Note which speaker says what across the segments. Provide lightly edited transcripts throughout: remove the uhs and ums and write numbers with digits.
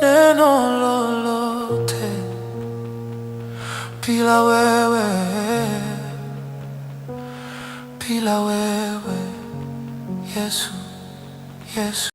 Speaker 1: neno lolote bila wewe, bila wewe Yesu, Yesu.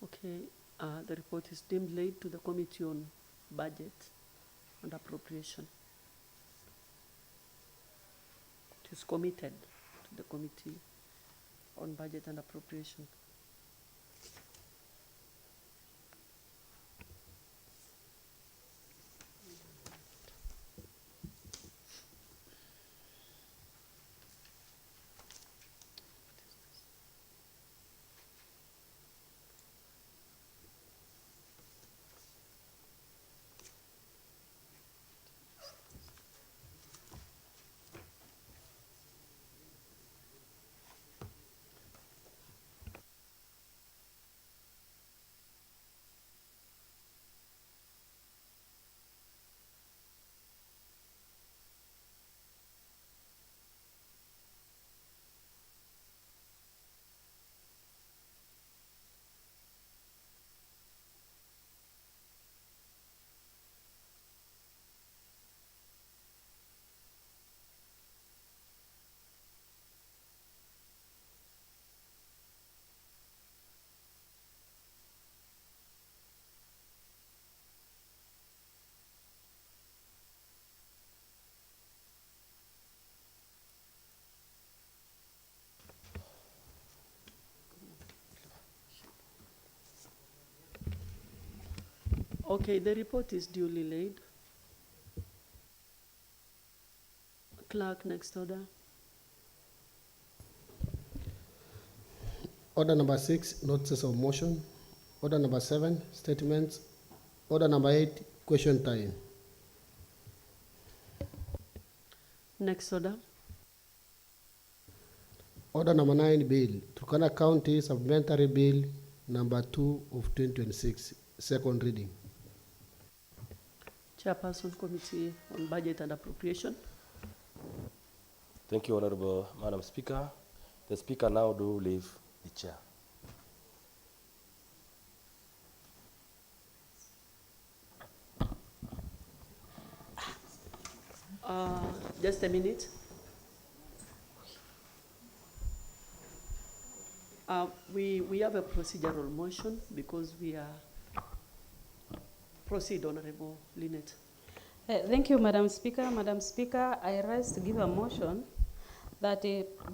Speaker 2: Okay, the report is deemed laid to the Committee on Budget and Appropriation. It is committed to the Committee on Budget and Appropriation. Okay, the report is duly laid. Clerk, next order.
Speaker 3: Order number 6, notices of motion. Order number 7, statements. Order number 8, question time.
Speaker 2: Next order.
Speaker 3: Order number 9, bill. Turkana County Supplementary Bill number 2 of 2026, second reading.
Speaker 2: Chairperson, Committee on Budget and Appropriation.
Speaker 4: Thank you, Honorable Madam Speaker. The Speaker now do leave the chair.
Speaker 2: Just a minute. We have a procedural motion because we are. Proceed, Honorable Lynette.
Speaker 5: Thank you, Madam Speaker. Madam Speaker, I rise to give a motion that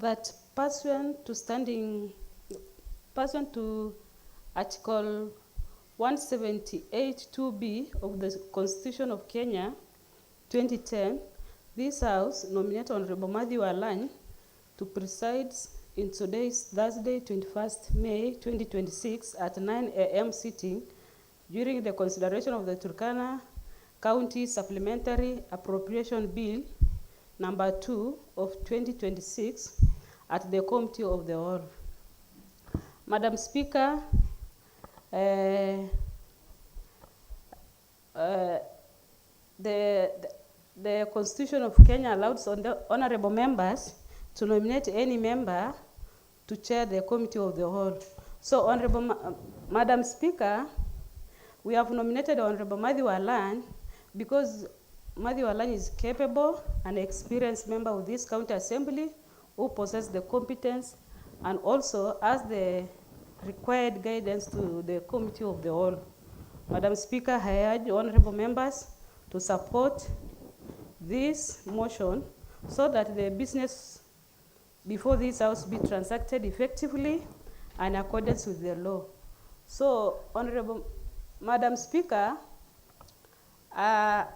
Speaker 5: that pursuant to Article 178 2B of the Constitution of Kenya 2010, this House nominate Honorable Matthew Alany to preside in today's Thursday, 21st May 2026 at 9 a.m. sitting during the consideration of the Turkana County Supplementary Appropriation Bill number 2 of 2026 at the Committee of the Whole. Madam Speaker, the Constitution of Kenya allows honorable members to nominate any member to chair the Committee of the Whole. So, Madam Speaker, we have nominated Honorable Matthew Alany because Matthew Alany is capable and experienced member of this county assembly who possesses the competence and also has the required guidance to the Committee of the Whole. Madam Speaker, I urge honorable members to support this motion so that the business before this House be transacted effectively and in accordance with the law. So, Honorable Madam Speaker, I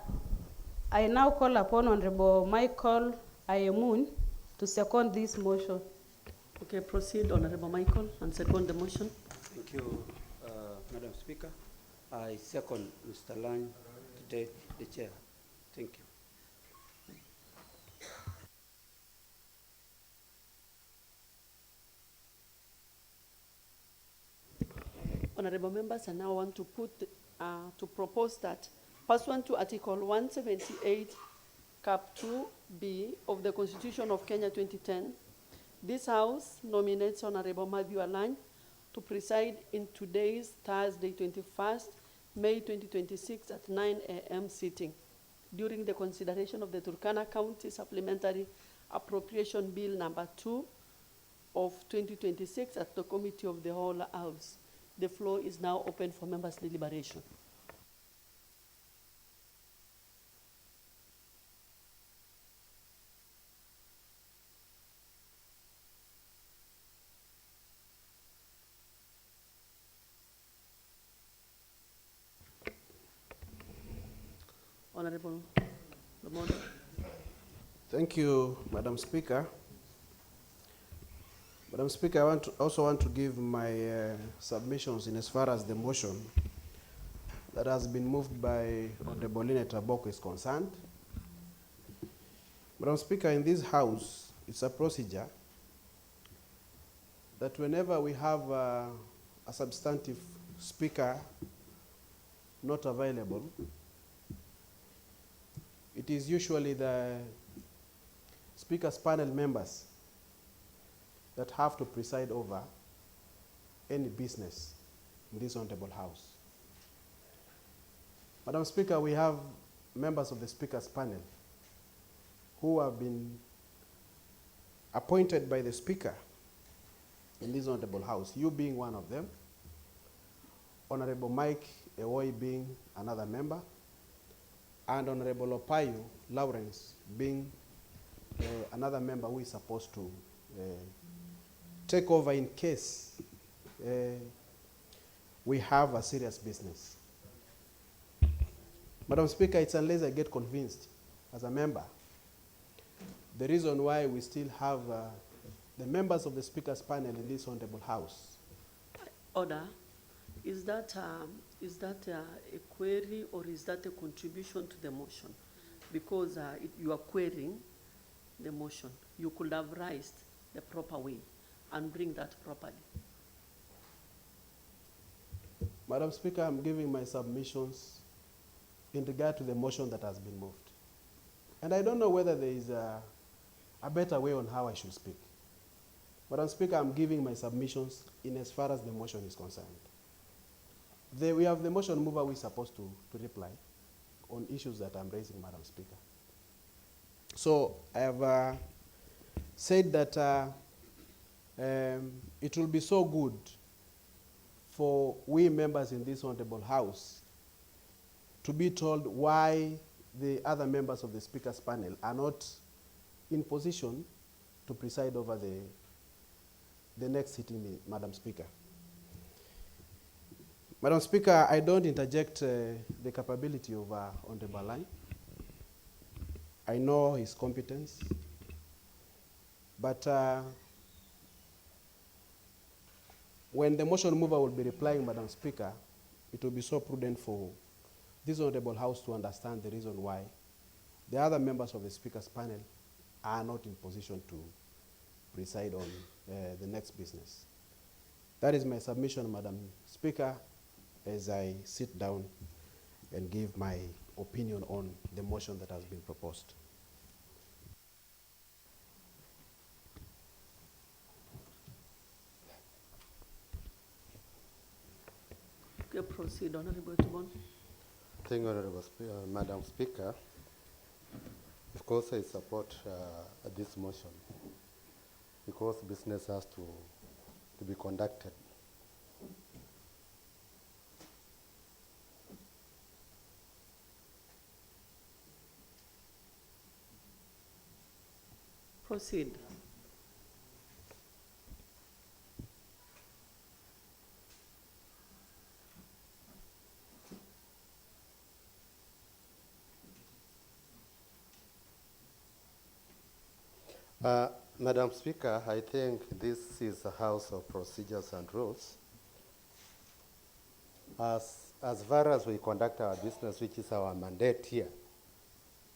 Speaker 5: now call upon Honorable Michael Ayemun to second this motion.
Speaker 2: Okay, proceed, Honorable Michael, and second the motion.
Speaker 6: Thank you, Madam Speaker. I second Mr. Alany to take the chair. Thank you.
Speaker 2: Honorable members, I now want to propose that pursuant to Article 178 Cap 2B of the Constitution of Kenya 2010, this House nominates Honorable Matthew Alany to preside in today's Thursday, 21st May 2026 at 9 a.m. sitting during the consideration of the Turkana County Supplementary Appropriation Bill number 2 of 2026 at the Committee of the Whole House. The floor is now open for members' deliberation. Honorable Lamont.
Speaker 3: Thank you, Madam Speaker. Madam Speaker, I also want to give my submissions in as far as the motion that has been moved by Honorable Lynette Aboko is concerned. Madam Speaker, in this House, it's a procedure that whenever we have a substantive speaker not available, it is usually the Speaker's panel members that have to preside over any business in this honorable House. Madam Speaker, we have members of the Speaker's panel who have been appointed by the Speaker in this honorable House, you being one of them, Honorable Mike Ewoy being another member, and Honorable Opayo Lawrence being another member who is supposed to take over in case we have a serious business. Madam Speaker, it's unless I get convinced as a member, the reason why we still have the members of the Speaker's panel in this honorable House.
Speaker 2: Order. Is that a query or is that a contribution to the motion? Because you are querying the motion. You could have raised the proper way and bring that properly.
Speaker 3: Madam Speaker, I'm giving my submissions in regard to the motion that has been moved. And I don't know whether there is a better way on how I should speak. Madam Speaker, I'm giving my submissions in as far as the motion is concerned. We have the motion mover who is supposed to reply on issues that I'm raising, Madam Speaker. So I have said that it will be so good for we members in this honorable house to be told why the other members of the speakers panel are not in position to preside over the next sitting, Madam Speaker. Madam Speaker, I don't interject the capability of Honorable Lany. I know his competence, but when the motion mover will be replying, Madam Speaker, it will be so prudent for this honorable house to understand the reason why the other members of the speakers panel are not in position to preside on the next business. That is my submission, Madam Speaker, as I sit down and give my opinion on the motion that has been proposed.
Speaker 2: Okay, proceed, Honorable Tubon.
Speaker 4: Thank you, Honorable Madam Speaker. Of course, I support this motion because business has to be conducted.
Speaker 2: Proceed.
Speaker 4: Madam Speaker, I think this is a house of procedures and rules. As far as we conduct our business, which is our mandate here,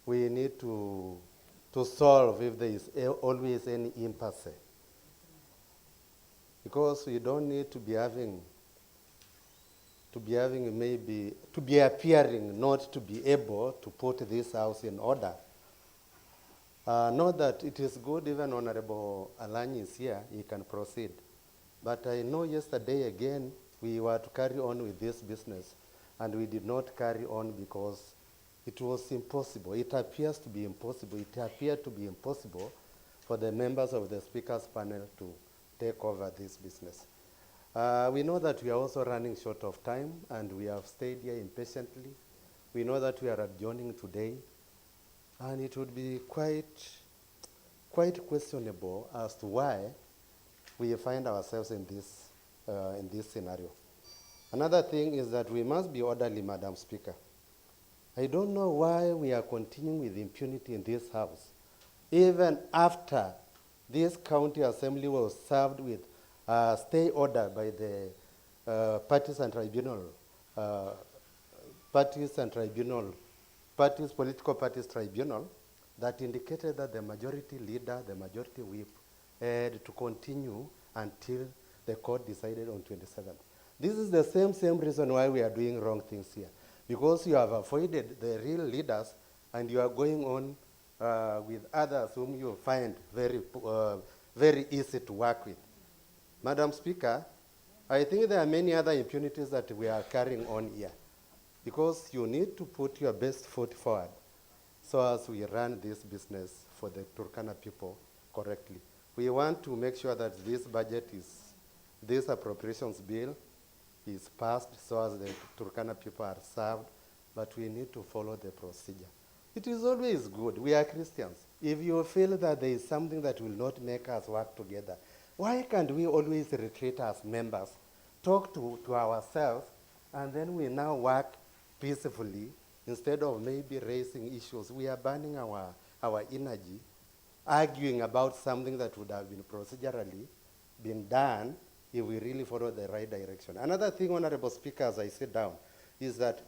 Speaker 4: we need to solve if there is always any impasse. Because we don't need to be appearing not to be able to put this house in order. Not that it is good, even Honorable Lany is here, he can proceed. But I know yesterday again, we were to carry on with this business, and we did not carry on because it was impossible. It appears to be impossible. It appeared to be impossible for the members of the speakers panel to take over this business. We know that we are also running short of time, and we have stayed here impatiently. We know that we are adjourning today, and it would be quite questionable as to why we find ourselves in this scenario. Another thing is that we must be orderly, Madam Speaker. I don't know why we are continuing with impunity in this house, even after this county assembly was served with a stay order by the political parties tribunal that indicated that the majority leader, the majority whip, had to continue until the court decided on 27th. This is the same reason why we are doing wrong things here. Because you have avoided the real leaders and you are going on with others whom you find very easy to work with. Madam Speaker, I think there are many other impunities that we are carrying on here because you need to put your best foot forward so as we run this business for the Turkana people correctly. We want to make sure that this appropriations bill is passed so as the Turkana people are served, but we need to follow the procedure. It is always good. We are Christians. If you feel that there is something that will not make us work together, why can't we always retreat as members, talk to ourselves, and then we now work peacefully instead of maybe raising issues? We are burning our energy, arguing about something that would have been procedurally been done if we really follow the right direction. Another thing, Honorable Speaker, as I sit down, is that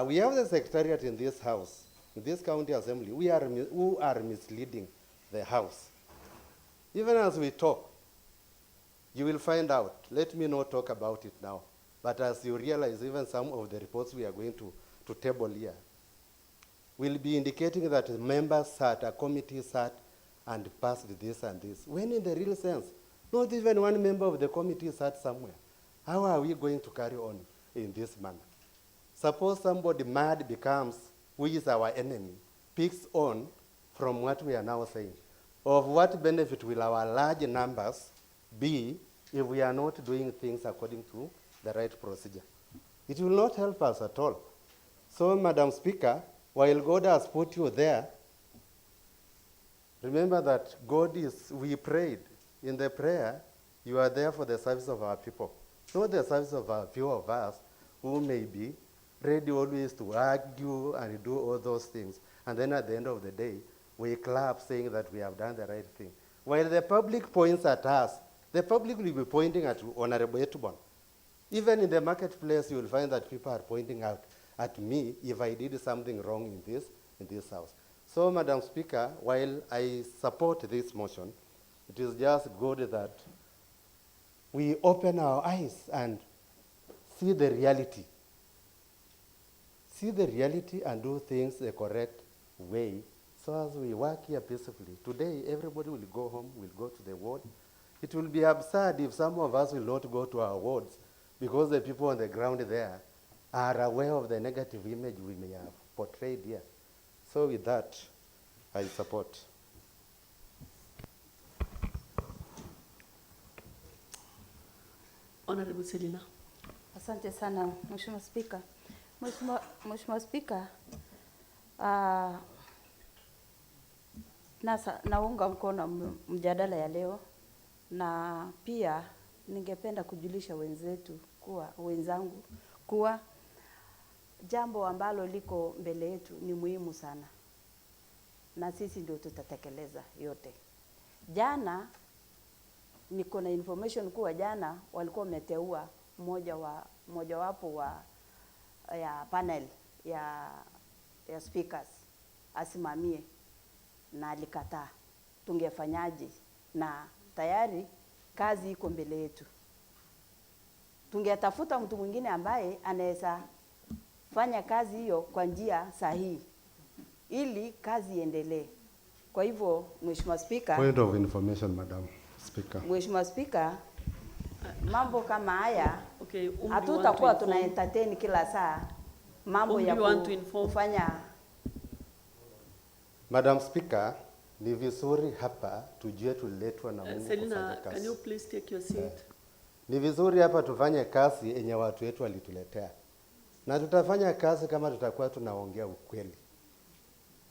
Speaker 4: we have the secretariat in this house, in this county assembly, who are misleading the house. Even as we talk, you will find out. Let me not talk about it now. But as you realize, even some of the reports we are going to table here will be indicating that members sat, a committee sat, and passed this and this. When in the real sense, not even one member of the committee sat somewhere. How are we going to carry on in this manner? Suppose somebody mad becomes, who is our enemy, picks on from what we are now saying. Of what benefit will our large numbers be if we are not doing things according to the right procedure? It will not help us at all. So, Madam Speaker, while God has put you there, remember that God is, we prayed. In the prayer, you are there for the service of our people, not the service of a few of us who may be ready always to argue and do all those things. And then at the end of the day, we clap saying that we have done the right thing. While the public points at us, the public will be pointing at Honorable Etubon. Even in the marketplace, you will find that people are pointing out at me if I did something wrong in this house. So, Madam Speaker, while I support this motion, it is just good that we open our eyes and see the reality. See the reality and do things the correct way so as we work here peacefully. Today, everybody will go home, will go to the ward. It will be absurd if some of us will not go to our wards because the people on the ground there are aware of the negative image we may have portrayed here. So with that, I support.
Speaker 2: Honorable Selina.
Speaker 7: Asante sana, Mheshimiwa Spika. Mheshimiwa Spika, naunga mkono mjadala ya leo, na pia ningependa kujulisha wenzangu kuwa jambo ambalo liko mbele yetu ni muhimu sana, na sisi ndio tutatekeleza yote. Jana niko na information kuwa jana walikuwa wameteua mojawapo ya panel ya speakers asimamie, na alikataa. Tungefanyaje? Na tayari kazi iko mbele yetu. Tungetafuta mtu mwingine ambaye anaweza fanya kazi hiyo kwa njia sahihi ili kazi iendelee. Kwa hivyo, Mheshimiwa Speaker,
Speaker 4: point of information, Madam Speaker.
Speaker 7: Mheshimiwa Speaker, mambo kama haya hatutakuwa
Speaker 2: okay,
Speaker 7: tuna entertain kila saa mambo ya kufanya.
Speaker 4: Madam Speaker, ni vizuri hapa tujue tuletwa na Mungu
Speaker 2: Selina,
Speaker 4: kufanya kazi.
Speaker 2: can you please take your seat?
Speaker 4: Ni vizuri hapa tufanye kazi yenye watu wetu walituletea. Na tutafanya kazi kama tutakuwa tunaongea ukweli.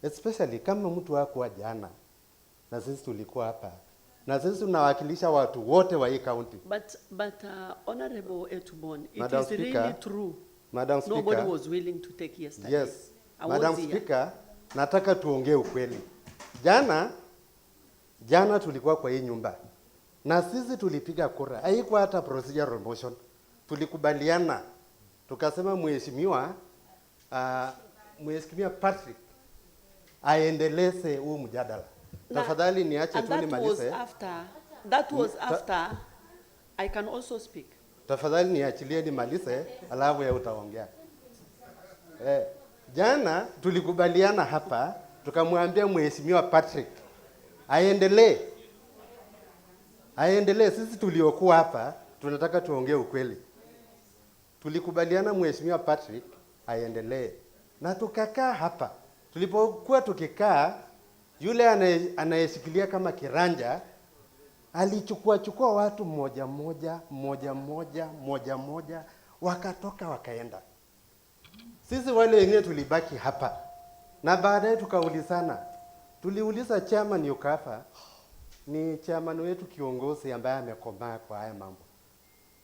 Speaker 4: Especially kama mtu hakuwa jana na sisi tulikuwa hapa. Na sisi tunawakilisha watu wote wa hii county.
Speaker 2: But Honorable Etubon, it
Speaker 4: Madam
Speaker 2: is
Speaker 4: Speaker,
Speaker 2: really true.
Speaker 4: Madam Speaker,
Speaker 2: nobody was willing to take yesterday.
Speaker 4: Yes. Madam Speaker, nataka tuongee ukweli. Jana tulikuwa kwa hii nyumba. Na sisi tulipiga kura. Haikuwa hata procedural motion. Tulikubaliana. Tukasema Mheshimiwa Patrick aendeleze huu mjadala. Tafadhali niache tu nimalize.
Speaker 2: That was after I can also speak.
Speaker 4: Tafadhali niachilie nimalize alafu ya utaongea. Jana tulikubaliana hapa, tukamwambia Mheshimiwa Patrick aendelee. Sisi tuliokuwa hapa tunataka tuongee ukweli. Tulikubaliana Mheshimiwa Patrick aendelee. Na tukakaa hapa. Tulipokuwa tukikaa, yule anayeshikilia kama kiranja alichukua watu mmoja mmoja wakatoka wakaenda. Sisi wale wengine tulibaki hapa. Na baadaye tukaulizana. Tuliuliza chairman yuko hapa. Ni chairman wetu kiongozi ambaye amekomaa kwa haya mambo.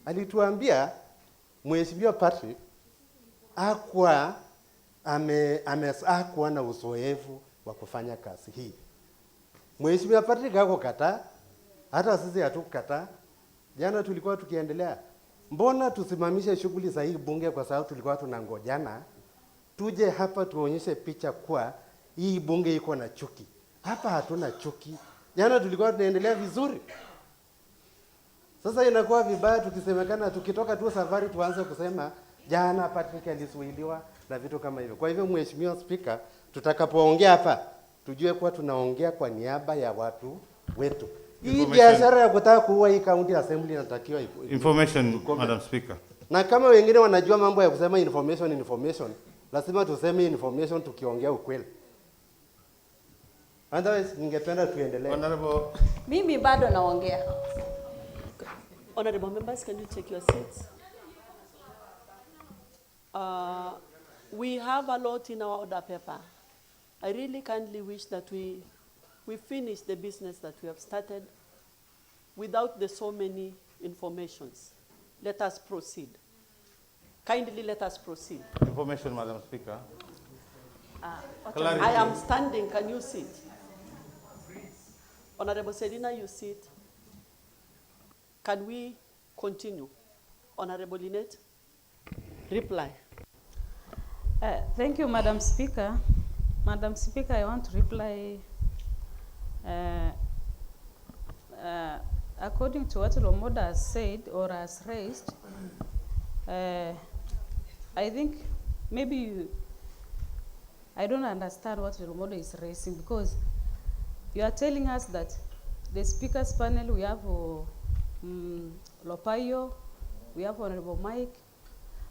Speaker 4: Alituambia Mheshimiwa Patrick hakuwa na uzoefu wa kufanya kazi hii. Mheshimiwa Patrick hakukataa, hata sisi hatukukataa. Jana tulikuwa tukiendelea. Mbona tusimamishe shughuli za hii bunge kwa sababu tulikuwa tunangojana tuje hapa tuonyeshe picha kwa hii bunge iko na chuki. Hapa hatuna chuki. Jana tulikuwa tunaendelea vizuri. Sasa inakuwa vibaya tukisemekana tukitoka tu safari tuanze kusema jana Patrick alizuiliwa na vitu kama hivyo. Kwa hivyo Mheshimiwa Speaker, tutakapoongea hapa tujue kuwa tunaongea kwa niaba ya watu wetu. Hii biashara ya kutaka kuua hii county assembly inatakiwa
Speaker 8: information, Madam Speaker.
Speaker 4: Na kama wengine wanajua mambo ya kusema information, lazima tuseme information tukiongea ukweli. Otherwise ningependa tuendelee.
Speaker 8: Honorable,
Speaker 7: Mimi bado naongea.
Speaker 2: Honorable members, can you take your seats? We have a lot in our order paper. I really kindly wish that we finish the business that we have started without the so many informations. Let us proceed. Kindly let us proceed.
Speaker 8: information, Madam Speaker. Clarity.
Speaker 2: I am standing, can you sit? Honorable Selina, you sit. Can we continue? Honorable Lynette, reply.
Speaker 5: Thank you, Madam Speaker. Madam Speaker, I want to reply according to what Lomoda has said or has raised. I think maybe I don't understand what Lomoda is raising, because you are telling us that the speakers panel, we have Lopayo, we have Honorable Mike,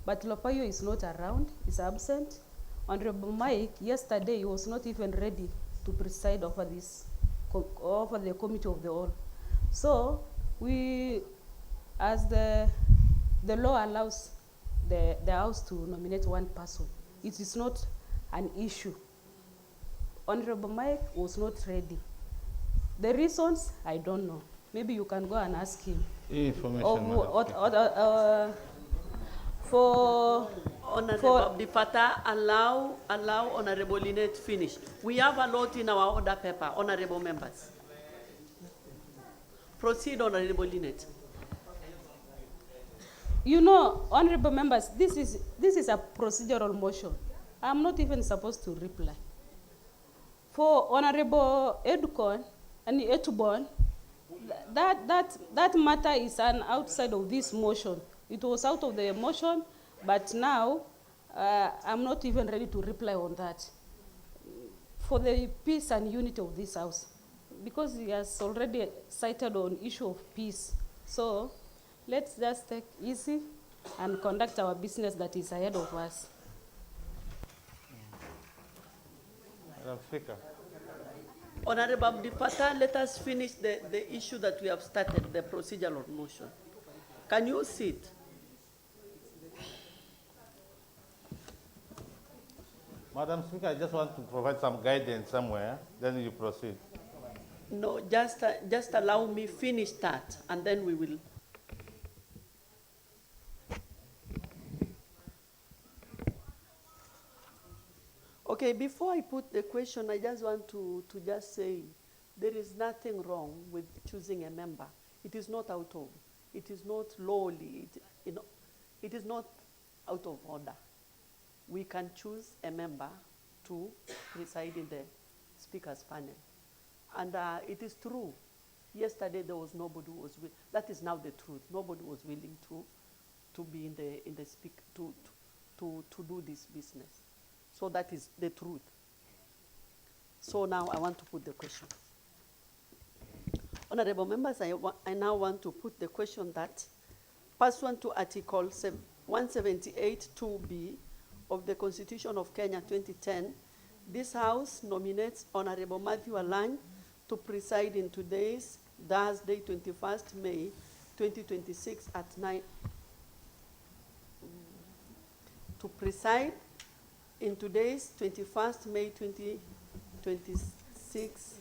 Speaker 5: but Lopayo is not around, is absent. Honorable Mike, yesterday, he was not even ready to preside over this, over the committee of the whole. So, we, as the law allows the House to nominate one person, it is not an issue. Honorable Mike was not ready. The reasons, I don't know. Maybe you can go and ask him.
Speaker 8: Information,
Speaker 2: For Honorable Abdi Fattah, allow Honorable Lynette finish. We have a lot in our order paper, honorable members. Proceed, Honorable Lynette.
Speaker 5: You know, honorable members, this is a procedural motion. I'm not even supposed to reply. For Honorable Edukon and Etubon, that matter is an outside of this motion. It was out of the motion, but now I'm not even ready to reply on that. For the peace and unity of this House, because he has already cited on issue of peace. So let's just take easy and conduct our business that is ahead of us.
Speaker 8: Madam Speaker.
Speaker 2: Honorable Abdi Fattah, let us finish the issue that we have started, the procedural motion. Can you sit?
Speaker 8: Madam Speaker, I just want to provide some guidance somewhere, then you proceed.
Speaker 2: No, just allow me finish that, and then we will. Okay, before I put the question, I just want to just say there is nothing wrong with choosing a member. It is not it is not lawly, it is not out of order. We can choose a member to preside in the speakers panel. And it is true. Yesterday there was nobody who was willing. That is now the truth. Nobody was willing to be in the to do this business. So that is the truth. So now I want to put the question. Honorable members, I now want to put the question that pursuant to Article 178 2B of the Constitution of Kenya 2010, this House nominates Honorable Matthew Alany to preside in today's Thursday, 21st May 2026 at 9. To preside in today's 21st May 2026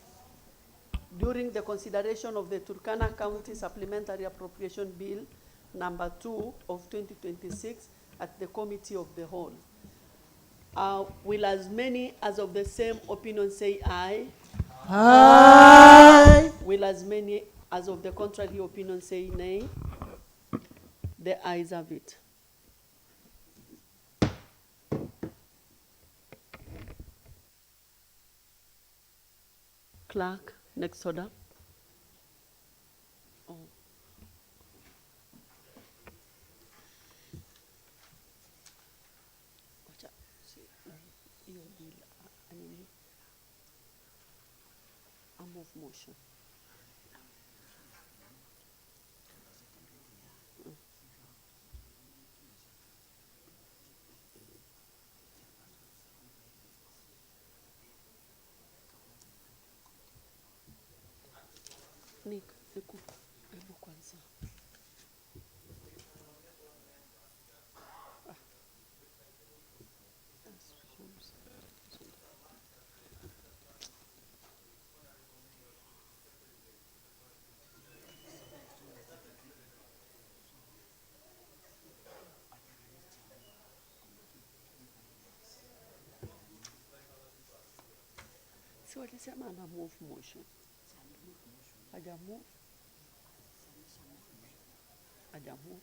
Speaker 2: during the consideration of the Turkana County Supplementary Appropriation Bill number 2 of 2026 at the Committee of the Whole. Will as many as of the same opinion say aye?
Speaker 1: Aye.
Speaker 2: Will as many as of the contrary opinion say nay? The ayes have it. Clerk, next order. Oh. Wacha, hiyo bill, nini? A move motion. Nick, hebu kwanza. Si walisema ana move motion. Haja move. Haja move.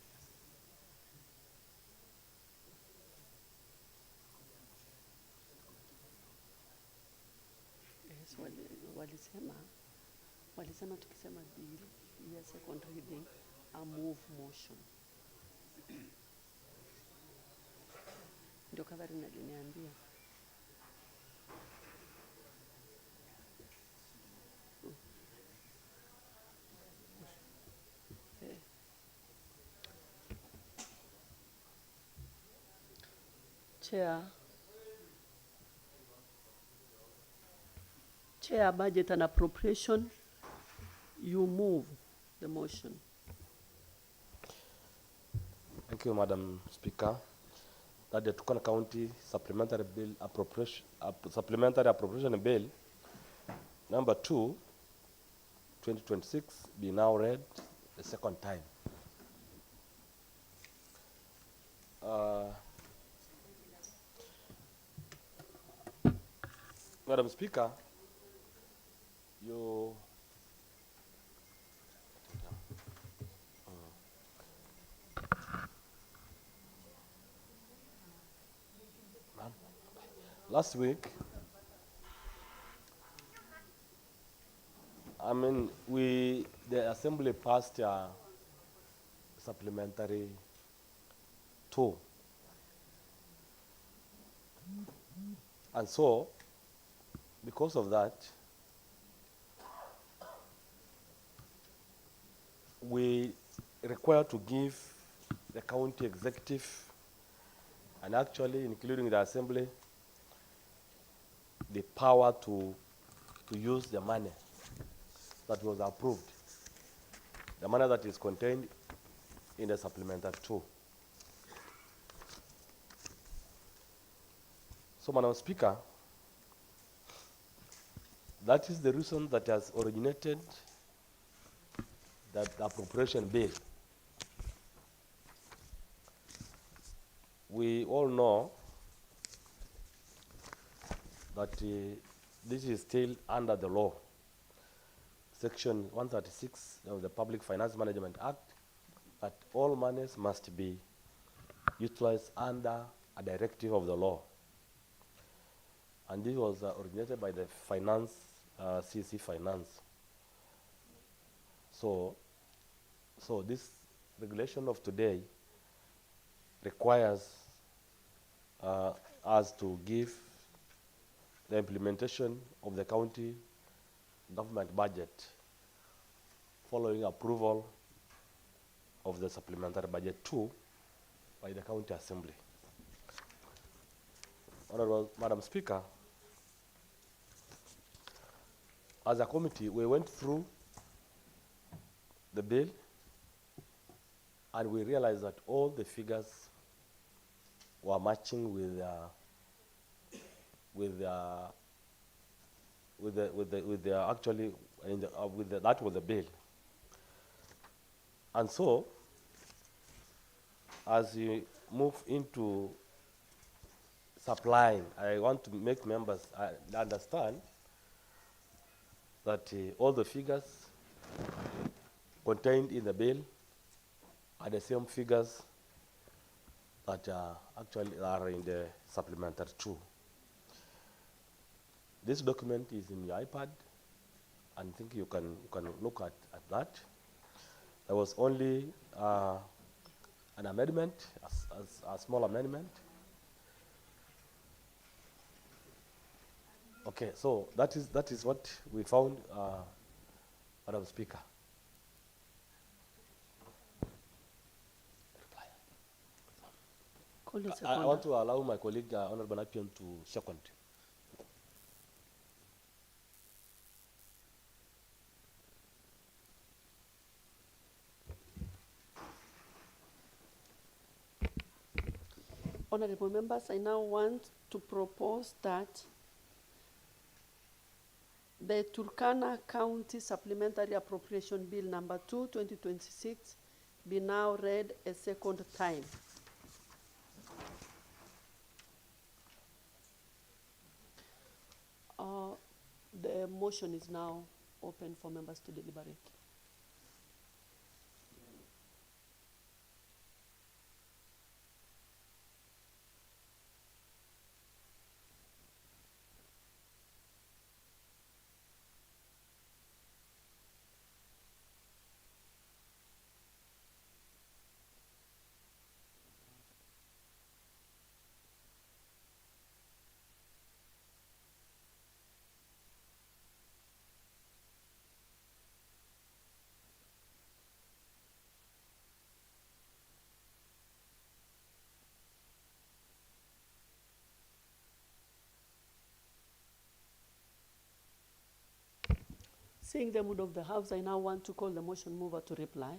Speaker 2: Yes, walisema tukisema bill ya second reading a move motion. Ndio Catherine aliniambia. Chair, Budget and Appropriation, you move the motion.
Speaker 9: Thank you, Madam Speaker. That the Turkana County Supplementary Appropriation Bill number 2, 2026, be now read the second time. Madam Speaker, you last week, the Assembly passed a supplementary 2. And so, because of that, we require to give the county executive, and actually including the Assembly, the power to use the money that was approved, the money that is contained in the supplementary 2. So, Madam Speaker, that is the reason that has originated that appropriation bill. We all know that this is still under the law, Section 136 of the Public Finance Management Act, that all monies must be utilized under a directive of the law. And this was originated by the finance, CC Finance. So this regulation of today requires us to give the implementation of the county government budget following approval of the supplementary budget 2 by the county assembly. Honorable Madam Speaker, as a committee, we went through the bill and we realized that all the figures were matching with that was the bill. And so, as you move into supplying, I want to make members understand that all the figures contained in the bill are the same figures that actually are in the supplementary 2. This document is in your iPad, and I think you can look at that. There was only an amendment, a small amendment. Okay, so that is what we found, Madam Speaker. I want to allow my colleague, Honorable Napion, to second.
Speaker 2: Honorable members, I now want to propose that the Turkana County Supplementary Appropriation Bill number 2, 2026 be now read a second time. The motion is now open for members to deliberate. Seeing the mood of the House, I now want to call the motion mover to reply.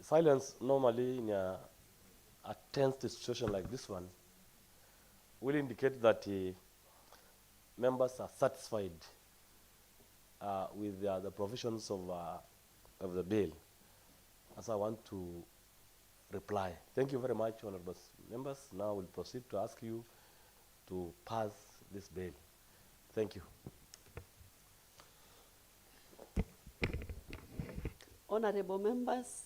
Speaker 9: Silence normally in a tense situation like this one will indicate that members are satisfied with the provisions of the bill. As I want to reply. Thank you very much, honorable members. Now we'll proceed to ask you to pass this bill. Thank you.
Speaker 2: Honorable members,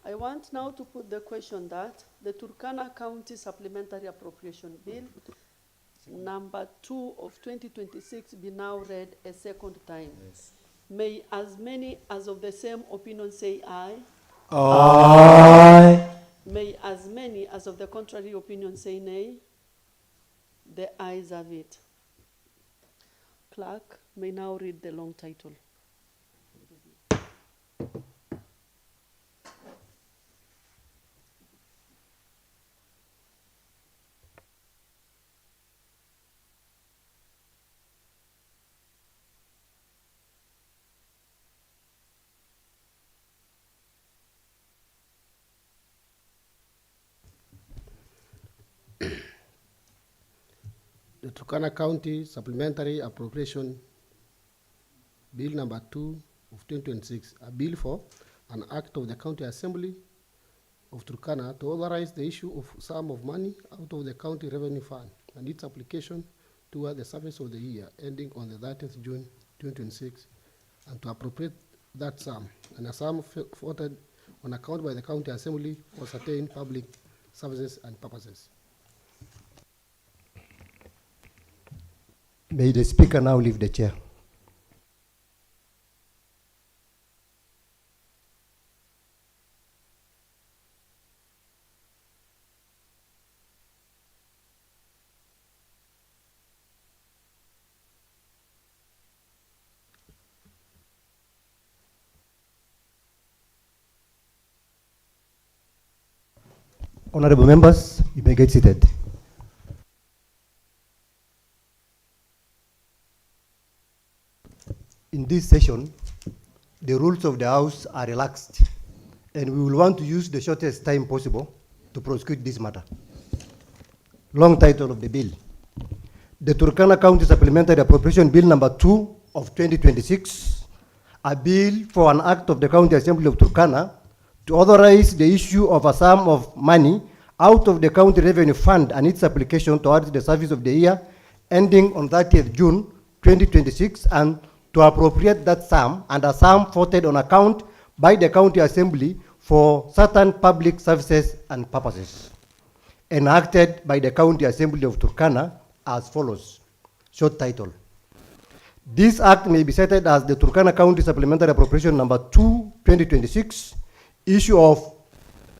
Speaker 2: I want now to put the question that the Turkana County Supplementary Appropriation Bill number 2 of 2026 be now read a second time. Yes. May as many as of the same opinion say aye.
Speaker 1: Aye.
Speaker 2: May as many as of the contrary opinion say nay. The ayes have it. Clerk may now read the long title.
Speaker 3: The Turkana County Supplementary Appropriation Bill number 2 of 2026, a bill for an act of the County Assembly of Turkana to authorize the issue of sum of money out of the County Revenue Fund and its application toward the service of the year ending on the 30th June 2026, and to appropriate that sum and a sum voted on account by the County Assembly for certain public services and purposes.
Speaker 10: May the Speaker now leave the chair. Honorable members, you may get seated. In this session, the rules of the House are relaxed, and we will want to use the shortest time possible to prosecute this matter. Long title of the bill: the Turkana County Supplementary Appropriation Bill number 2 of 2026, a bill for an act of the County Assembly of Turkana to authorize the issue of a sum of money out of the County Revenue Fund and its application towards the service of the year ending on 30th June 2026 and to appropriate that sum and a sum voted on account by the County Assembly for certain public services and purposes, enacted by the County Assembly of Turkana as follows. Short title. This act may be cited as the Turkana County Supplementary Appropriation number 2, 2026, issue of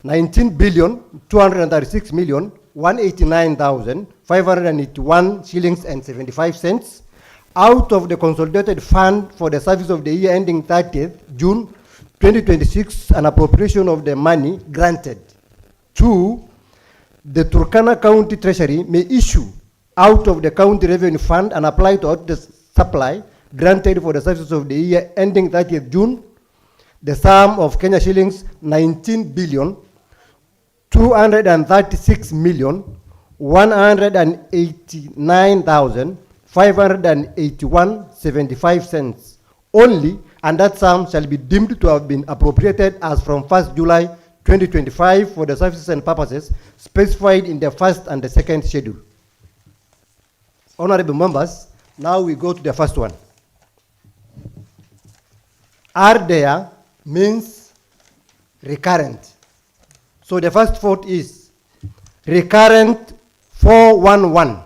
Speaker 10: 19,236,189,581 shillings and 75 cents out of the consolidated fund for the service of the year ending 30th June 2026, an appropriation of the money granted. 2, the Turkana County Treasury may issue out of the county revenue fund and apply to the supply granted for the services of the year ending 30th June the sum of Kenya shillings 19,236,189,581.75 cents only, and that sum shall be deemed to have been appropriated as from 1st July 2025 for the services and purposes specified in the first and the second schedule. Honorable members, now we go to the first one. Are there means recurrent. So the first vote is recurrent 411.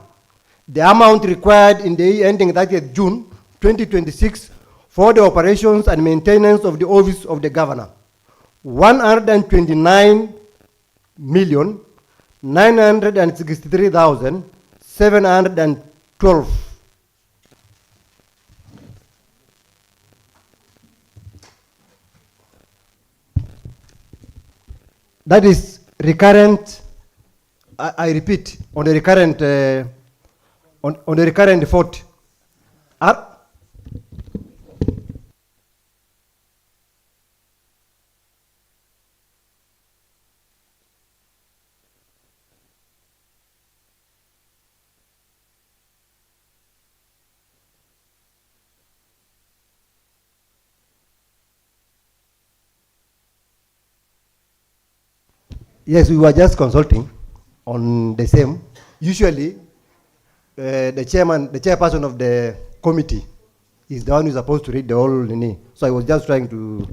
Speaker 10: The amount required in the year ending 30th June 2026 for the operations and maintenance of the office of the governor. 129,963,712. That is recurrent. I repeat, on the recurrent on the recurrent vote. Yes, we were just consulting on the same. Usually, the chairperson of the committee is the one who is supposed to read the whole nini. So I was just trying to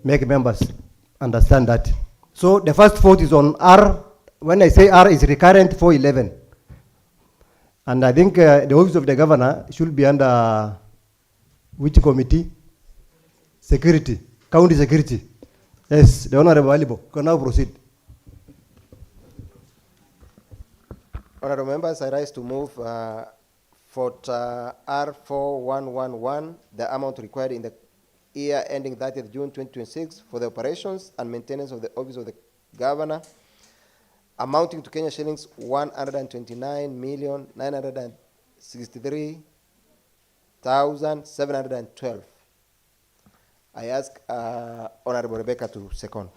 Speaker 10: make members understand that. So the first vote is on R. When I say R, is recurrent 411. And I think the office of the governor should be under which committee? Security, county security. Yes, the Honorable Alibo, can now proceed.
Speaker 11: Honorable members, I rise to move vote R4111, the amount required in the year ending 30th June 2026 for the operations and maintenance of the office of the governor, amounting to Kenya shillings 129,963,712. I ask Honorable Rebecca to second.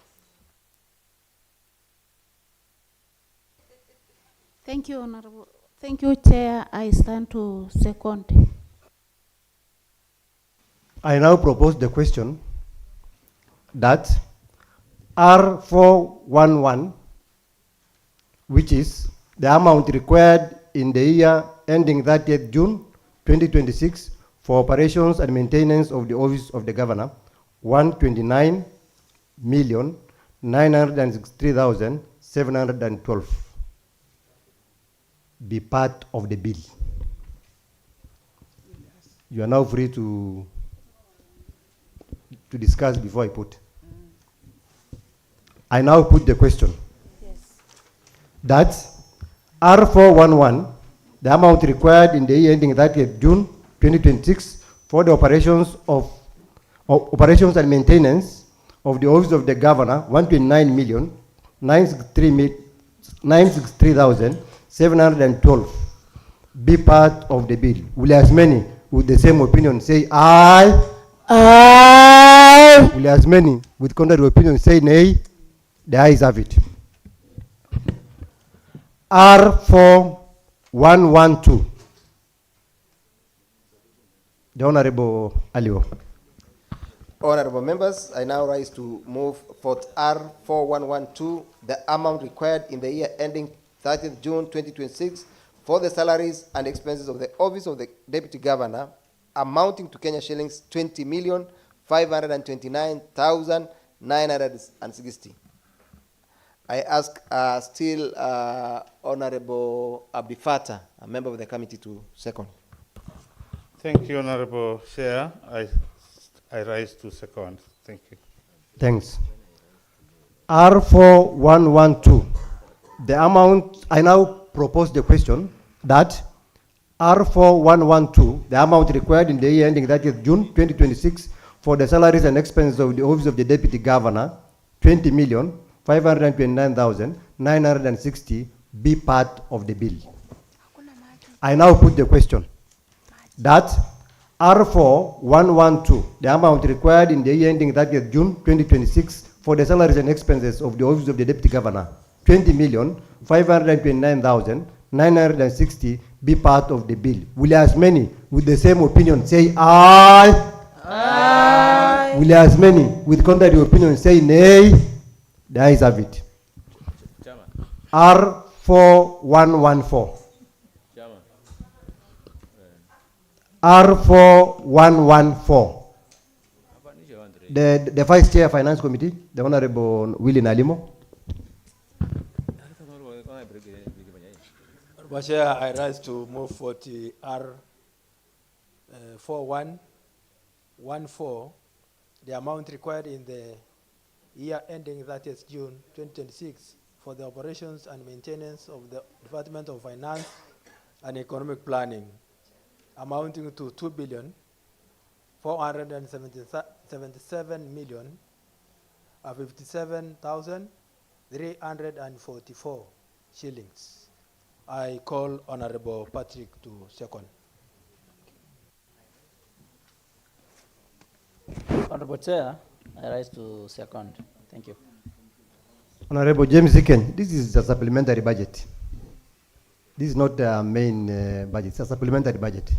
Speaker 12: Thank you, Honorable. Thank you, Chair. I stand to second.
Speaker 10: I now propose the question that R411, which is the amount required in the year ending 30th June 2026 for operations and maintenance of the office of the governor, 129,963,712 be part of the bill. You are now free to discuss before I put. I now put the question.
Speaker 12: Yes.
Speaker 10: That R411, the amount required in the year ending 30th June 2026 for the operations and maintenance of the office of the governor, 129,963,712 be part of the bill. Will as many with the same opinion say aye? Aye. Will as many with contrary opinion say nay? The ayes have it. R4112. The Honorable Alio.
Speaker 11: Honorable members, I now rise to move vote R4112, the amount required in the year ending 30th June 2026 for the salaries and expenses of the office of the Deputy Governor amounting to Kenya shillings 20,529,960. I ask still Honorable Abdifata, a member of the committee, to second.
Speaker 8: Thank you, Honorable Chair. I rise to second. Thank you.
Speaker 10: Thanks. R4112. The amount, I now propose the question that R4112, the amount required in the year ending 30th June 2026 for the salaries and expenses of the office of the Deputy Governor, 20,529,960, be part of the bill. I now put the question that R4112, the amount required in the year ending 30th June 2026 for the salaries and expenses of the office of the Deputy Governor, 20,529,960, be part of the bill. Will as many with the same opinion say aye? Aye. Will as many with contrary opinion say nay? The ayes have it. R4114. R4114. The Vice Chair Finance Committee, the Honorable Willie Nalimo.
Speaker 13: Mr. Chair, I rise to move 40 R4114, the amount required in the year ending 30th June 2026 for the operations and maintenance of the Department of Finance and Economic Planning, amounting to 2,477,057,344 shillings. I call Honorable Patrick to second.
Speaker 14: Honorable Chair, I rise to second. Thank you.
Speaker 10: Honorable James 𝐂𝐎𝐿, this is a supplementary budget. This is not the main budget, it's a supplementary budget.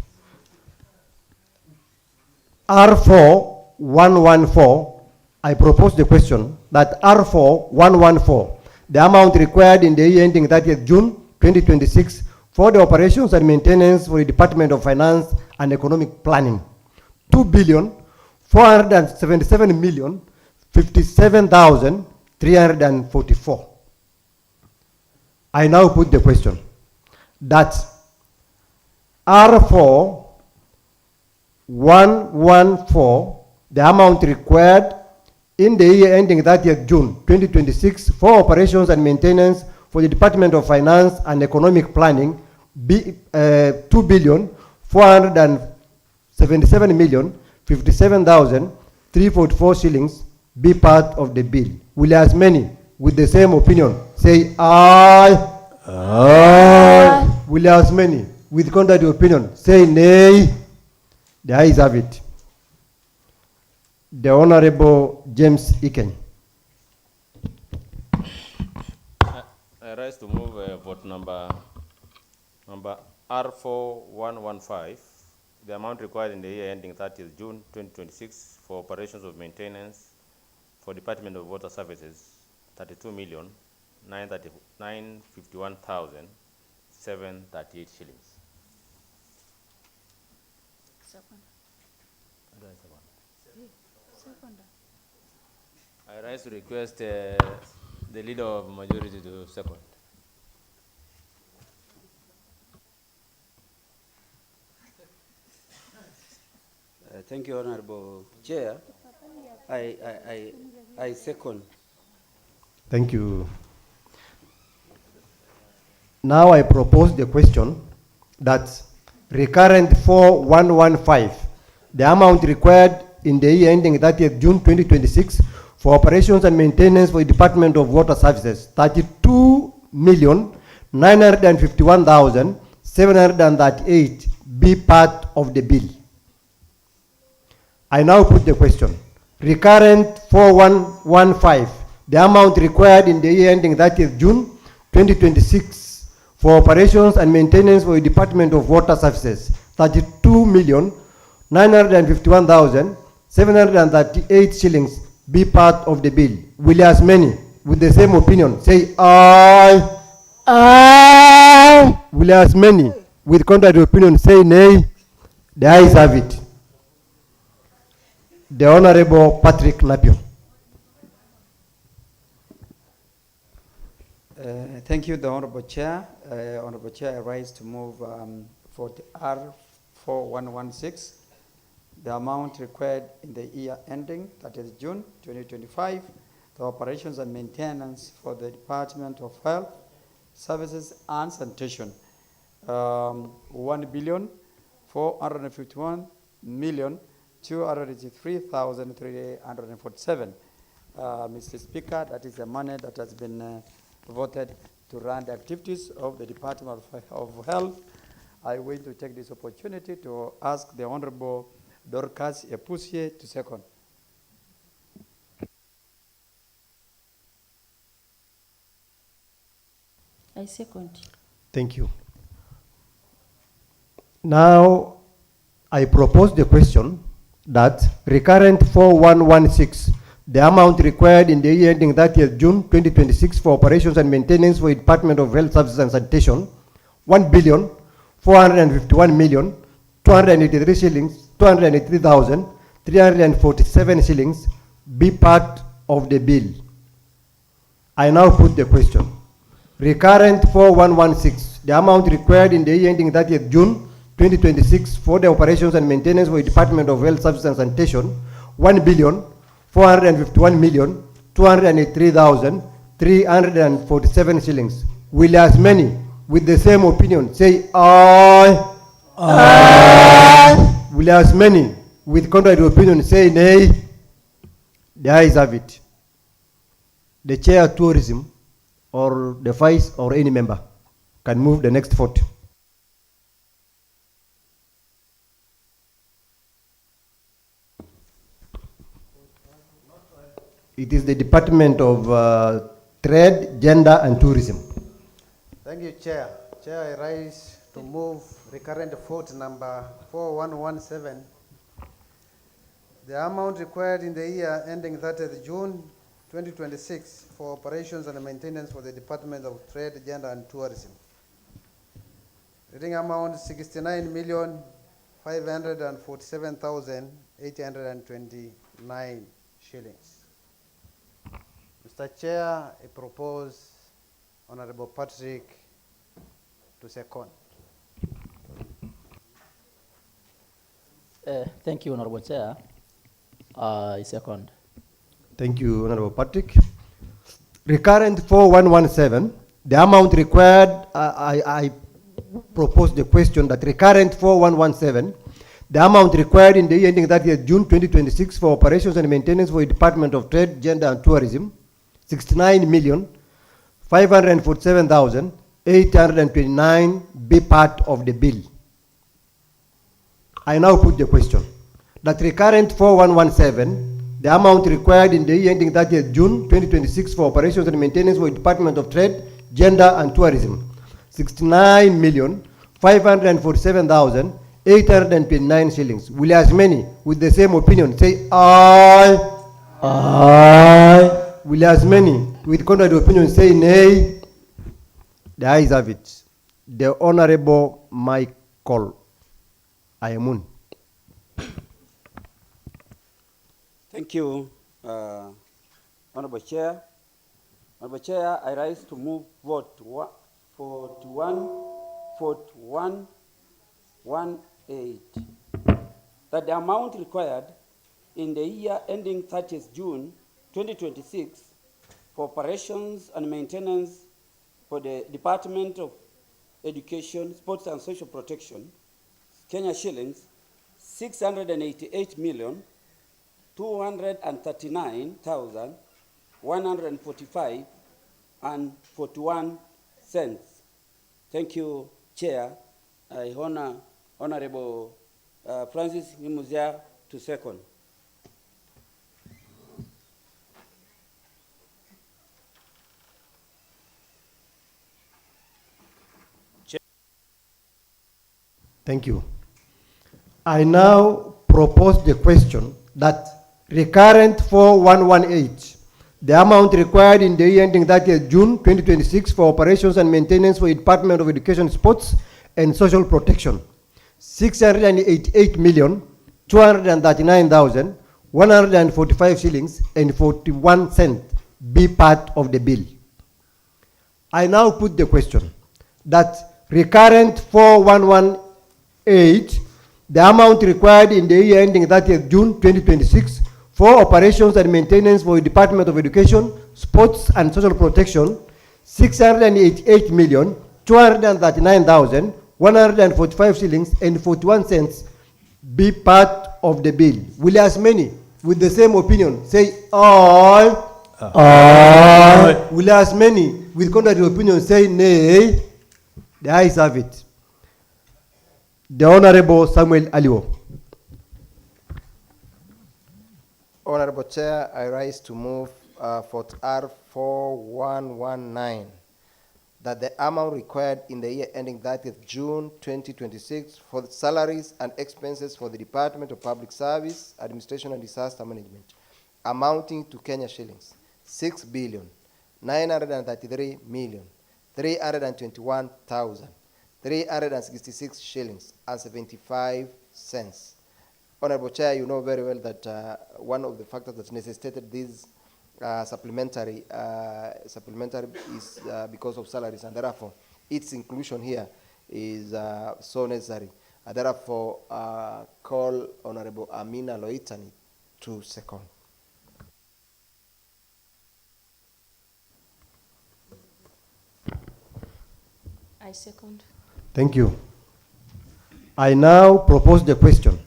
Speaker 10: R4114, I propose the question that R4114, the amount required in the year ending 30th June 2026 for the operations and maintenance for the Department of Finance and Economic Planning, 2,477,057,344. I now put the question that R4114, the amount required in the year ending 30th June 2026 for operations and maintenance for the Department of Finance and Economic Planning, be 2,477,057,344 shillings, be part of the bill. Will as many with the same opinion say aye? Aye. Will as many with contrary opinion say nay? The ayes have it. The Honorable James 𝐂𝐎𝐿.
Speaker 15: I rise to move vote number R4115, the amount required in the year ending 30th June 2026 for operations of maintenance for Department of Water Services, 32,951,738 shillings. I rise to request the leader of majority to second.
Speaker 6: Thank you, Honorable Chair. I second.
Speaker 10: Thank you. Now I propose the question that recurrent 4115, the amount required in the year ending 30th June 2026 for operations and maintenance for the Department of Water Services, 32,951,738, be part of the bill. I now put the question. Recurrent 4115, the amount required in the year ending 30th June 2026 for operations and maintenance for the Department of Water Services, 32,951,738 shillings, be part of the bill. Will as many with the same opinion say aye? Aye. Aye. Will as many with contrary opinion say nay? The ayes have it. The Honorable Patrick Napio.
Speaker 16: Thank you, the Honorable Chair. Honorable Chair, I rise to move for the R4116, the amount required in the year ending, that is June 2025, the operations and maintenance for the Department of Health, Services and Sanitation, 1,451,283,347. Mr. Speaker, that is the money that has been voted to run the activities of the Department of Health. I wish to take this opportunity to ask the Honorable 𝐂𝐎𝐒𝐒𝐿 to second.
Speaker 7: I second.
Speaker 10: Thank you. Now, I propose the question that recurrent 4116, the amount required in the year ending 30th June 2026 for operations and maintenance for the Department of Health Services and Sanitation, 1,451,283 shillings, 283,347 shillings, be part of the bill. I now put the question. Recurrent 4116, the amount required in the year ending 30th June 2026 for the operations and maintenance for the Department of Health Services and Sanitation, 1,451,283,347 shillings. Will as many with the same opinion say aye? Aye. Will as many with contrary opinion say nay? The ayes have it. The Chair of Tourism or the Vice or any member can move the next vote. It is the Department of Trade, Gender and Tourism.
Speaker 4: Thank you, Chair. Chair, I rise to move recurrent vote number 4117. The amount required in the year ending 30th June 2026 for operations and maintenance for the Department of Trade, Gender and Tourism. Reading amount 69,547,829 shillings. Mr. Chair, I propose Honorable Patrick to second.
Speaker 14: Thank you, Honorable Chair. I second.
Speaker 10: Thank you, Honorable Patrick. Recurrent 4117, the amount required, I propose the question that recurrent 4117, the amount required in the year ending 30th June 2026 for operations and maintenance for the Department of Trade, Gender and Tourism, 69,547,829 be part of the bill. I now put the question that recurrent 4117, the amount required in the year ending 30th June 2026 for operations and maintenance for the Department of Trade, Gender and Tourism, 69,547,829 shillings. Will as many with the same opinion say aye? Aye. Will as many with contrary opinion say nay? The ayes have it. The Honorable Michael Ayamun.
Speaker 6: Thank you, Honorable Chair. Honorable Chair, I rise to move vote 4118, that the amount required in the year ending 30th June 2026 for operations and maintenance for the Department of Education, Sports and Social Protection, Kenya shillings 688,239,145.41 cents. Thank you, Chair. I honor Honorable Francis Ngimuzia to second.
Speaker 10: Thank you. I now propose the question that recurrent 4118, the amount required in the year ending 30th June 2026 for operations and maintenance for the Department of Education, Sports and Social Protection, 688,239,145 shillings and 41 cents be part of the bill. I now put the question that recurrent 4118, the amount required in the year ending 30th June 2026 for operations and maintenance for the Department of Education, Sports and Social Protection, 688,239,145 shillings and 41 cents be part of the bill. Will as many with the same opinion say aye? Aye. Will as many with contrary opinion say nay? The ayes have it. The Honorable Samuel Aliwo.
Speaker 11: Honorable Chair, I rise to move for R4119 that the amount required in the year ending 30th June 2026 for the salaries and expenses for the Department of Public Service, Administration and Disaster Management amounting to Kenya shillings 6,933,321,366 shillings and 75 cents. Honorable Chair, you know very well that one of the factors that necessitated this supplementary is because of salaries, and therefore its inclusion here is so necessary. I therefore call Honorable Amina Loitani to second.
Speaker 12: I second.
Speaker 10: Thank you. I now propose the question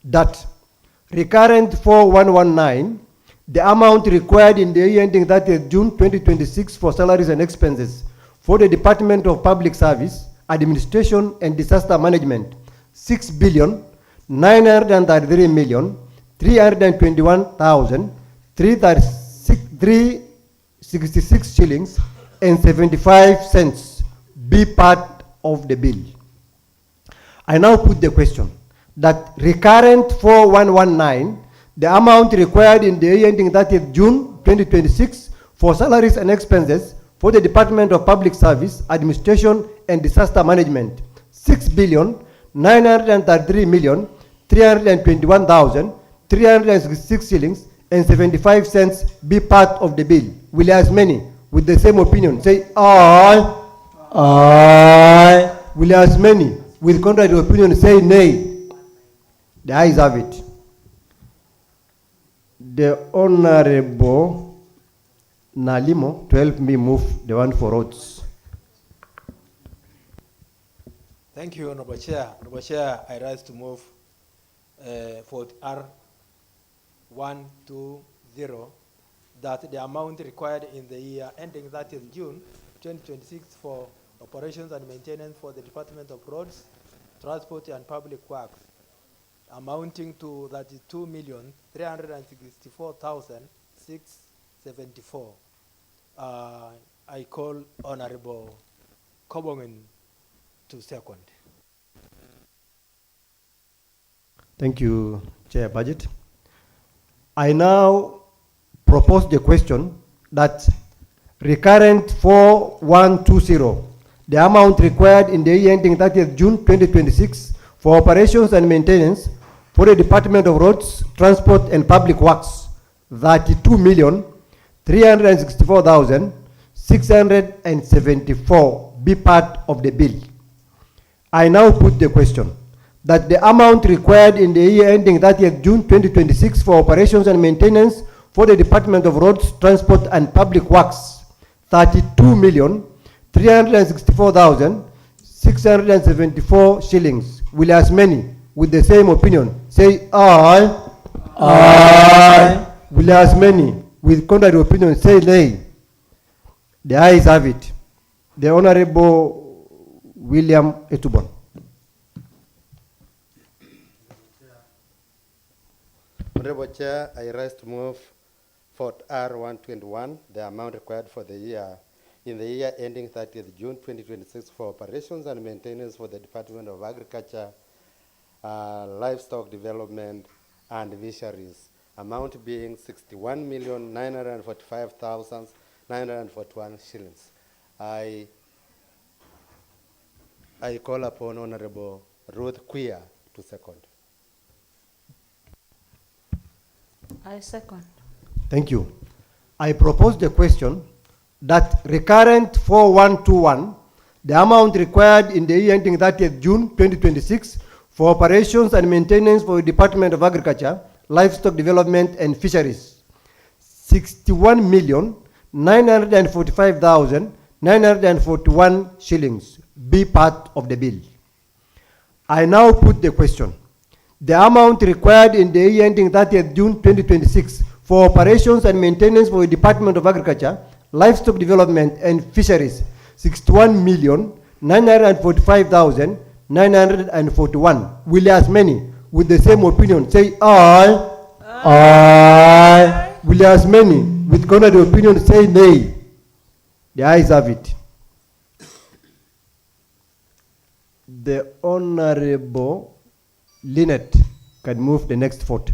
Speaker 10: that recurrent 4119, the amount required in the year ending 30th June 2026 for salaries and expenses for the Department of Public Service, Administration and Disaster Management, 6,933,321,366 shillings and 75 cents be part of the bill. I now put the question that recurrent 4119, the amount required in the year ending 30th June 2026 for salaries and expenses for the Department of Public Service, Administration and Disaster Management, 6,933,321,366 shillings and 75 cents be part of the bill. Will as many with the same opinion say aye? Aye. Will as many with contrary opinion say nay? The ayes have it. The Honorable Nalimo to help me move the one for votes.
Speaker 13: Thank you, Honorable Chair. Honorable Chair, I rise to move for R120 that the amount required in the year ending 30th June 2026 for operations and maintenance for the Department of Roads, Transport and Public Works amounting to 32,364,674. I call Honorable Kobongen to second.
Speaker 10: Thank you, Chair Budget. I now propose the question that recurrent 4120, the amount required in the year ending 30th June 2026 for operations and maintenance for the Department of Roads, Transport and Public Works, 32,364,674 be part of the bill. I now put the question that the amount required in the year ending 30th June 2026 for operations and maintenance for the Department of Roads, Transport and Public Works, 32,364,674 shillings. Will as many with the same opinion say aye? Aye. Will as many with contrary opinion say nay? The ayes have it. The Honorable William Etubon.
Speaker 4: Honorable Chair, I rise to move for R121, the amount required for the year in the year ending 30th June 2026 for operations and maintenance for the Department of Agriculture, Livestock Development and Fisheries amount being 61,945,941 shillings. I call upon Honorable Ruth Quia to second.
Speaker 12: I second.
Speaker 10: Thank you. I propose the question that recurrent 4121, the amount required in the year ending 30th June 2026 for operations and maintenance for the Department of Agriculture, Livestock Development and Fisheries, 61,945,941 shillings, be part of the bill. I now put the question. The amount required in the year ending 30th June 2026 for operations and maintenance for the Department of Agriculture, Livestock Development and Fisheries, 61,945,941. Will as many with the same opinion say aye? Aye. Will as many with contrary opinion say nay? The ayes have it. The Honorable Lynette can move the next vote.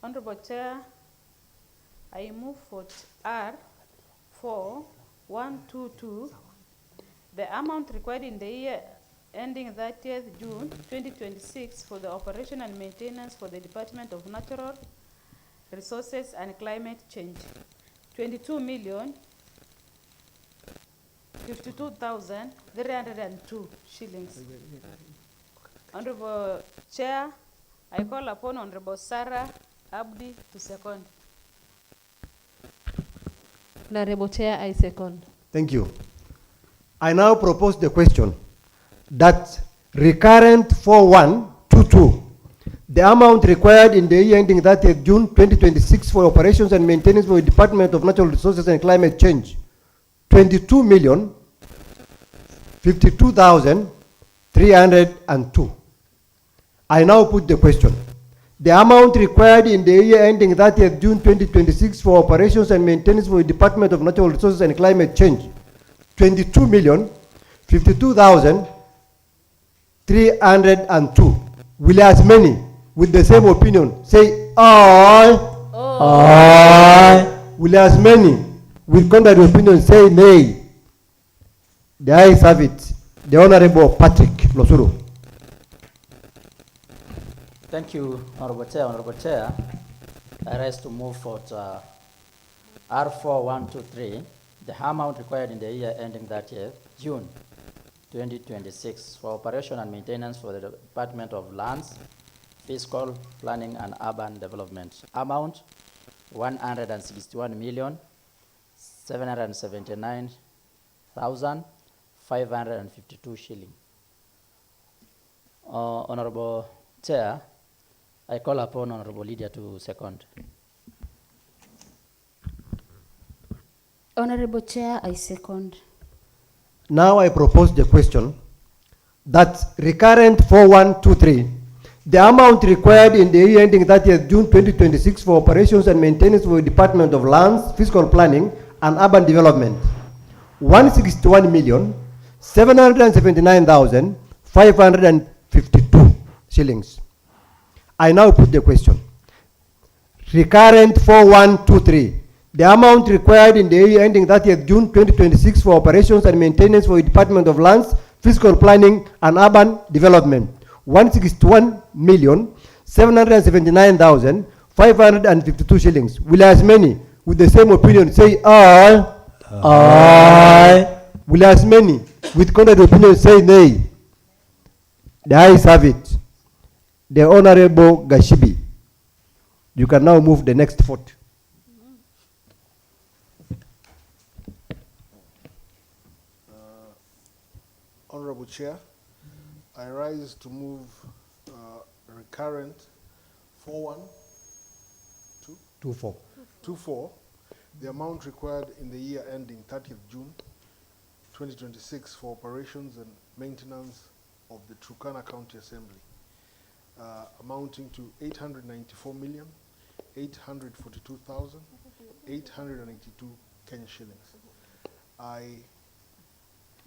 Speaker 5: Honorable Chair, I move vote R4122. The amount required in the year ending 30th June 2026 for the operation and maintenance for the Department of Natural Resources and Climate Change, 22,052,302 shillings. Honorable Chair, I call upon Honorable Sarah Abdi to second.
Speaker 17: Honorable Chair, I second.
Speaker 10: Thank you. I now propose the question that recurrent 4122, the amount required in the year ending 30th June 2026 for operations and maintenance for the Department of Natural Resources and Climate Change, 22,052,302. I now put the question. The amount required in the year ending 30th June 2026 for operations and maintenance for the Department of Natural Resources and Climate Change, 22,052,302. Will as many with the same opinion say aye? Aye. Will as many with contrary opinion say nay? The ayes have it. The Honorable Patrick Losuru.
Speaker 14: Thank you, Honorable Chair. Honorable Chair, I rise to move for R4123, the amount required in the year ending 30th June 2026 for operation and maintenance for the Department of Lands, Fiscal Planning and Urban Development. Amount 161,779,552 shilling. Honorable Chair, I call upon Honorable Lydia to second.
Speaker 12: Honorable Chair, I second.
Speaker 10: Now I propose the question that recurrent 4123, the amount required in the year ending 30th June 2026 for operations and maintenance for the Department of Lands, Fiscal Planning and Urban Development, 161,779,552 shillings. I now put the question. Recurrent 4123, the amount required in the year ending 30th June 2026 for operations and maintenance for the Department of Lands, Fiscal Planning and Urban Development, 161,779,552 shillings. Will as many with the same opinion say aye? Aye. Will as many with contrary opinion say nay? The ayes have it. The Honorable Gashibi, you can now move the next vote.
Speaker 3: Honorable Chair, I rise to move recurrent 4124, the amount required in the year ending 30th June 2026 for operations and maintenance of the Turkana County Assembly, amounting to 894,842,882 Kenya shillings. I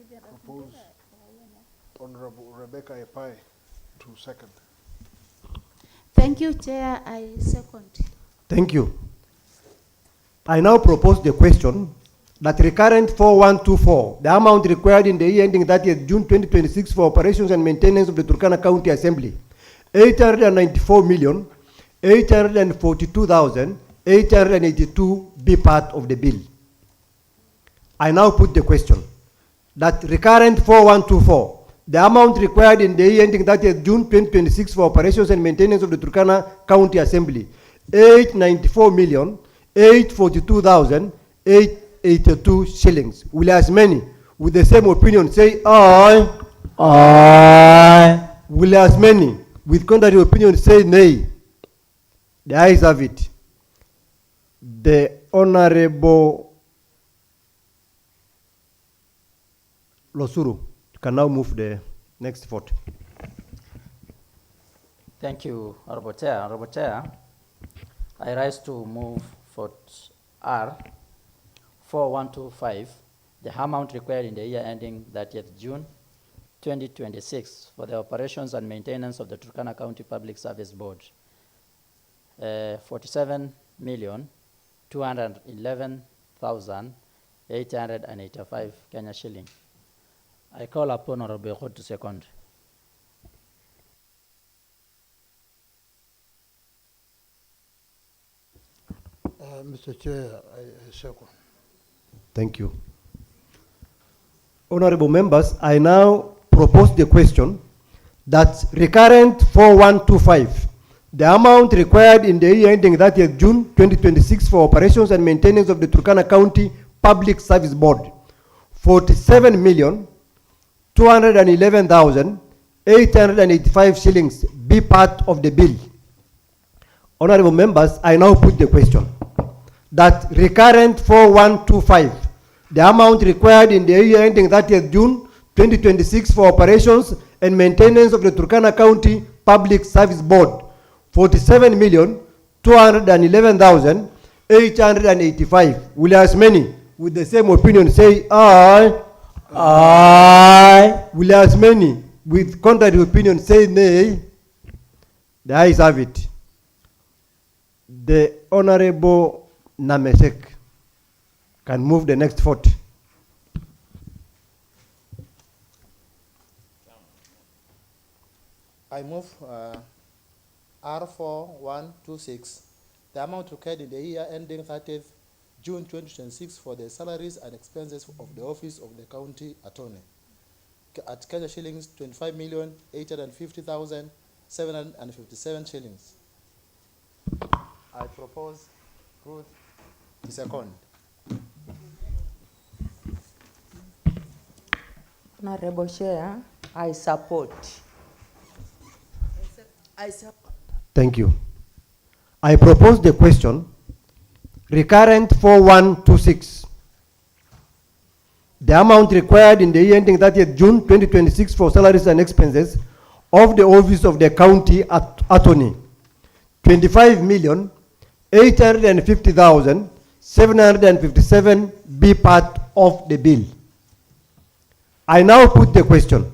Speaker 18: propose Honorable Rebecca Epai to second.
Speaker 12: Thank you, Chair. I second.
Speaker 10: Thank you. I now propose the question that recurrent 4124, the amount required in the year ending 30th June 2026 for operations and maintenance of the Turkana County Assembly, 894,842,882 be part of the bill. I now put the question that recurrent 4124, the amount required in the year ending 30th June 2026 for operations and maintenance of the Turkana County Assembly, 894,842,882 shillings. Will as many with the same opinion say aye? Aye. Will as many with contrary opinion say nay? The ayes have it. The Honorable Losuru can now move the next vote.
Speaker 14: Thank you, Honorable Chair. Honorable Chair, I rise to move vote R 4125, the amount required in the year ending 30th June 2026 for the operations and maintenance of the Turkana County Public Service Board, 47,211,885 Kenya shilling. I call upon Honorable Khod to second.
Speaker 18: Mr. Chair, I second.
Speaker 10: Thank you. Honorable members, I now propose the question that recurrent 4125, the amount required in the year ending 30th June 2026 for operations and maintenance of the Turkana County Public Service Board, 47,211,885 shillings be part of the bill. Honorable members, I now put the question that recurrent 4125, the amount required in the year ending 30th June 2026 for operations and maintenance of the Turkana County Public Service Board, 47,211,885. Will as many with the same opinion say aye? Aye. Will as many with contrary opinion say nay? The ayes have it. The Honorable Namesek can move the next vote.
Speaker 19: I move R4126, the amount required in the year ending 30th June 2026 for the salaries and expenses of the office of the county attorney at Kenya shillings 25,850,757 shillings. I propose Ruth to second.
Speaker 7: Honorable Chair, I support.
Speaker 10: Thank you. I propose the question recurrent 4126, the amount required in the year ending 30th June 2026 for salaries and expenses of the office of the county attorney, 25,850,757 be part of the bill. I now put the question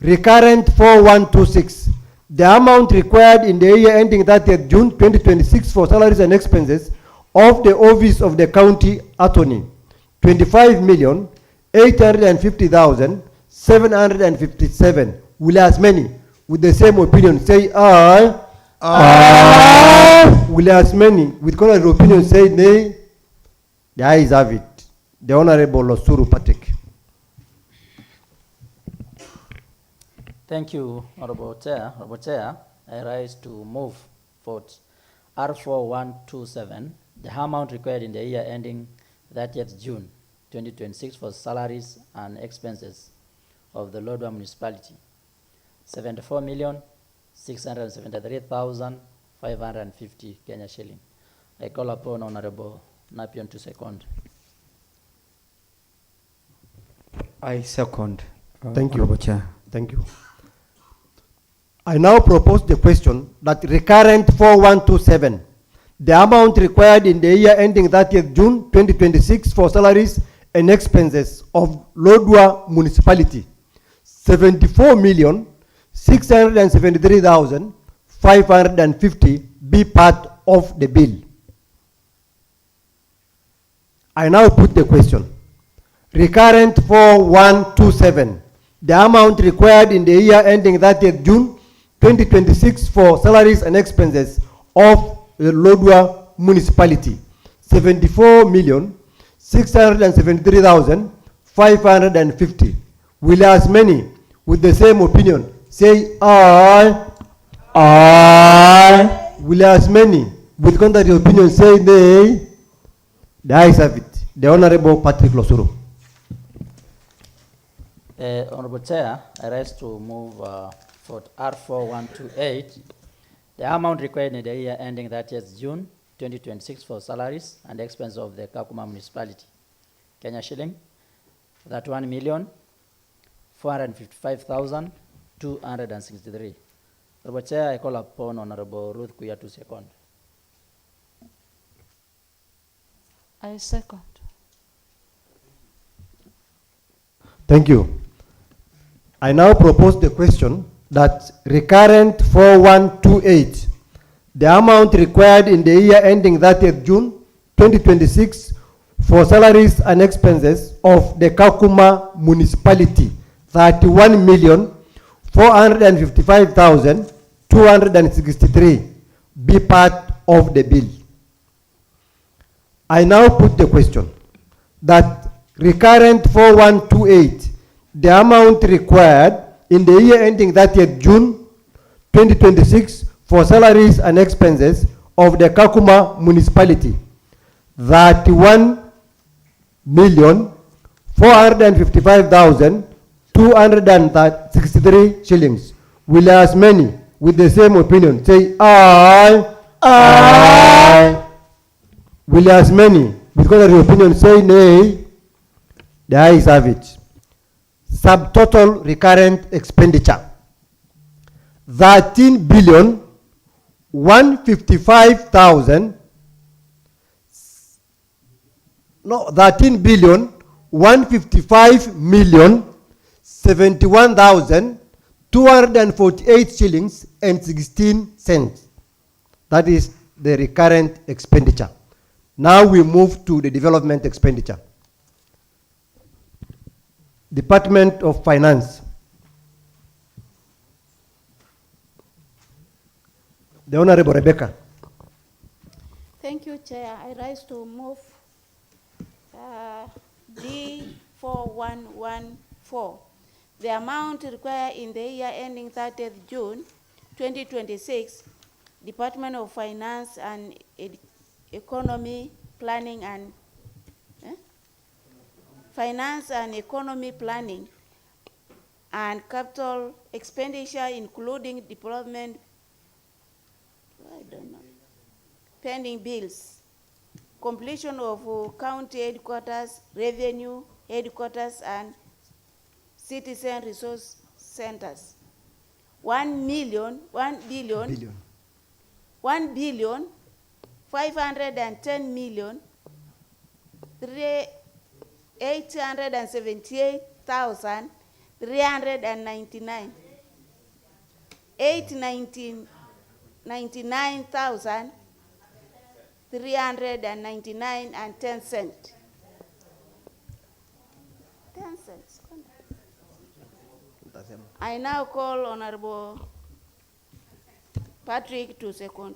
Speaker 10: recurrent 4126, the amount required in the year ending 30th June 2026 for salaries and expenses of the office of the county attorney, 25,850,757. Will as many with the same opinion say aye? Aye. Will as many with contrary opinion say nay? The ayes have it. The Honorable Losuru Patrick.
Speaker 14: Thank you, Honorable Chair. Honorable Chair, I rise to move vote R4127, the amount required in the year ending 30th June 2026 for salaries and expenses of the Lodwar municipality, 74,673,550 Kenya shilling. I call upon Honorable Napion to second.
Speaker 20: I second.
Speaker 10: Thank you.
Speaker 20: Honorable Chair.
Speaker 10: Thank you. I now propose the question that recurrent 4127, the amount required in the year ending 30th June 2026 for salaries and expenses of Lodwar Municipality, 74,673,550 be part of the bill. I now put the question. Recurrent 4127, the amount required in the year ending 30th June 2026 for salaries and expenses of the Lodwar Municipality, 74,673,550. Will as many with the same opinion say aye? Aye. Will as many with contrary opinion say nay? The ayes have it. The Honorable Patrick Losuru.
Speaker 14: Honorable Chair, I rise to move for R4128. The amount required in the year ending 30th June 2026 for salaries and expenses of the Kakuma municipality, Kenya shilling, 31,455,263. Honorable Chair, I call upon Honorable Ruth Kuya to second.
Speaker 17: I second.
Speaker 10: Thank you. I now propose the question that recurrent 4128, the amount required in the year ending 30th June 2026 for salaries and expenses of the Kakuma municipality, 31,455,263 be part of the bill. I now put the question that recurrent 4128, the amount required in the year ending 30th June 2026 for salaries and expenses of the Kakuma municipality, 31,455,263 shillings. Will as many with the same opinion say aye? Aye. Will as many with contrary opinion say nay? The ayes have it. Subtotal recurrent expenditure, 13,155,071,248 shillings and 16 cents. That is the recurrent expenditure. Now we move to the development expenditure. Department of Finance. The Honorable Rebecca.
Speaker 12: Thank you, Chair. I rise to move D4114. The amount required in the year ending 30th June 2026, Department of Finance and Economy Planning and Finance and Economy Planning and Capital Expenditure, including development, pending bills, completion of county headquarters, revenue headquarters, and citizen resource centers. 1 billion 510 million 878,399 899,399 and 10 cents. 10 cents. I now call Honorable Patrick to second.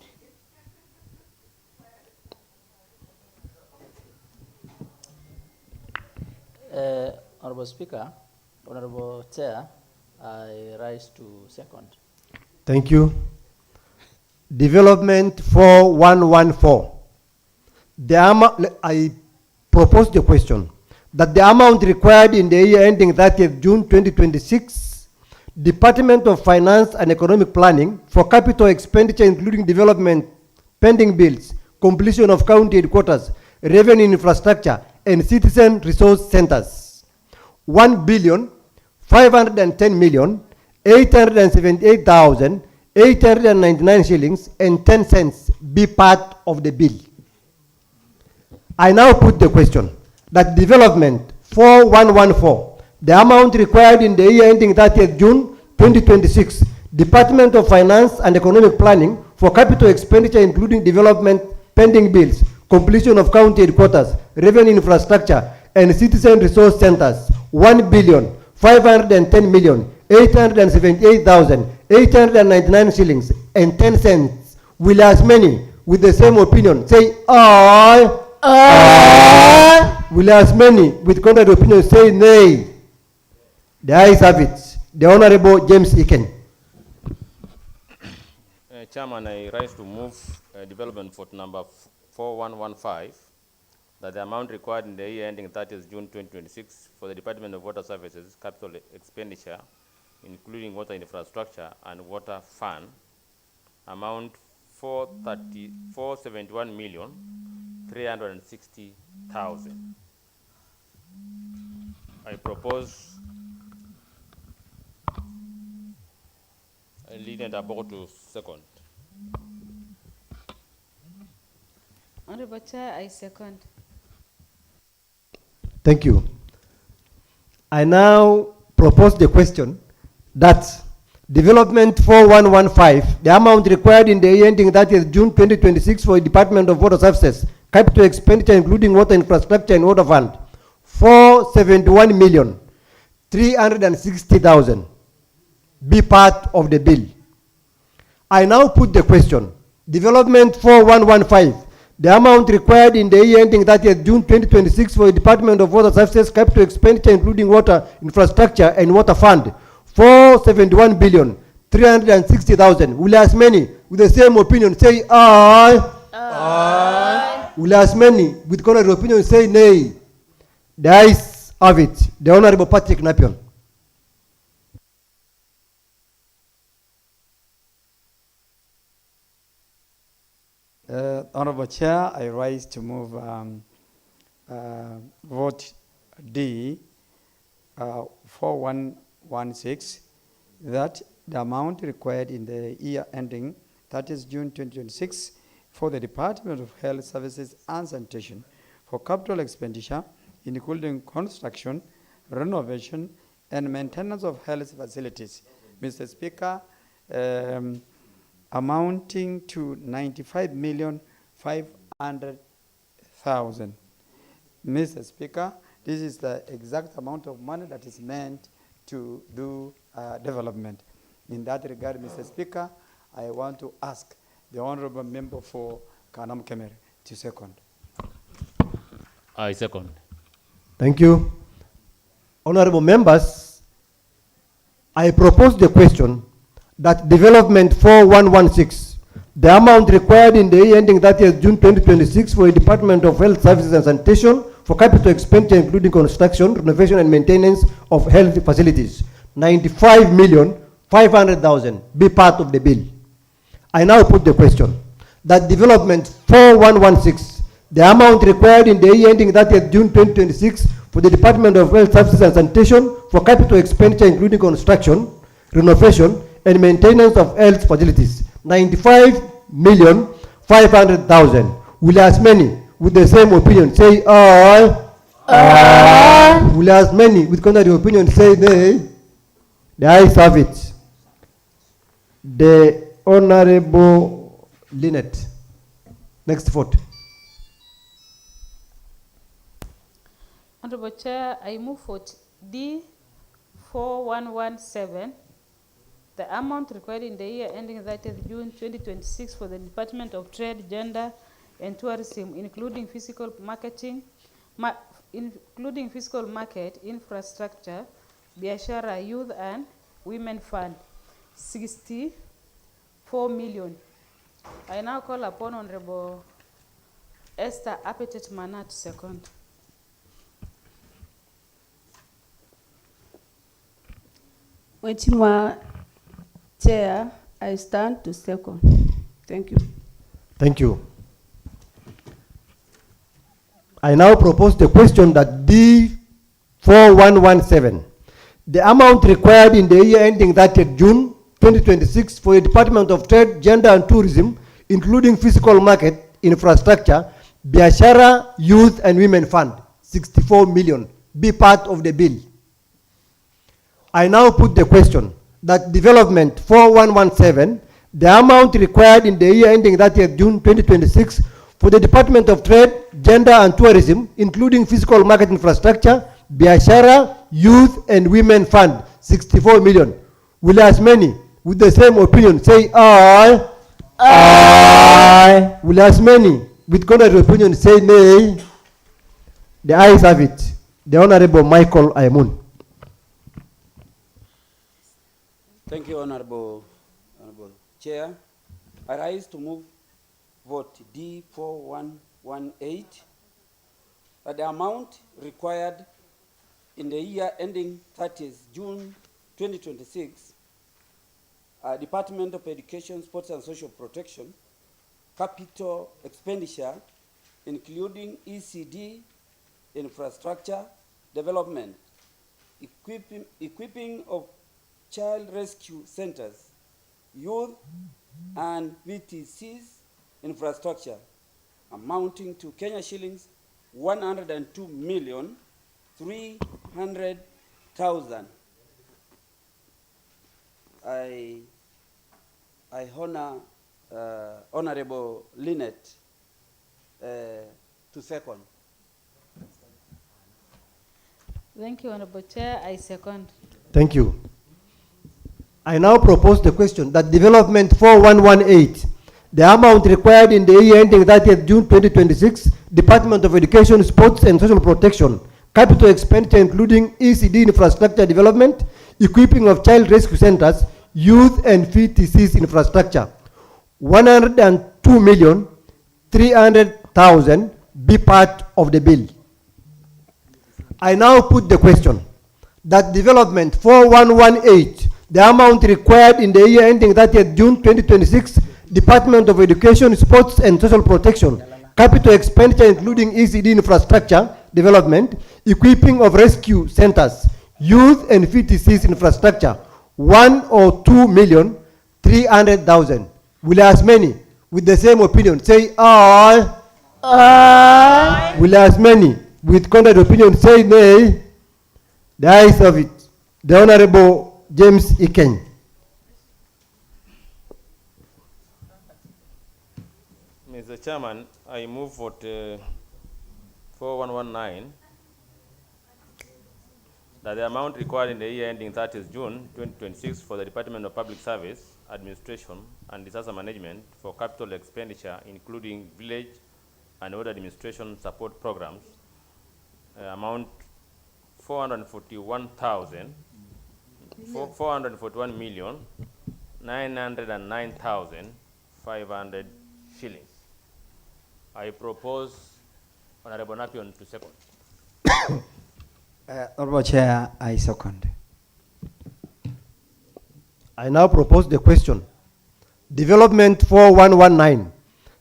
Speaker 14: Honorable Speaker, Honorable Chair, I rise to second.
Speaker 10: Thank you. Development 4114. I propose the question that the amount required in the year ending 30th June 2026, Department of Finance and Economic Planning for capital expenditure including development, pending bills, completion of county headquarters, revenue infrastructure, and citizen resource centers. 1,510,878,899 shillings and 10 cents be part of the bill. I now put the question that development 4114, the amount required in the year ending 30th June 2026, Department of Finance and Economic Planning for capital expenditure including development pending bills, completion of county headquarters, revenue infrastructure, and citizen resource centers, 1,510,878,899 shillings and 10 cents. Will as many with the same opinion say aye? Aye. Will as many with contrary opinion say nay? The ayes have it. The Honorable James Eken.
Speaker 15: Chairman, I rise to move development for number 4115, that the amount required in the year ending 30th June 2026 for the Department of Water Services capital expenditure, including water infrastructure and water fund, amount 471,360,000. I propose Leading about to second.
Speaker 5: Honorable Chair, I second.
Speaker 10: Thank you. I now propose the question that development 4115, the amount required in the year ending 30th June 2026 for the Department of Water Services, capital expenditure including water infrastructure and water fund, 471,360,000 be part of the bill. I now put the question, development 4115, the amount required in the year ending 30th June 2026 for the Department of Water Services capital expenditure including water infrastructure and water fund, 471,360,000. Will as many with the same opinion say aye? Aye. Will as many with contrary opinion say nay? The ayes have it. The Honorable Patrick Napion.
Speaker 16: Honorable Chair, I rise to move vote D 4116, that the amount required in the year ending 30th June 2026 for the Department of Health Services and Sanitation for capital expenditure, including construction, renovation, and maintenance of health facilities. Mr. Speaker, amounting to 95,500,000. Mr. Speaker, this is the exact amount of money that is meant to do development. In that regard, Mr. Speaker, I want to ask the Honorable Member for Kanam-Kemere to second.
Speaker 15: I second.
Speaker 10: Thank you. Honorable members, I propose the question that development 4116, the amount required in the year ending 30th June 2026 for the Department of Health Services and Sanitation for capital expenditure including construction, renovation and maintenance of health facilities, 95,500,000 be part of the bill. I now put the question that development 4116, the amount required in the year ending 30th June 2026 for the Department of Health Services and Sanitation for capital expenditure including construction, renovation and maintenance of health facilities, 95,500,000. Will as many with the same opinion say aye? Aye. Will as many with contrary opinion say nay? The ayes have it. The Honorable Lynette. Next vote.
Speaker 5: Honorable Chair, I move vote D 4117. The amount required in the year ending 30th June 2026 for the Department of Trade, Gender and Tourism, including physical market, infrastructure, biashara, youth and women fund, 64 million. I now call upon Honorable Esther Apetet Manat second.
Speaker 7: Mheshimiwa Chair, I stand to second. Thank you.
Speaker 10: Thank you. I now propose the question that D4117, the amount required in the year ending 30th June 2026 for the Department of Trade, Gender and Tourism, including physical market, infrastructure, biashara, youth and women fund, 64 million be part of the bill. I now put the question that development 4117, the amount required in the year ending 30th June 2026 for the Department of Trade, Gender and Tourism, including physical market infrastructure, Biashara, Youth and Women Fund, 64 million. Will as many with the same opinion say aye? Aye. Will as many with contrary opinion say nay? The ayes have it. The Honorable Michael Aimun.
Speaker 6: Thank you, Honorable Chair. I rise to move vote D4118 that the amount required in the year ending 30th June 2026, Department of Education, Sports and Social Protection, capital expenditure, including ECD, infrastructure development, equipping of child rescue centers, youth and VTCs infrastructure, amounting to Kenya shillings 102,300,000. I honor Honorable Lynette to second.
Speaker 5: Thank you, Honorable Chair. I second.
Speaker 10: Thank you. I now propose the question that development 4118, the amount required in the year ending 30th June 2026, Department of Education, Sports and Social Protection, capital expenditure including ECD infrastructure development, equipping of child rescue centers, youth and VTCs infrastructure, 102,300,000 be part of the bill. I now put the question that development 4118, the amount required in the year ending 30th June 2026, Department of Education, Sports and Social Protection, capital expenditure including ECD infrastructure development, equipping of rescue centers, youth and VTCs infrastructure, 102,300,000. Will as many with the same opinion say aye? Aye. Will as many with contrary opinion say nay? The ayes have it. The Honorable James Eken.
Speaker 15: Mr. Chairman, I move vote 4119 that the amount required in the year ending 30th June 2026 for the Department of Public Service, Administration and Disaster Management for capital expenditure, including village and road administration support programs, amount 441,909,500 shillings. I propose Honorable Napion to second.
Speaker 20: Honorable Chair, I second.
Speaker 10: I now propose the question. Development 4119,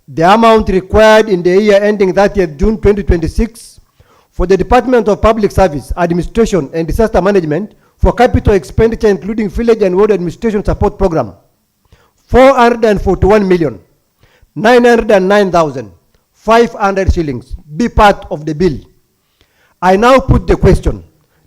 Speaker 10: the amount required in the year ending 30th June 2026 for the Department of Public Service, Administration and Disaster Management for capital expenditure including village and road administration support program, 441,909,500 shillings be part of the bill. I now put the question.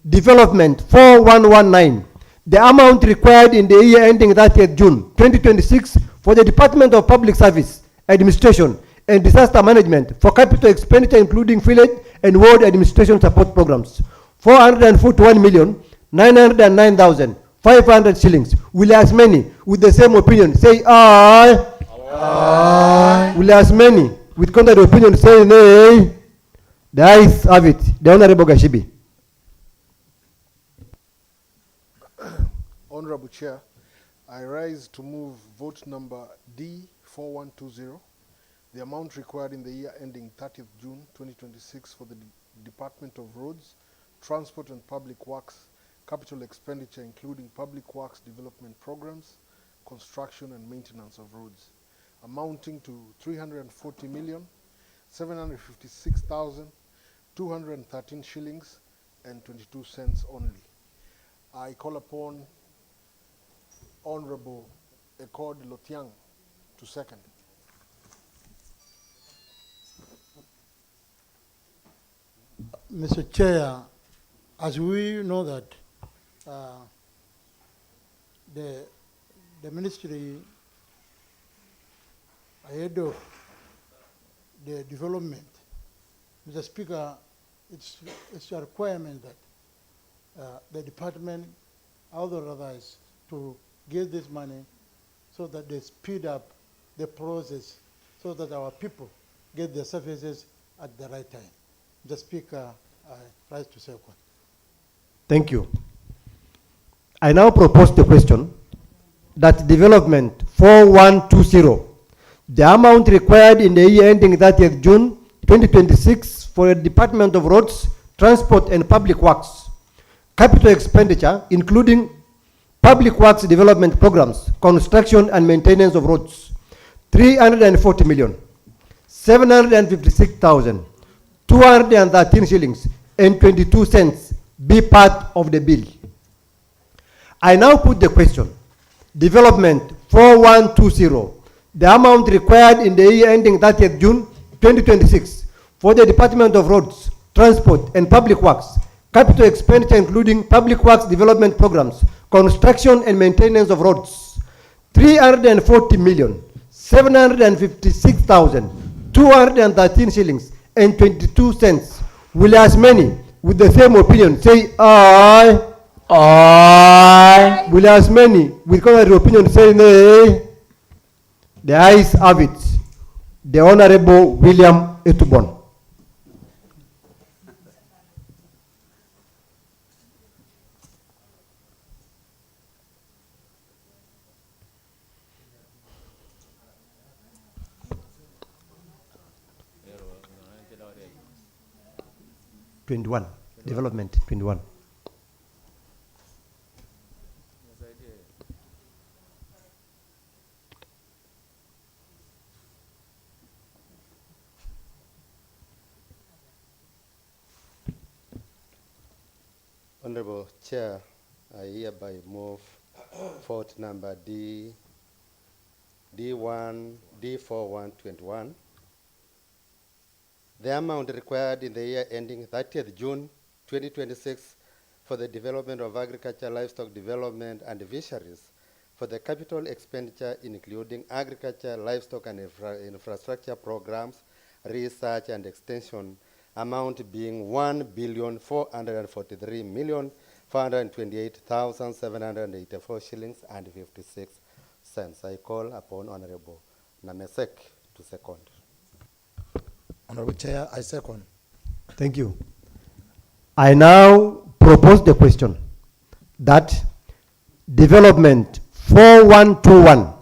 Speaker 10: Development 4119, the amount required in the year ending 30th June 2026 for the Department of Public Service, Administration and Disaster Management for capital expenditure including village and road administration support programs, 441,909,500 shillings. Will as many with the same opinion say aye? Aye. Will as many with contrary opinion say nay? The ayes have it. The Honorable Gashibi.
Speaker 18: Honorable Chair, I rise to move vote number D4120, the amount required in the year ending 30th June 2026 for the Department of Roads, Transport and Public Works, capital expenditure including public works development programs, construction and maintenance of roads, amounting to 340,756,213 shillings and 22 cents only. I call upon Honorable 𝐂𝐎𝐔𝐍𝐓𝐘 to second.
Speaker 21: Mr. Chair, as we know that the ministry ahead of the development, Mr. Speaker, it's a requirement that the department authorize to give this money so that they speed up the process so that our people get their services at the right time. Mr. Speaker, I rise to second.
Speaker 10: Thank you. I now propose the question that development 4120, the amount required in the year ending 30th June 2026 for the Department of Roads, Transport and Public Works, capital expenditure including public works development programs, construction and maintenance of roads, 340 million, 756,213 shillings and 22 cents be part of the bill. I now put the question, development 4120, the amount required in the year ending 30th June 2026 for the Department of Roads, Transport and Public Works, capital expenditure including public works development programs, construction and maintenance of roads, 340 million, 756,213 shillings and 22 cents. Will as many with the same opinion say aye? Aye. Will as many with contrary opinion say nay? The ayes have it. The Honorable William Etubon. Development 21.
Speaker 4: Honorable Chair, I hereby move vote number D4121. The amount required in the year ending 30th June 2026 for the development of agriculture, livestock development, and fisheries for the capital expenditure including agriculture, livestock, and infrastructure programs, research and extension, amount being 1,443,428,784 shillings and 56 cents. I call upon Honorable Namesek to second.
Speaker 19: Honorable Chair, I second.
Speaker 10: Thank you. I now propose the question that development 4121,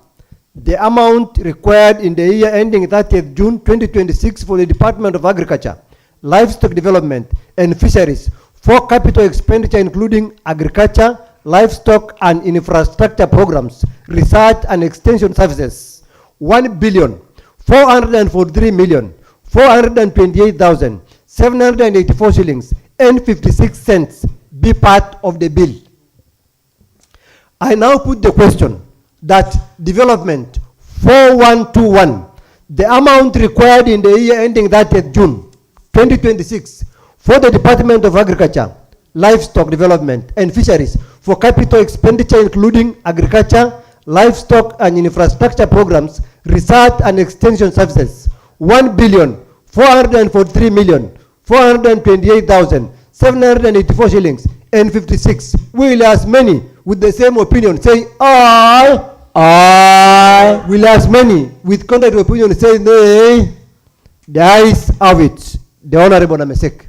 Speaker 10: the amount required in the year ending 30th June 2026 for the Department of Agriculture, Livestock Development and Fisheries for capital expenditure including agriculture, livestock and infrastructure programs, research and extension services, 1,443,428,784 shillings and 56 cents be part of the bill. I now put the question that development 4121, the amount required in the year ending 30th June 2026 for the Department of Agriculture, Livestock Development and Fisheries for capital expenditure including agriculture, livestock and infrastructure programs, research and extension services, 1,443,428,784 shillings and 56. Will as many with the same opinion say aye? Aye. Will as many with contrary opinion say nay? The ayes have it. The Honorable Namesek.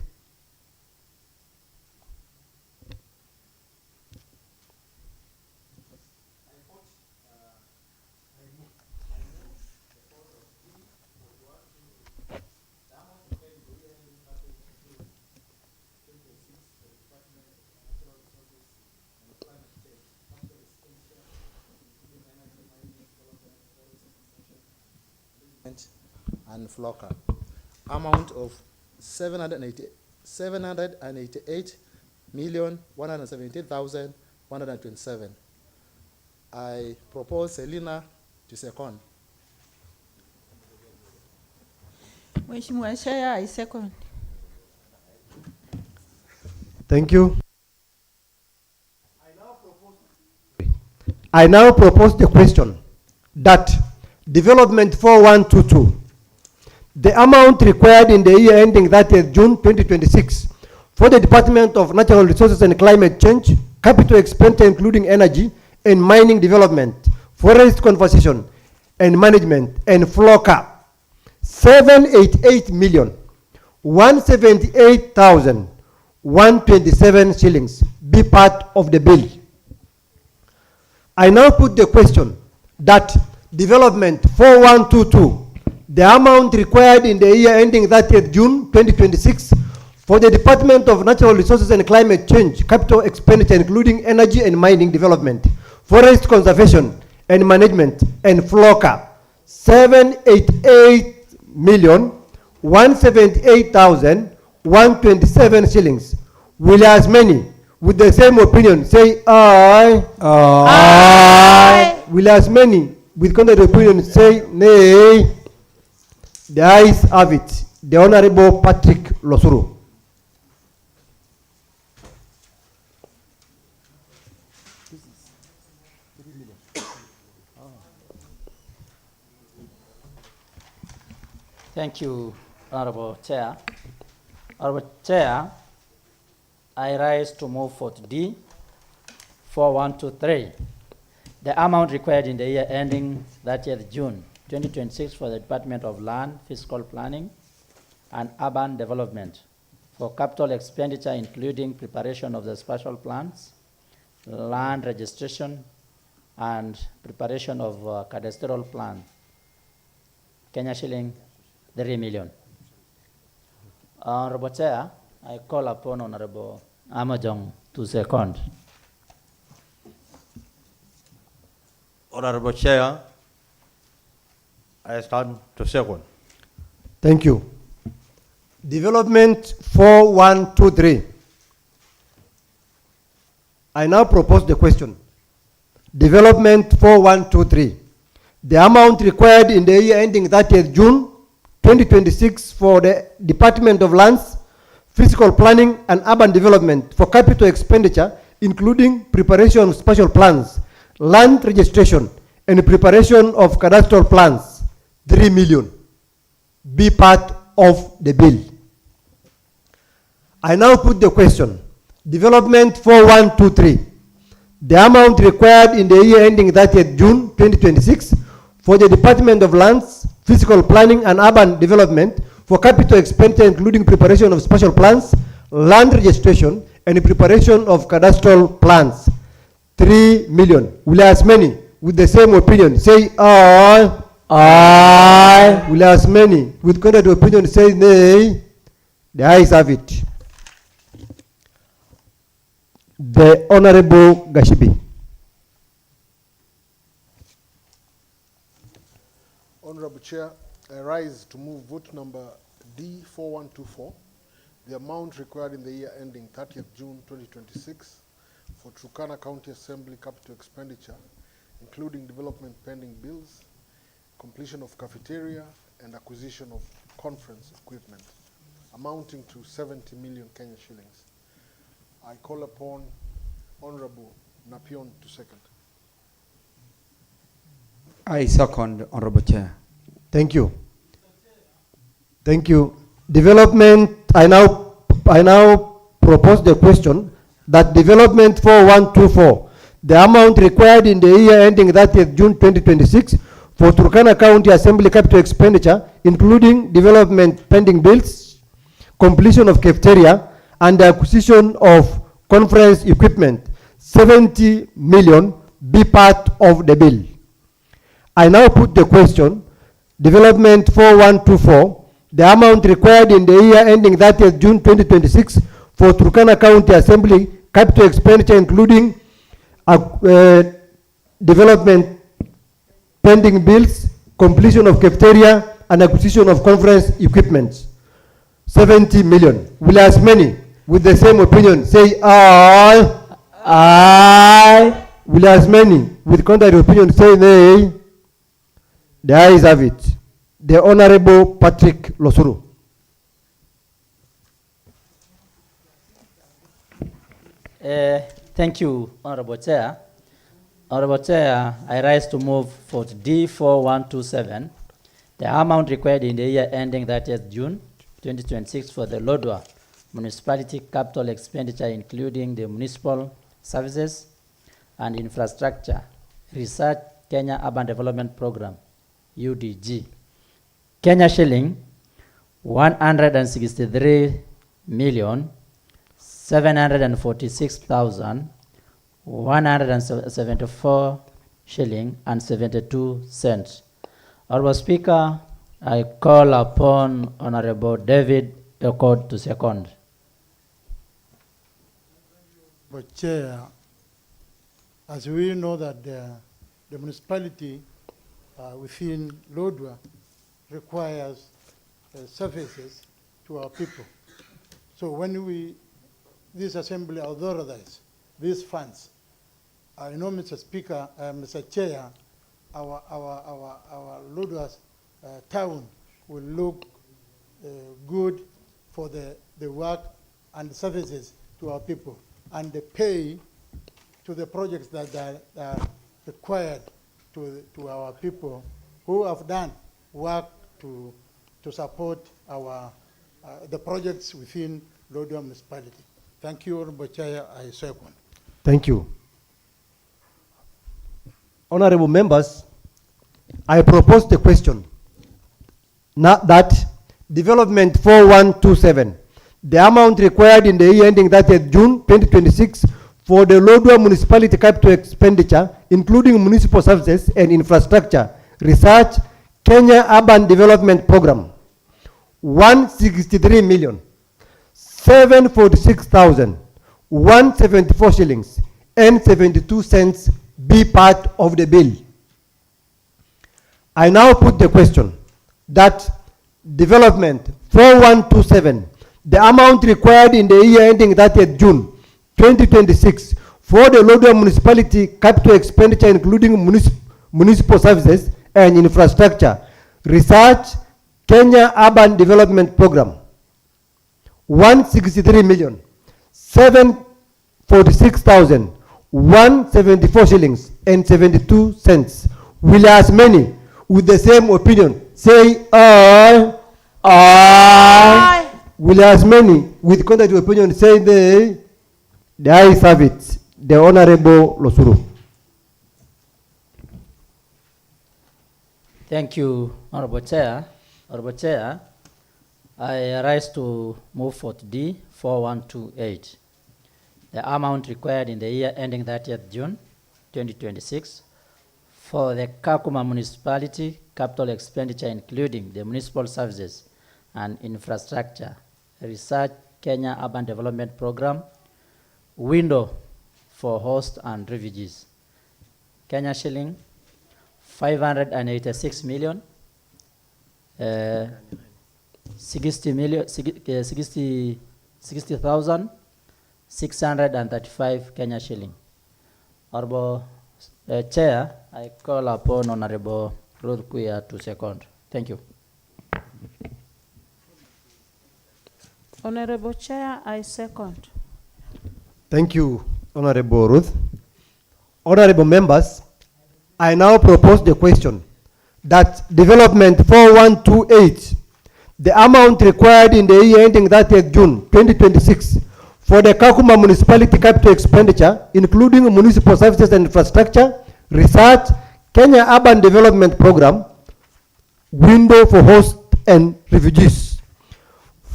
Speaker 19: And Flocker, amount of 788,117,127. I propose Selina to second.
Speaker 22: Mheshimiwa Chair, I second.
Speaker 10: Thank you. I now propose the question that Development 4122, the amount required in the year ending 30th June 2026 for the Department of Natural Resources and Climate Change, capital expenditure including energy and mining development, forest conservation and management, and FLOCA, 788,178,127 shillings be part of the bill. I now put the question that Development 4122, the amount required in the year ending 30th June 2026 for the Department of Natural Resources and Climate Change, capital expenditure including energy and mining development, forest conservation and management, and FLOCA, 788,178,127 shillings. Will as many with the same opinion say aye? Aye. Will as many with contrary opinion say nay? The ayes have it. The Honorable Patrick Losuru.
Speaker 14: Thank you, Honorable Chair. Honorable Chair, I rise to move for D 4123. The amount required in the year ending 30th June 2026 for the Department of Land, Fiscal Planning, and Urban Development for capital expenditure including preparation of the spatial plans, land registration, and preparation of cadastral plan. Kenya shilling 3 million. Honorable Chair, I call upon Honorable Amajong to second.
Speaker 9: Honorable Chair, I stand to second.
Speaker 10: Thank you. Development 4123. I now propose the question. Development 4123. The amount required in the year ending 30th June 2026 for the Department of Lands, Physical Planning and Urban Development for capital expenditure including preparation of spatial plans, land registration, and preparation of cadastral plans, 3 million, be part of the bill. I now put the question. Development 4123. The amount required in the year ending 30th June 2026 for the Department of Lands, Physical Planning and Urban Development for capital expenditure including preparation of spatial plans, land registration, and preparation of cadastral plans, 3 million. Will as many with the same opinion say aye? Aye. Will as many with contrary opinion say nay? The ayes have it. The Honorable Gashibi.
Speaker 18: Honorable Chair, I rise to move vote number D4124, the amount required in the year ending 30th June 2026 for Turkana County Assembly capital expenditure, including development pending bills, completion of cafeteria, and acquisition of conference equipment, amounting to 70 million Kenya shillings. I call upon Honorable Napion to second.
Speaker 20: I second, Honorable Chair.
Speaker 10: Thank you. Thank you. Development, I now propose the question that Development 4124, the amount required in the year ending 30th June 2026 for Turkana County Assembly capital expenditure, including development pending bills, completion of cafeteria, and the acquisition of conference equipment, 70 million, be part of the bill. I now put the question, Development 4124, the amount required in the year ending 30th June 2026 for Turkana County Assembly capital expenditure including development pending bills, completion of cafeteria, and acquisition of conference equipment, 70 million. Will as many with the same opinion say aye? Aye. Will as many with contrary opinion say nay? The ayes have it. The Honorable Patrick Losuru.
Speaker 14: Thank you, Honorable Chair. Honorable Chair, I rise to move for D4127, the amount required in the year ending 30th June 2026 for the Lodwar Municipality capital expenditure, including the municipal services and infrastructure, research Kenya Urban Development Program, UDG. Kenya shilling 163,746,174 shilling and 72 cents. Honorable Speaker, I call upon Honorable David Echod to second.
Speaker 21: But Chair, as we know that the municipality within Lodwar requires services to our people. So when this assembly authorizes these funds, I know, Mr. Speaker, Mr. Chair, our Lodwar town will look good for the work and the services to our people, and the pay to the projects that are required to our people who have done work to support the projects within Lodwar municipality. Thank you, Honorable Chair. I second.
Speaker 10: Thank you. Honorable members, I propose the question that Development 4127, the amount required in the year ending 30th June 2026 for the Lodwar Municipality capital expenditure, including municipal services and infrastructure, research, Kenya Urban Development Program, 163,746,174 shillings and 72 cents be part of the bill. I now put the question that Development 4127, the amount required in the year ending 30th June 2026 for the Lodwar Municipality capital expenditure, including municipal services and infrastructure, research, Kenya Urban Development Program, 163,746,174 shillings and 72 cents. Will as many with the same opinion say aye? Aye. Will as many with contrary opinion say the ayes have it. The Honorable Losuru.
Speaker 14: Thank you, Honorable Chair. Honorable Chair, I rise to move for D4128. The amount required in the year ending 30th June 2026 for the Kakuma Municipality capital expenditure, including the municipal services and infrastructure, research, Kenya Urban Development Program, window for host and refugees. Kenya shilling 586 million, 60,635 Kenya shilling. Honorable Chair, I call upon Honorable Ruth Kuya to second. Thank you.
Speaker 17: Honorable Chair, I second.
Speaker 10: Thank you, Honorable Ruth. Honorable members, I now propose the question that Development 4128, the amount required in the year ending 30th June 2026 for the Kakuma Municipality capital expenditure, including municipal services and infrastructure, research, Kenya Urban Development Program, window for host and refugees,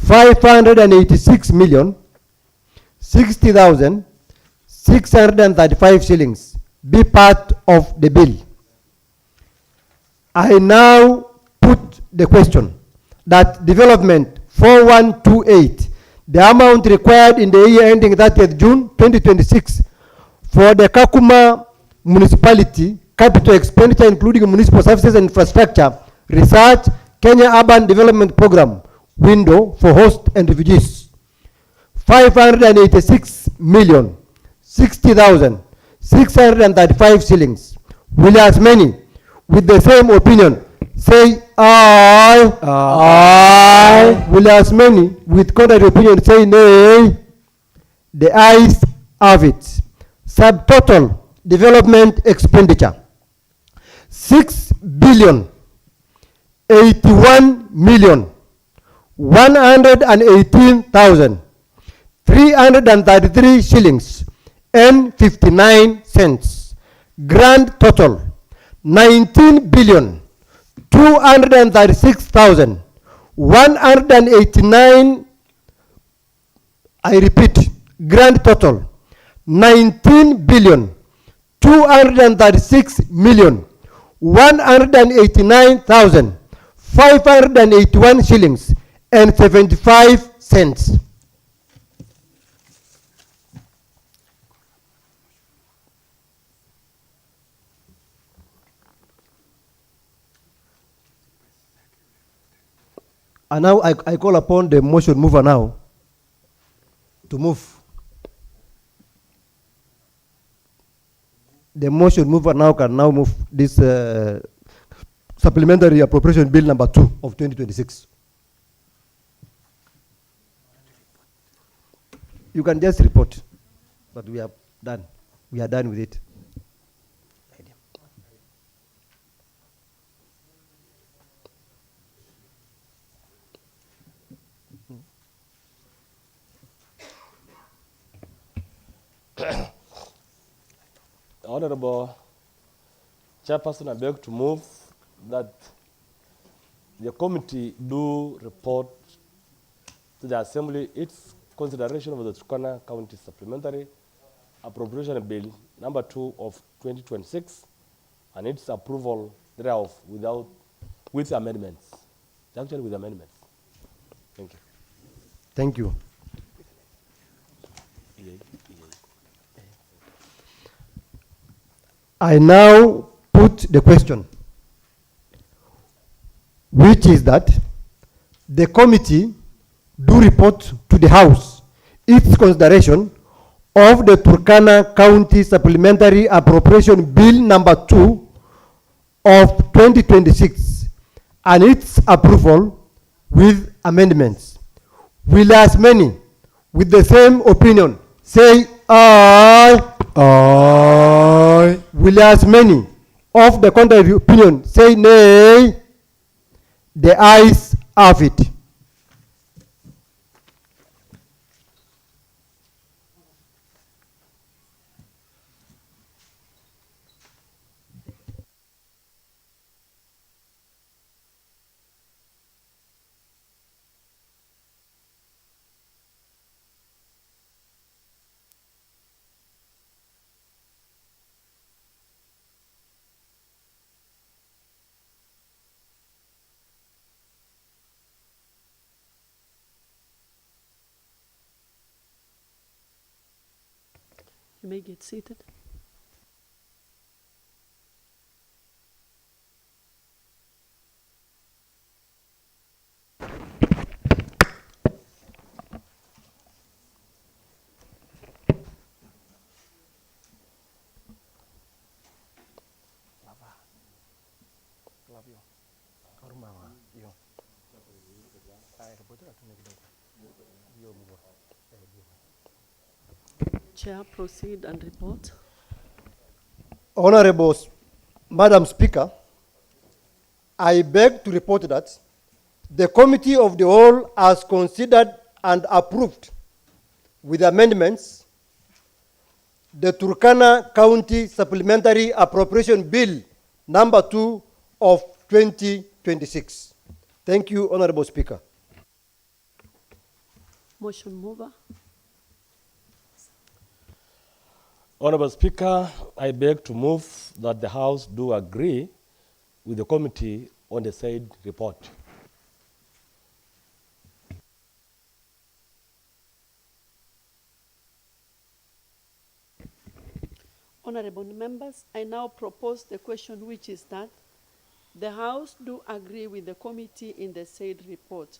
Speaker 10: 586,060,635 shillings be part of the bill. I now put the question that Development 4128, the amount required in the year ending 30th June 2026 for the Kakuma Municipality capital expenditure, including municipal services and infrastructure, research, Kenya Urban Development Program, window for host and refugees, 586,060,635 shillings. Will as many with the same opinion say aye? Aye. Will as many with contrary opinion say nay? The ayes 𝐒𝐿. Subtotal development expenditure, 6,081,118,333 shillings and 59 cents. Grand total, 19,236,189. I repeat, grand total, 19,236,189,581 shillings and 75 cents. And now I call upon the motion mover now to move. The motion mover now can now move this supplementary appropriation bill number 2 of 2026. You can just report, but we are done. We are done with it.
Speaker 1: Honorable Chairperson, I beg to move that the committee do report to the Assembly its consideration of the Turkana County Supplementary Appropriation Bill number 2 of 2026 and its approval thereof with amendments. Actually with amendments. Thank you.
Speaker 10: Thank you. I now put the question, which is that the committee do report to the House its consideration of the Turkana County Supplementary Appropriation Bill number 2 of 2026 and its approval with amendments. Will as many with the same opinion say aye? Aye. Will as many of the contrary opinion say nay? The ayes have it.
Speaker 2: You may get seated. Chair, proceed and report.
Speaker 10: Honorable Madam Speaker, I beg to report that the Committee of the Whole has considered and approved with amendments the Turkana County Supplementary Appropriation Bill number 2 of 2026. Thank you, Honorable Speaker.
Speaker 2: Motion mover.
Speaker 1: Honorable Speaker, I beg to move that the House do agree with the committee on the said report.
Speaker 2: Honorable members, I now propose the question, which is that the House do agree with the committee in the said report.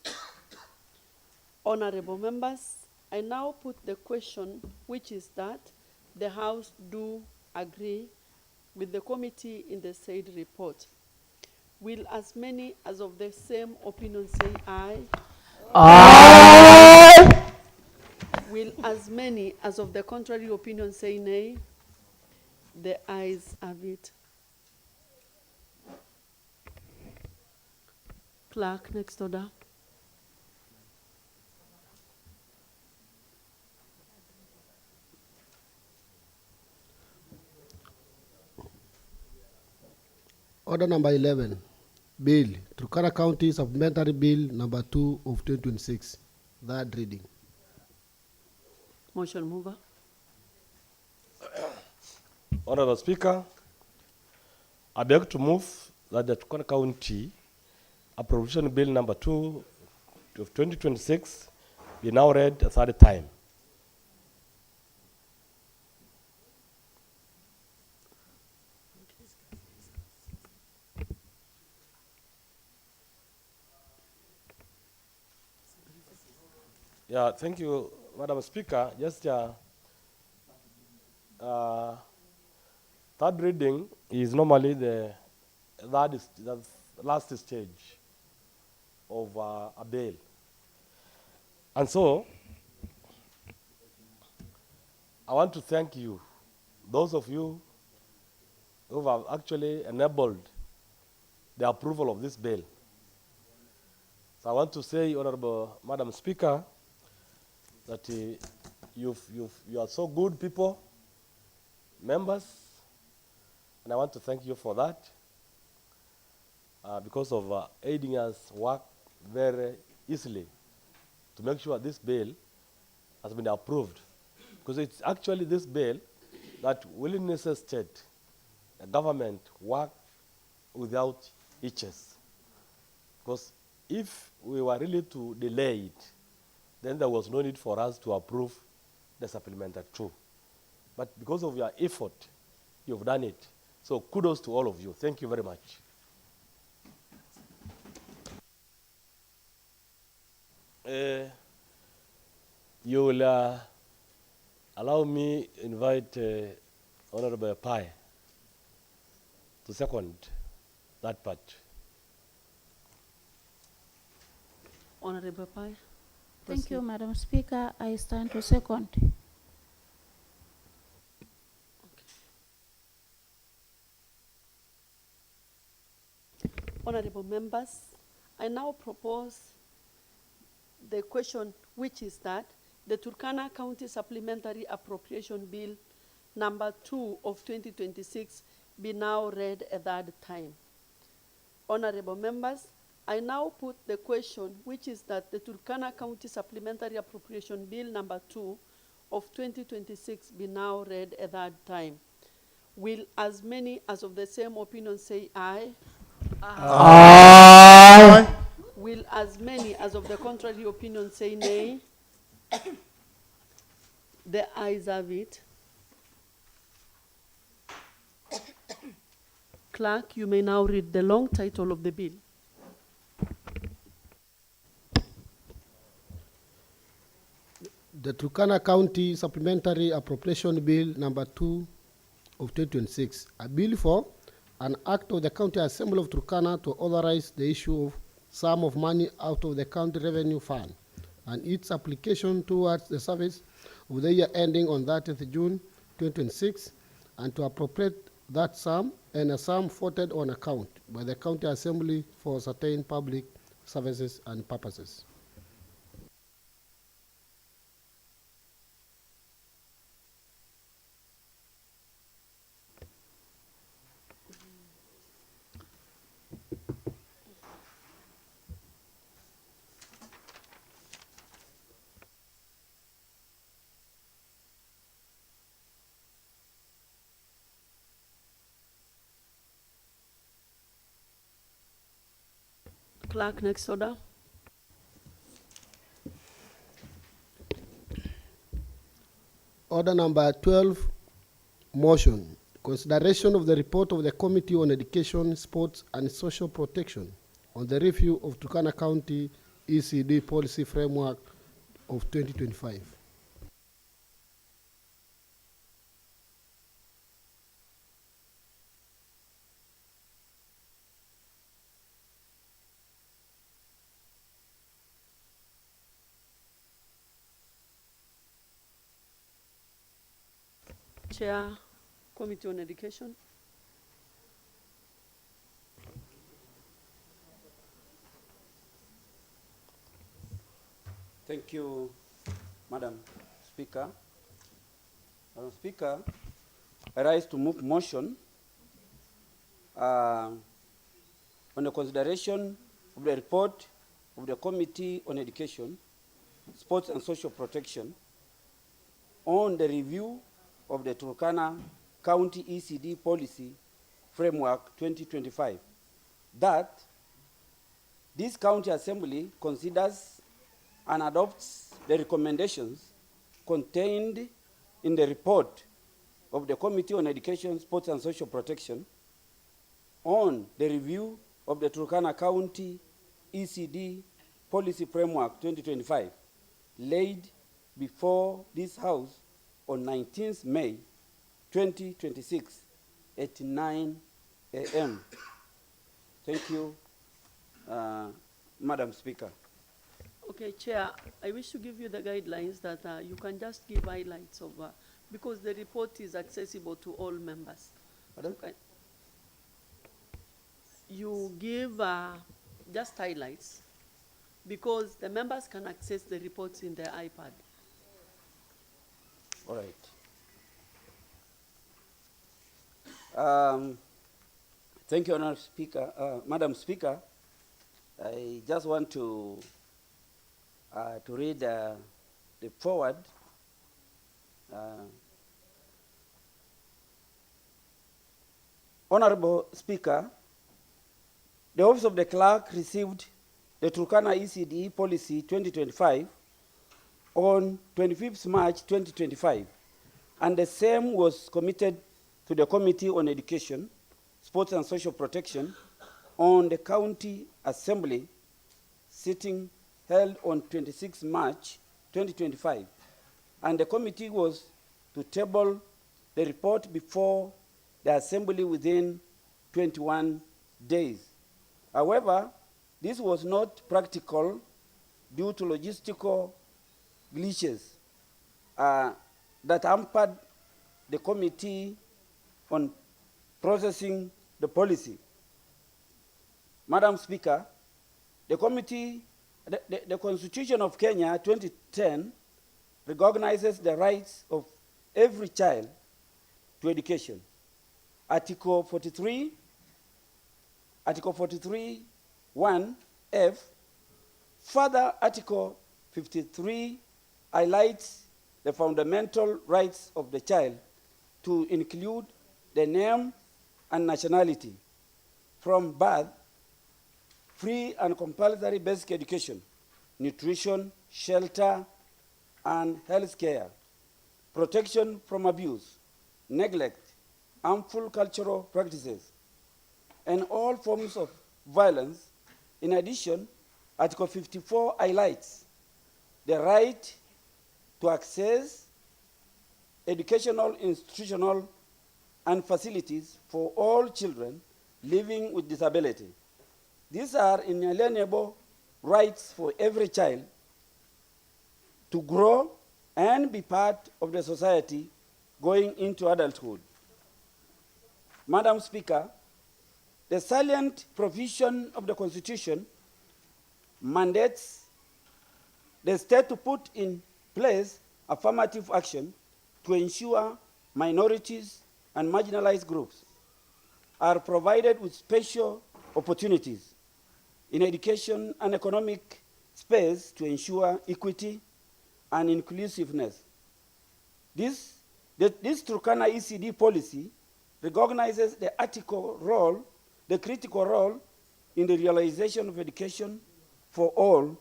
Speaker 2: Honorable members, I now put the question, which is that the House do agree with the committee in the said report. Will as many as of the same opinion say aye?
Speaker 10: Aye.
Speaker 2: Will as many as of the contrary opinion say nay? The ayes have it. Clerk, next order.
Speaker 3: Order number 11, Bill, Turkana County Supplementary Bill number 2 of 2026, third reading.
Speaker 2: Motion mover.
Speaker 1: Honorable Speaker, I beg to move that the Turkana County Appropriation Bill number 2 of 2026 be now read a third time. Yeah, thank you, Madam Speaker. Just third reading is normally the last stage of a bill. And so, I want to thank you, those of you who have actually enabled the approval of this bill. So I want to say, Honorable Madam Speaker, that you are so good people, members, and I want to thank you for that because of aiding us work very easily to make sure this bill has been approved. Because it's actually this bill that will necessitate the government work without hitches. Because if we were really to delay it, then there was no need for us to approve the supplementary 2. But because of your effort, you've done it. So kudos to all of you. Thank you very much. You will allow me invite Honorable Pai to second that part.
Speaker 2: Honorable Pai.
Speaker 17: Thank you, Madam Speaker. I stand to second.
Speaker 2: Honorable members, I now propose the question, which is that the Turkana County Supplementary Appropriation Bill number 2 of 2026 be now read a third time. Honorable members, I now put the question, which is that the Turkana County Supplementary Appropriation Bill number 2 of 2026 be now read a third time. Will as many as of the same opinion say aye?
Speaker 1: Aye.
Speaker 2: Will as many as of the contrary opinion say nay? The ayes have it. Clerk, you may now read the long title of the bill.
Speaker 3: The Turkana County Supplementary Appropriation Bill number 2 of 2026, a bill for an act of the County Assembly of Turkana to authorize the issue of sum of money out of the county revenue fund and its application towards the service of the year ending on 30th June 2026, and to appropriate that sum and a sum voted on account by the County Assembly for certain public services and purposes.
Speaker 2: Clerk, next order.
Speaker 3: Order number 12, motion. Consideration of the report of the Committee on Education, Sports and Social Protection on the review of Turkana County ECD Policy Framework of 2025.
Speaker 2: Chair, Committee on Education.
Speaker 6: Thank you, Madam Speaker. Madam Speaker, I rise to move motion on the consideration of the report of the Committee on Education, Sports and Social Protection on the review of the Turkana County ECD Policy Framework 2025, that this County Assembly considers and adopts the recommendations contained in the report of the Committee on Education, Sports and Social Protection on the review of the Turkana County ECD Policy Framework 2025, laid before this House on 19th May 2026 at 9 a.m. Thank you, Madam Speaker.
Speaker 2: Okay, Chair, I wish to give you the guidelines that you can just give highlights of, because the report is accessible to all members. Okay. You give just highlights, because the members can access the reports in their iPad.
Speaker 6: All right. Thank you, Honourable Speaker. Madam Speaker, I just want to read the forward. Honourable Speaker, the Office of the Clerk received the Turkana ECD Policy 2025 on 25th March 2025, and the same was committed to the Committee on Education, Sports and Social Protection on the County Assembly sitting held on 26 March 2025, and the committee was to table the report before the Assembly within 21 days. However, this was not practical due to logistical glitches that hampered the committee on processing the policy. Madam Speaker, the committee, the Constitution of Kenya 2010 recognizes the rights of every child to education. Article 43, 1F, further Article 53 highlights the fundamental rights of the child to include the name and nationality from birth, free and compulsory basic education, nutrition, shelter, and health care, protection from abuse, neglect, harmful cultural practices, and all forms of violence. In addition, Article 54 highlights the right to access educational, institutional, and facilities for all children living with disability. These are inalienable rights for every child to grow and be part of the society going into adulthood. Madam Speaker, the salient provision of the Constitution mandates the state to put in place affirmative action to ensure minorities and marginalized groups are provided with special opportunities in education and economic space to ensure equity and inclusiveness. This Turkana ECD policy recognizes the critical role in the realization of education for all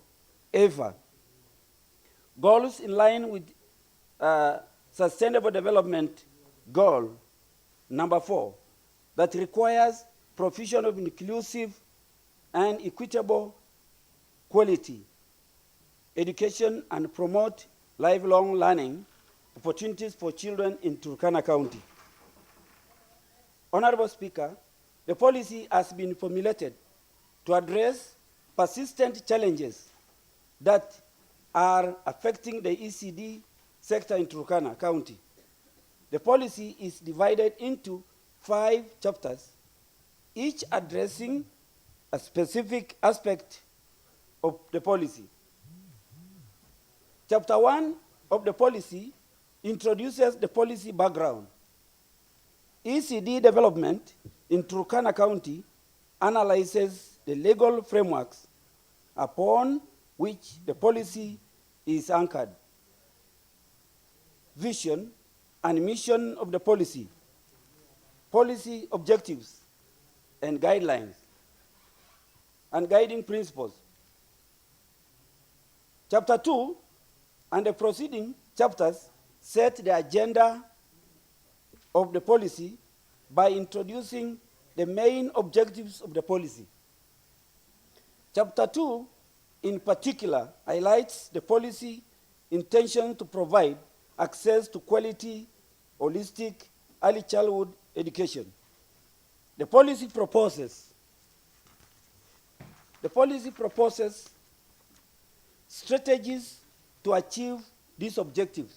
Speaker 6: ever. Goals in line with Sustainable Development Goal number 4 that requires provision of inclusive and equitable quality education and promote lifelong learning opportunities for children in Turkana County. Honorable Speaker, the policy has been formulated to address persistent challenges that are affecting the ECD sector in Turkana County. The policy is divided into 5 chapters, each addressing a specific aspect of the policy. Chapter 1 of the policy introduces the policy background. ECD development in Turkana County analyzes the legal frameworks upon which the policy is anchored, vision and mission of the policy, policy objectives and guidelines, and guiding principles. Chapter 2 and the preceding chapters set the agenda of the policy by introducing the main objectives of the policy. Chapter 2, in particular, highlights the policy intention to provide access to quality, holistic, early childhood education. The policy proposes strategies to achieve these objectives,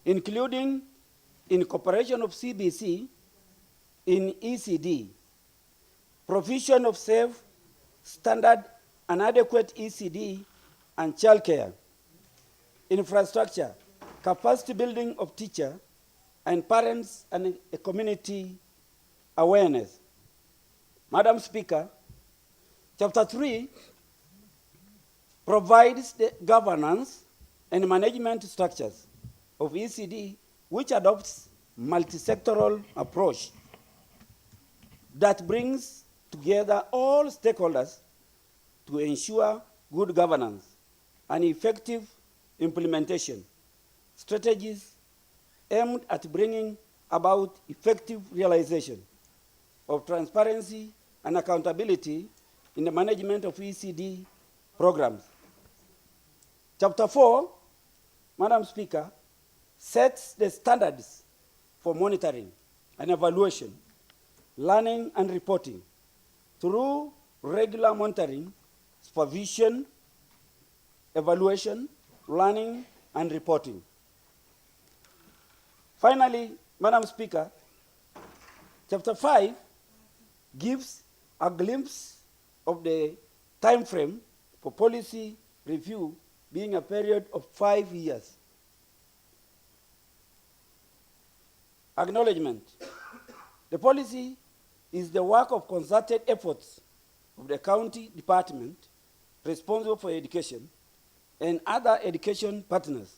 Speaker 6: including incorporation of CBC in ECD, provision of safe, standard, and adequate ECD and childcare, infrastructure, capacity building of teachers and parents, and a community awareness. Madam Speaker, Chapter 3 provides the governance and management structures of ECD, which adopts multi-sectoral approach that brings together all stakeholders to ensure good governance and effective implementation. Strategies aimed at bringing about effective realization of transparency and accountability in the management of ECD programs. Chapter 4, Madam Speaker, sets the standards for monitoring and evaluation, learning and reporting through regular monitoring, supervision, evaluation, learning and reporting. Finally, Madam Speaker, Chapter 5 gives a glimpse of the time frame for policy review being a period of 5 years. Acknowledgement. The policy is the work of concerted efforts of the county department responsible for education and other education partners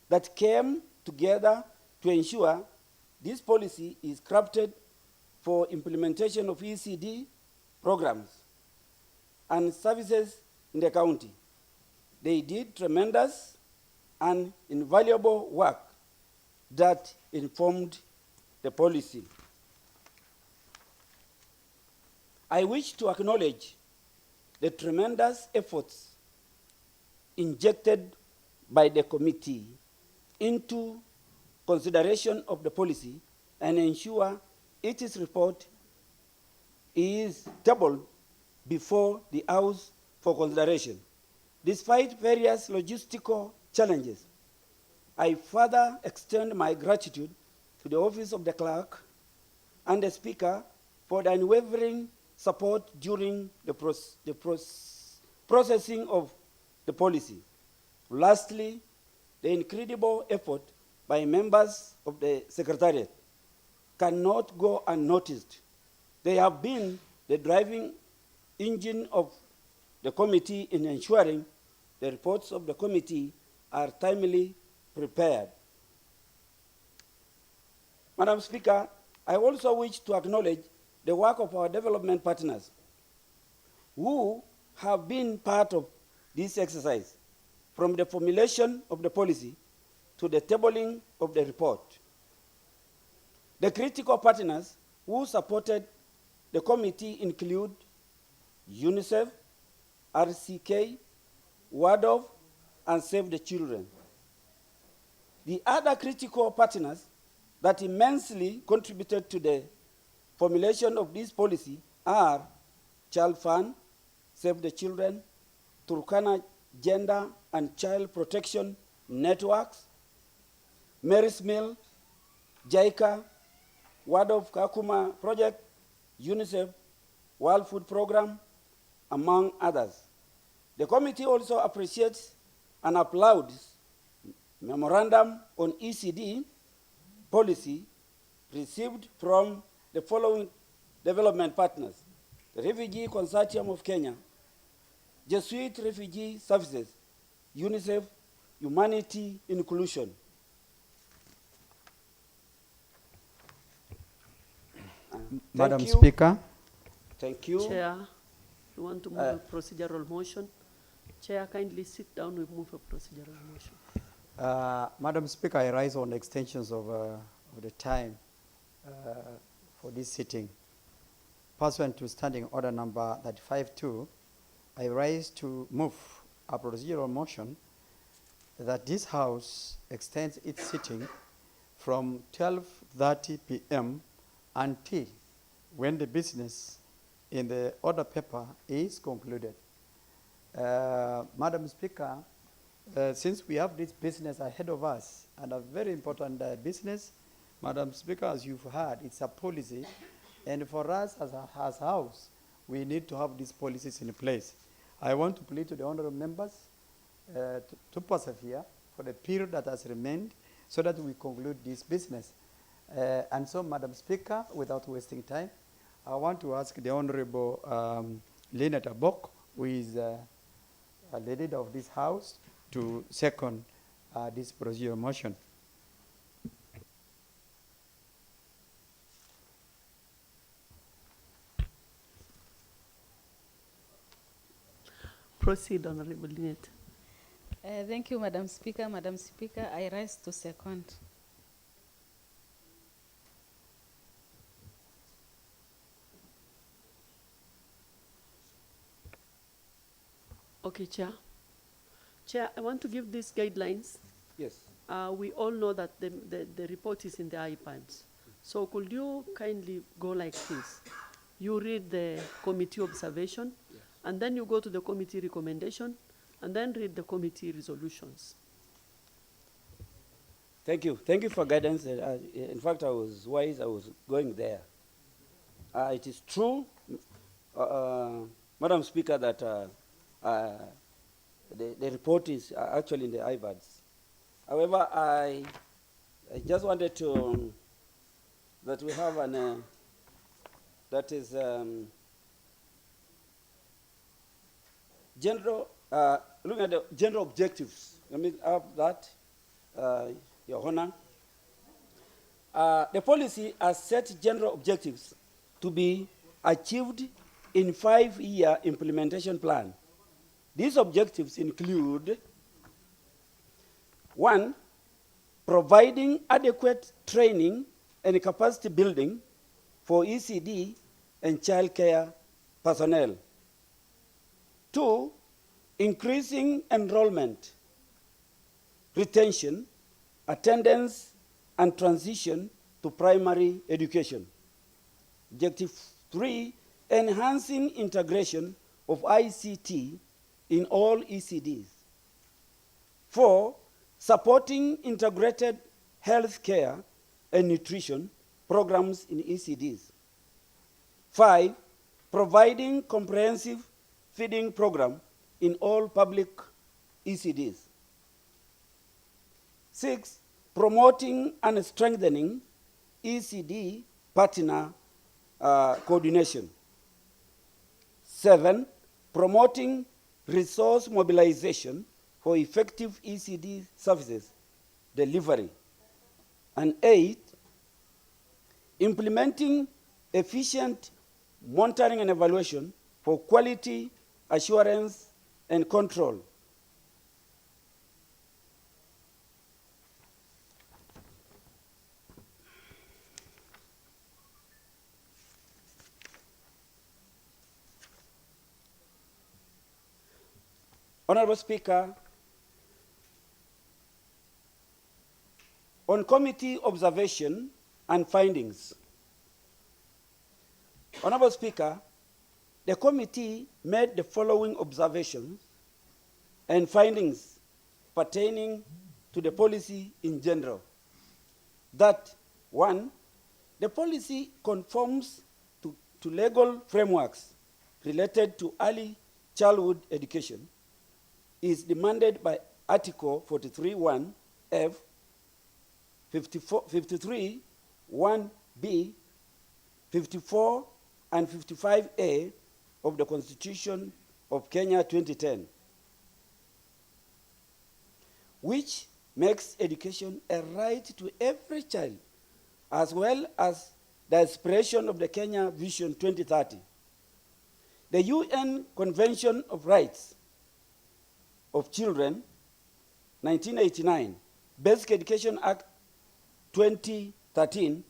Speaker 6: that came together to ensure this policy is crafted for implementation of ECD programs and services in the county. They did tremendous and invaluable work that informed the policy. I wish to acknowledge the tremendous efforts injected by the committee into consideration of the policy and ensure its report is tabled before the House for consideration. Despite various logistical challenges, I further extend my gratitude to the Office of the Clerk and the Speaker for the unwavering support during the processing of the policy. Lastly, the incredible effort by members of the Secretariat cannot go unnoticed. They have been the driving engine of the committee in ensuring the reports of the committee are timely prepared. Madam Speaker, I also wish to acknowledge the work of our development partners who have been part of this exercise, from the formulation of the policy to the tabling of the report. The critical partners who supported the committee include UNICEF, RCK, WADOF, and Save the Children. The other critical partners that immensely contributed to the formulation of this policy are Child Fund, Save the Children, Turkana Gender and Child Protection Networks, Mary's Mill, JICA, Word of Kakuma Project, UNICEF, World Food Program, among others. The committee also appreciates and applauds memorandum on ECD policy received from the following development partners: the Refugee Consortium of Kenya, Jesuit Refugee Services, UNICEF, Humanity Inclusion.
Speaker 20: Madam
Speaker 6: Thank you.
Speaker 20: Speaker.
Speaker 6: Thank you.
Speaker 2: Chair, you want to move a procedural motion? Chair, kindly sit down, we move a procedural motion.
Speaker 16: Madam Speaker, I rise on extensions of the time for this sitting. Pursuant to Standing Order number 35-2, I rise to move a procedural motion that this House extends its sitting from 12:30 p.m. until when the business in the order paper is concluded. Madam Speaker, since we have this business ahead of us, and a very important business, Madam Speaker, as you've heard, it's a policy, and for us as a House, we need to have these policies in place. I want to plead to the honorable members to persevere for the period that has remained so that we conclude this business. And so, Madam Speaker, without wasting time, I want to ask the Honorable Lynette Abok, who is the leader of this House, to second this procedural motion.
Speaker 2: Proceed, Honorable Lynette.
Speaker 5: Thank you, Madam Speaker. Madam Speaker, I rise to second.
Speaker 2: Okay, Chair. Chair, I want to give these guidelines.
Speaker 6: Yes.
Speaker 2: We all know that the report is in the iPads. So could you kindly go like this? You read the committee observation, and then you go to the committee recommendation, and then read the committee resolutions.
Speaker 6: Thank you. Thank you for guidance. In fact, I was wise. I was going there. It is true, Madam Speaker, that the report is actually in the iPads. However, I just wanted to, that we have an, that is general, looking at the general objectives. Let me have that, Your Honor. The policy has set general objectives to be achieved in 5-year implementation plan. These objectives include: 1, providing adequate training and capacity building for ECD and child care personnel. 2, increasing enrollment, retention, attendance, and transition to primary education. Objective 3, enhancing integration of ICT in all ECDs. 4, supporting integrated health care and nutrition programs in ECDs. 5, providing comprehensive feeding program in all public ECDs. 6, promoting and strengthening ECD partner coordination. 7, promoting resource mobilization for effective ECD services delivery. And 8, implementing efficient monitoring and evaluation for quality assurance and control. Honorable Speaker, on committee observation and findings. Honorable Speaker, the committee made the following observations and findings pertaining to the policy in general. that, one, the policy conforms to legal frameworks related to early childhood education, is demanded by Article 43(1)(f), 53(1)(b), 54 and 55A of the Constitution of Kenya 2010, which makes education a right to every child, as well as the aspiration of the Kenya Vision 2030. The UN Convention of Rights of Children, 1989, Basic Education Act 2013,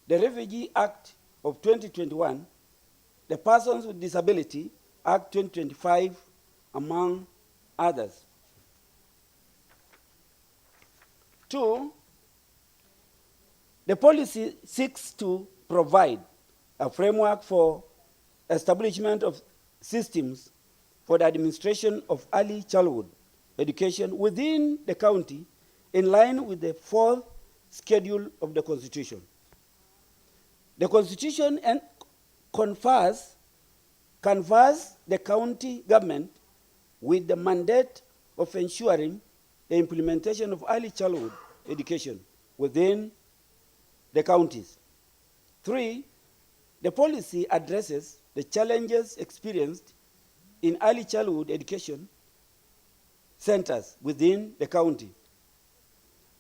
Speaker 6: the Refugee Act of 2021, the Persons with Disability Act 2025, among others. 2, the policy seeks to provide a framework for establishment of systems for the administration of early childhood education within the county in line with the 4th schedule of the Constitution. The Constitution confers the county government with the mandate of ensuring the implementation of early childhood education within the counties. 3, the policy addresses the challenges experienced in early childhood education centers within the county.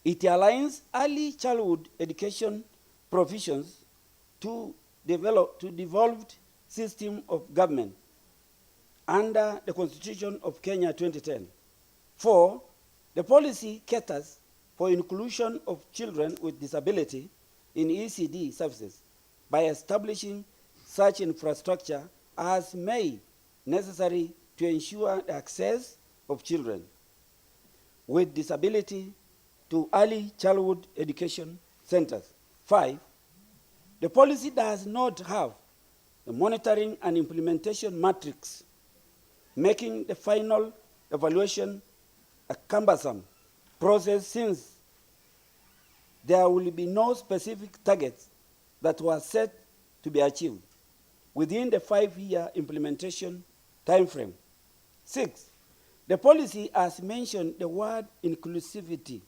Speaker 6: It aligns early childhood education provisions to devolved system of government under the Constitution of Kenya 2010. 4, the policy caters for inclusion of children with disability in ECD services by establishing such infrastructure as may necessary to ensure the access of children with disability to early childhood education centers. 5, the policy does not have the monitoring and implementation matrix, making the final evaluation a cumbersome process since there will be no specific targets that were set to be achieved within the 5-year implementation timeframe. 6, the policy has mentioned the word inclusivity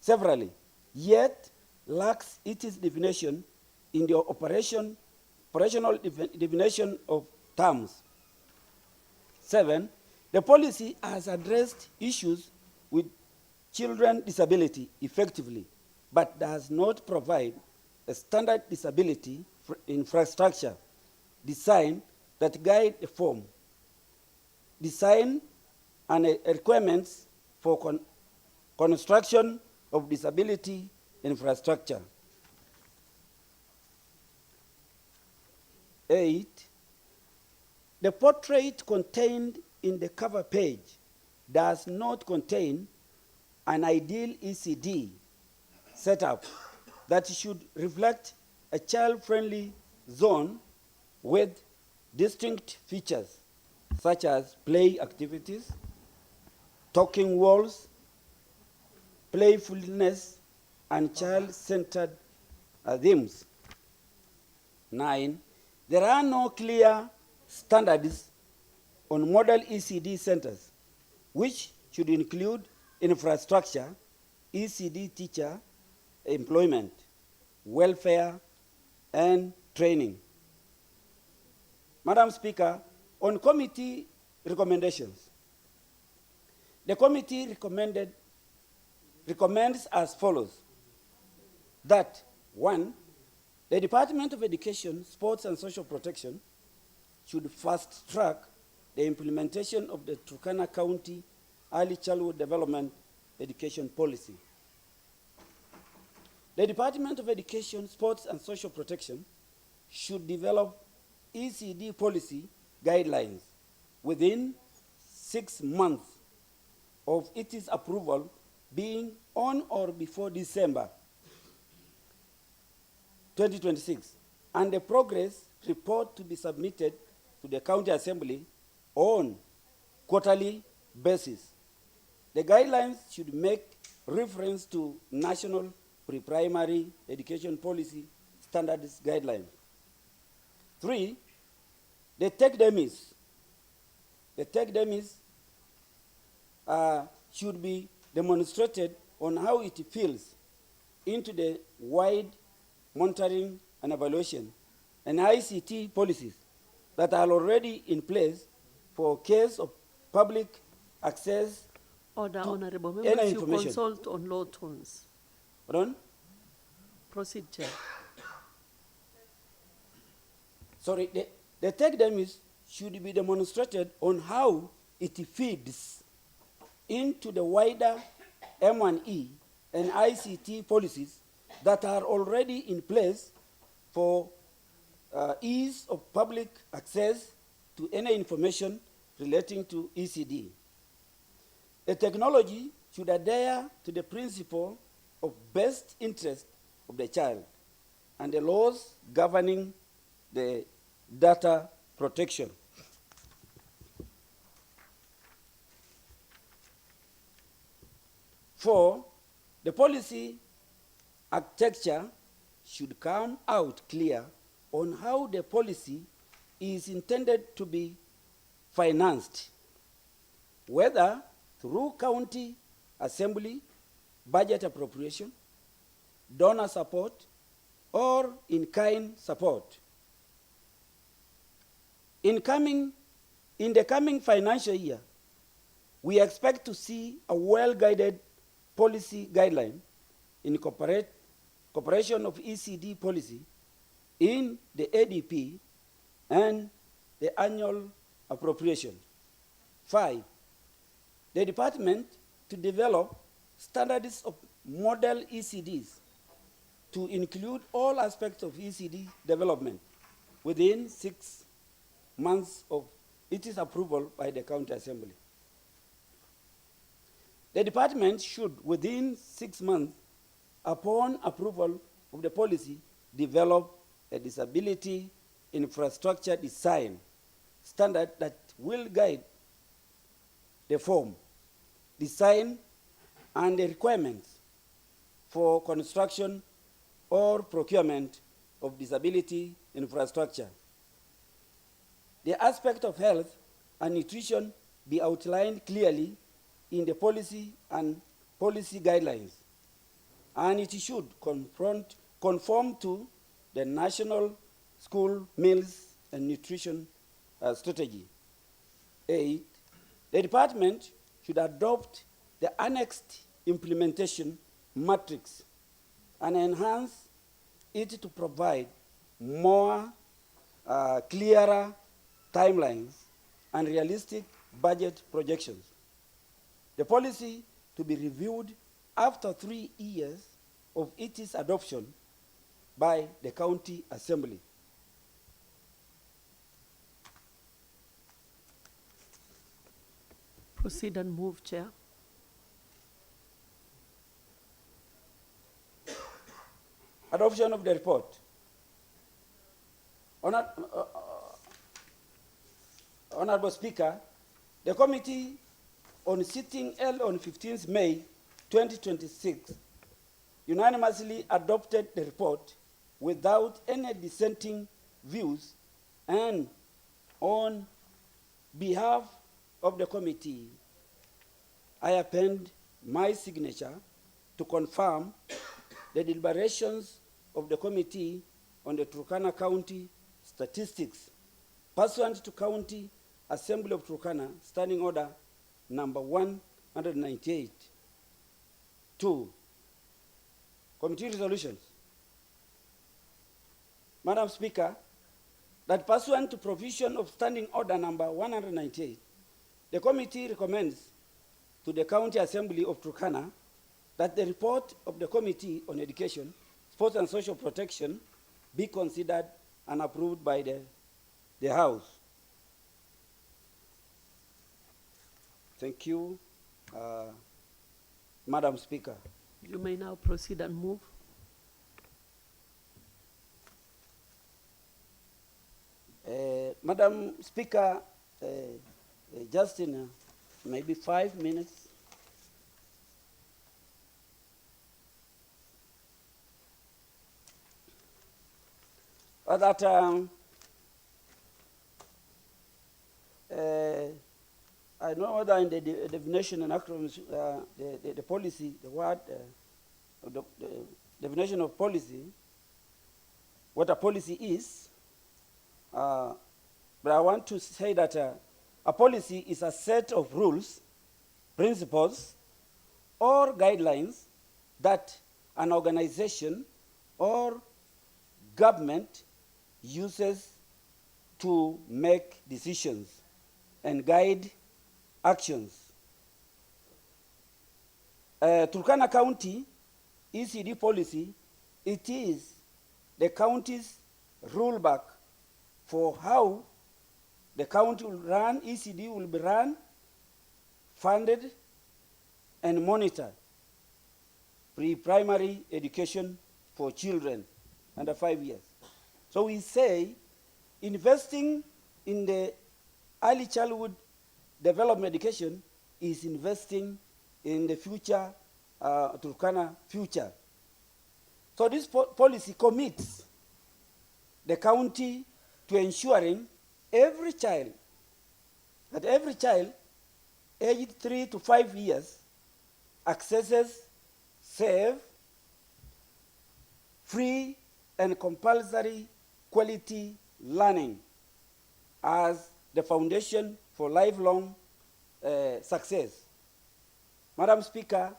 Speaker 6: severally, yet lacks its definition in the operational definition of terms. 7, the policy has addressed issues with children disability effectively, but does not provide a standard disability infrastructure design that guide the form, design and requirements for construction of disability infrastructure. 8, the portrait contained in the cover page does not contain an ideal ECD setup that should reflect a child-friendly zone with distinct features such as play activities, talking walls, playfulness, and child-centered themes. 9, there are no clear standards on model ECD centers, which should include infrastructure, ECD teacher employment, welfare, and training. Madam Speaker, on committee recommendations, the committee recommends as follows: that 1, the Department of Education, Sports and Social Protection should fast track the implementation of the Turkana County Early Childhood Development Education Policy. The Department of Education, Sports and Social Protection should develop ECD policy guidelines within 6 months of its approval, being on or before December 2026, and the progress report to be submitted to the County Assembly on quarterly basis. The guidelines should make reference to national pre-primary education policy standards guidelines. 3, the tech dummies. The tech dummies should be demonstrated on how it feels into the wide monitoring and evaluation and ICT policies that are already in place for case of public access.
Speaker 2: Order,
Speaker 6: to
Speaker 2: honorable
Speaker 6: any
Speaker 2: members, you
Speaker 6: information.
Speaker 2: consult on low tones.
Speaker 6: Pardon?
Speaker 2: Proceed, Chair.
Speaker 6: Sorry, the tech dummies should be demonstrated on how it feeds into the wider M1E and ICT policies that are already in place for ease of public access to any information relating to ECD. The technology should adhere to the principle of best interest of the child and the laws governing the data protection. Four, the policy architecture should come out clear on how the policy is intended to be financed, whether through county assembly, budget appropriation, donor support, or in-kind support. In the coming financial year, we expect to see a well-guided policy guideline in cooperation of ECD policy in the ADP and the annual appropriation. 5, the department to develop standards of model ECDs to include all aspects of ECD development within 6 months of its approval by the county assembly. The department should, within 6 months upon approval of the policy, develop a disability infrastructure design standard that will guide the form, design, and the requirements for construction or procurement of disability infrastructure. The aspect of health and nutrition be outlined clearly in the policy and policy guidelines, and it should conform to the National School Meals and Nutrition Strategy. 8, the department should adopt the annexed implementation matrix and enhance it to provide more clearer timelines and realistic budget projections. The policy to be reviewed after 3 years of its adoption by the county assembly.
Speaker 2: Proceed and move, Chair.
Speaker 6: Adoption of the report. Honorable Speaker, the committee on sitting held on 15th May 2026 unanimously adopted the report without any dissenting views, and on behalf of the committee, I append my signature to confirm the deliberations of the Committee on the Turkana County Statistics pursuant to County Assembly of Turkana Standing Order number 198. 2, committee resolutions. Madam Speaker, that pursuant to provision of Standing Order number 198, the committee recommends to the County Assembly of Turkana that the report of the Committee on Education, Sports and Social Protection be considered and approved by the House. Thank you, Madam Speaker.
Speaker 2: You may now proceed and move.
Speaker 6: Madam Speaker, just in maybe 5 minutes. that I don't know whether in the definition and acronyms, the policy, the word, the definition of policy, what a policy is, but I want to say that a policy is a set of rules, principles, or guidelines that an organization or government uses to make decisions and guide actions. Turkana County ECD policy, it is the county's rollback for how the county will run, ECD will be run, funded, and monitored. Pre-primary education for children under 5 years. So we say investing in the early childhood development education is investing in the future, Turkana future. So this policy commits the county to ensuring every child, aged 3 to 5 years, accesses safe, free, and compulsory quality learning as the foundation for lifelong success. Madam Speaker,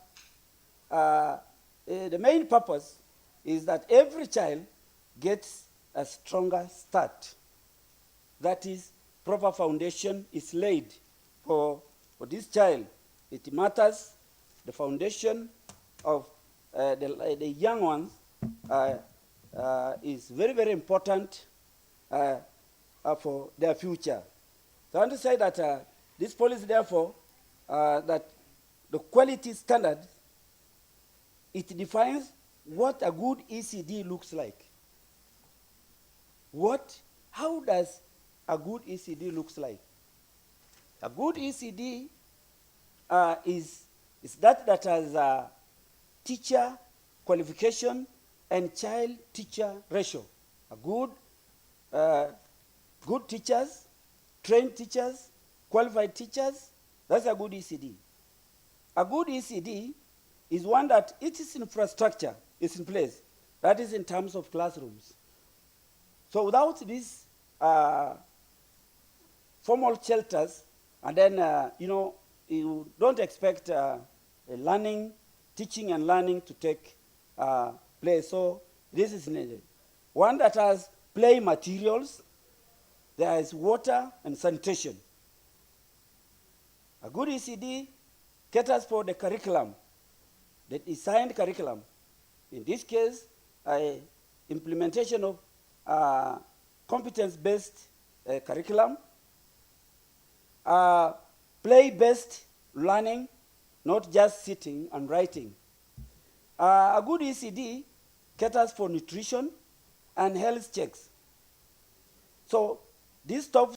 Speaker 6: the main purpose is that every child gets a stronger start. That is, proper foundation is laid for this child. It matters, the foundation of the young ones is very, very important for their future. So I want to say that this policy, therefore, that the quality standard, it defines what a good ECD looks like. How does a good ECD looks like? A good ECD is that has teacher qualification and child-teacher ratio. Good teachers, trained teachers, qualified teachers, that's a good ECD. A good ECD is one that its infrastructure is in place. That is in terms of classrooms. So without these formal shelters, and then, you don't expect teaching and learning to take place. So this is needed. One that has play materials, there is water and sanitation. A good ECD caters for the curriculum, the designed curriculum. In this case, implementation of competence-based curriculum, play-based learning, not just sitting and writing. A good ECD caters for nutrition and health checks. So this stops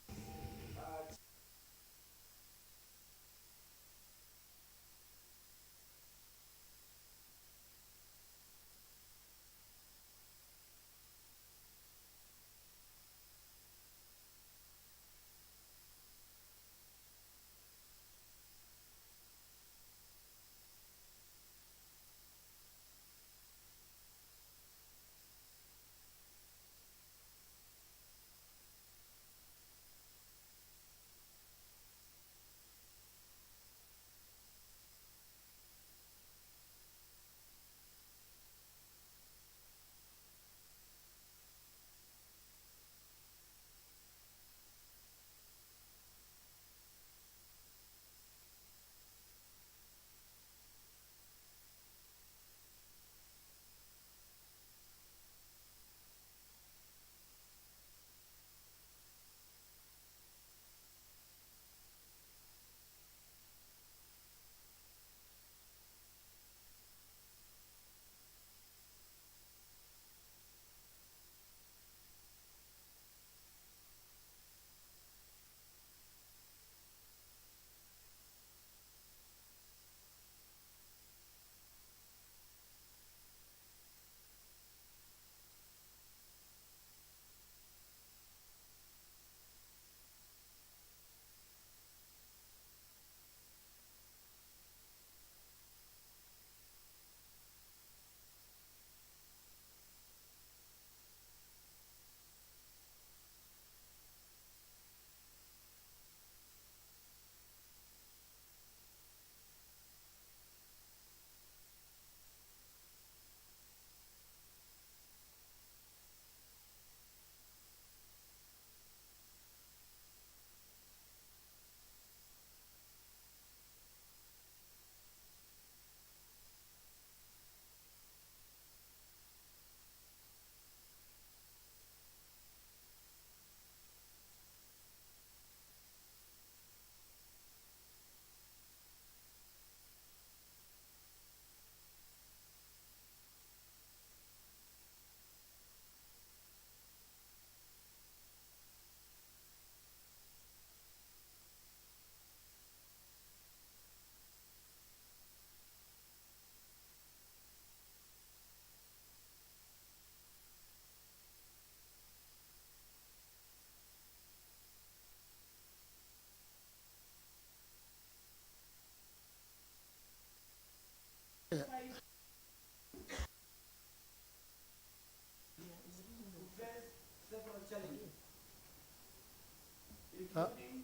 Speaker 6: including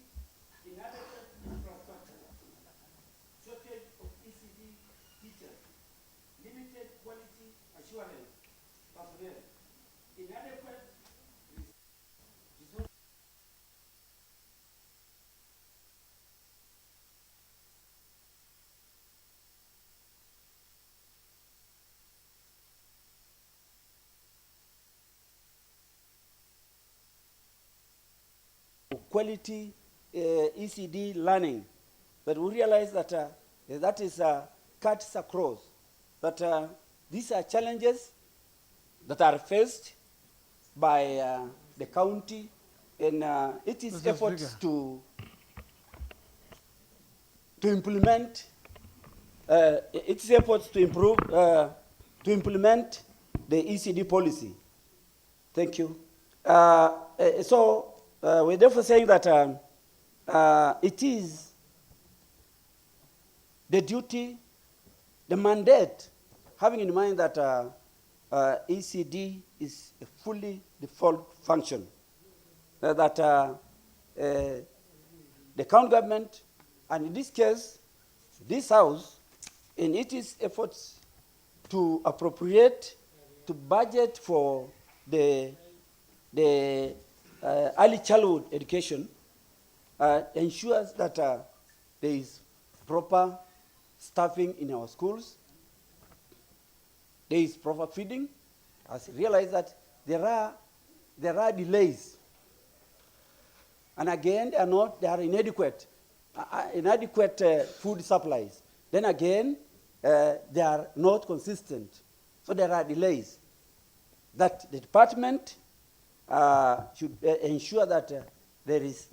Speaker 6: inadequate infrastructure, shortage of ECD teachers, limited quality assurance personnel, inadequate resources. Quality ECD learning, but we realize that that is cuts across, that these are challenges that are faced by the county in its efforts to implement its efforts to improve to implement the ECD policy. Thank you. We're therefore saying that it is the duty, the mandate, having in mind that ECD is a fully default function, that the county government, and in this case, this House, in its efforts to appropriate, to budget for the early childhood education, ensures that there is proper staffing in our schools, there is proper feeding. As we realize that there are delays, and again they are inadequate food supplies. Then again they are not consistent, so there are delays. That the department should ensure that there is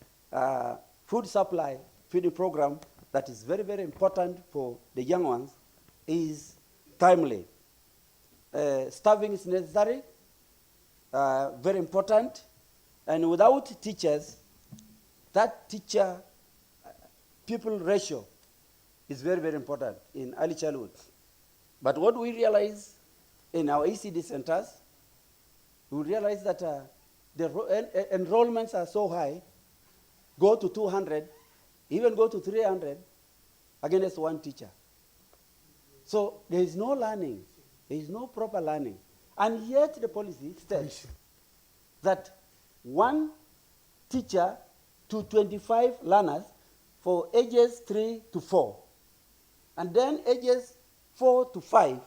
Speaker 6: food supply feeding program that is very, very important for the young ones is timely. Staffing is necessary, very important, and without teachers, that teacher-pupil ratio is very, very important in early childhood. But what we realize in our ECD centers, we realize that the enrollments are so high, go to 200, even go to 300 against one teacher. So there is no learning, there is no proper learning. And yet the policy states that one teacher to 25 learners for ages 3 to 4. And then ages 4 to 5,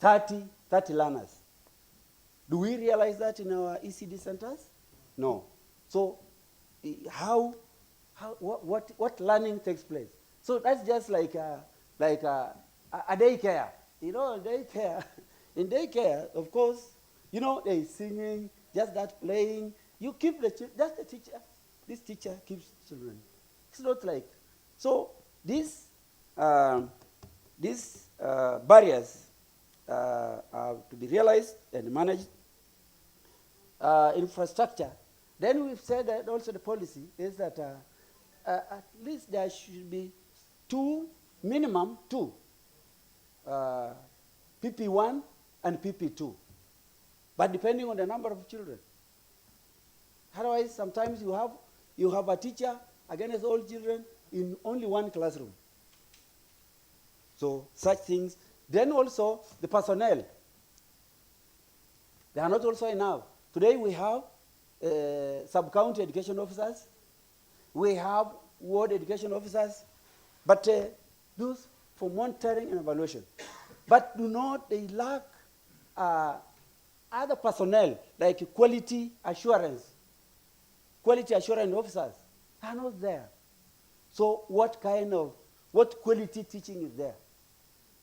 Speaker 6: 30 learners. Do we realize that in our ECD centers? No. So what learning takes place? So that's just like a daycare. You know, daycare. In daycare, of course, you know, there is singing, just that playing. You keep just the teacher. This teacher keeps children. It's not like, so these barriers are to be realized and managed. Infrastructure. Then we've said that also the policy is that at least there should be minimum two, PP1 and PP2, but depending on the number of children. Otherwise, sometimes you have a teacher against all children in only one classroom. So such things. Then also the personnel. They are not also enough. Today we have sub-county education officers, we have ward education officers, but those for monitoring and evaluation. But they lack other personnel like quality assurance officers are not there. So what quality teaching is there?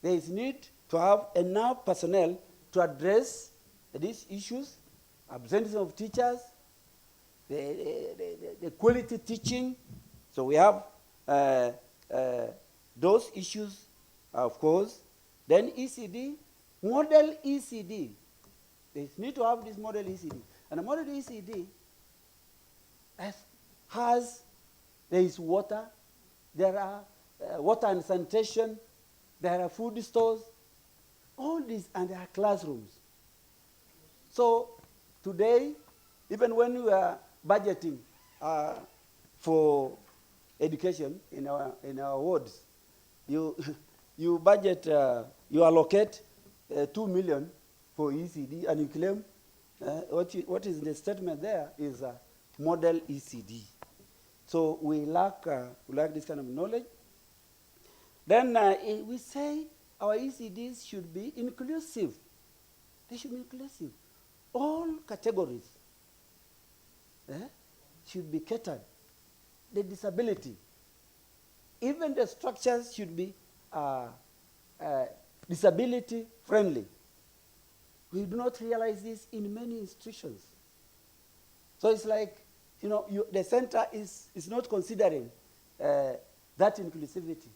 Speaker 6: There is need to have enough personnel to address these issues, absenteeism of teachers, the quality teaching. So we have those issues, of course. Then ECD, model ECD. They need to have this model ECD. And the model ECD there is water, there are water and sanitation, there are food stores, all these, and there are classrooms. So today, even when we are budgeting for education in our wards. You budget, you allocate 2 million for ECD, and you claim what is in the statement there is a model ECD. So we lack this kind of knowledge. Then we say our ECDs should be inclusive. They should be inclusive. All categories should be catered. The disability, even the structures should be disability friendly. We do not realize this in many institutions. So it's like, the center is not considering that inclusivity.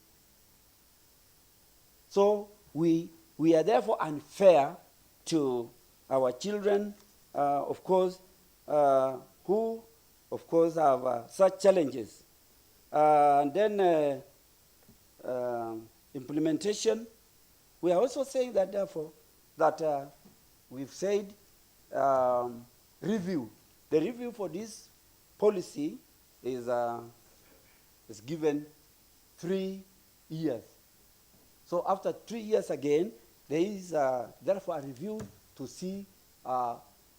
Speaker 6: So we are therefore unfair to our children, of course, who, of course, have such challenges. And then implementation, we are also saying that, therefore, that we've said review. The review for this policy is given 3 years. So after 3 years again, there is therefore a review to see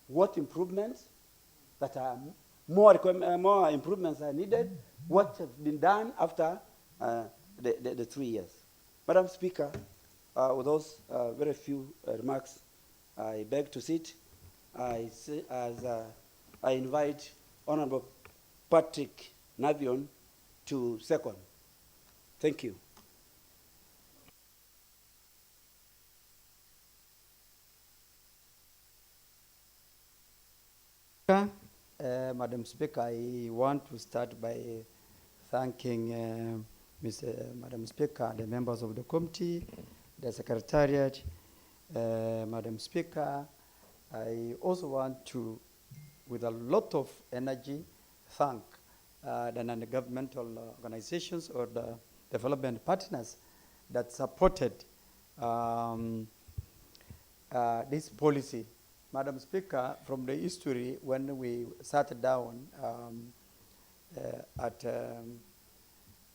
Speaker 6: what improvements that are more improvements are needed, what has been done after the 3 years. Madam Speaker, with those very few remarks, I beg to sit. I invite Honorable Patrick Navion to second. Thank you.
Speaker 16: Madam Speaker, I want to start by thanking Madam Speaker, the members of the committee, the Secretariat. Madam Speaker, I also want to, with a lot of energy, thank the non-governmental organizations or the development partners that supported this policy. Madam Speaker, from the history, when we sat down at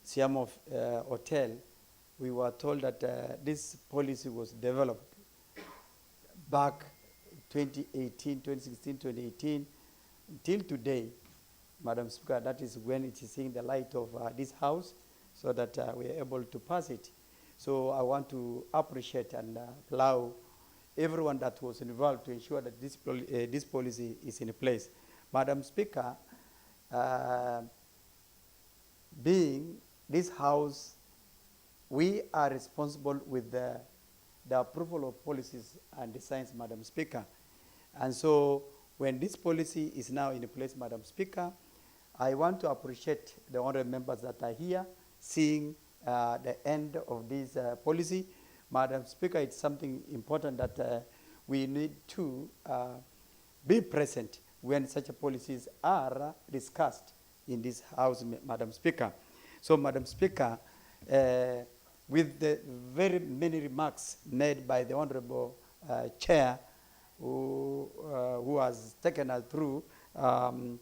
Speaker 16: Siam Hotel, we were told that this policy was developed back 2018, 2016, 2018, until today. Madam Speaker, that is when it is seeing the light of this House, so that we are able to pass it. So I want to appreciate and allow everyone that was involved to ensure that this policy is in place. Madam Speaker, being this House, we are responsible with the approval of policies and designs, Madam Speaker. And so when this policy is now in place, Madam Speaker, I want to appreciate the honorable members that are here, seeing the end of this policy. Madam Speaker, it's something important that we need to be present when such policies are discussed in this House, Madam Speaker. So, Madam Speaker, with the very many remarks made by the Honorable Chair, who has taken us through the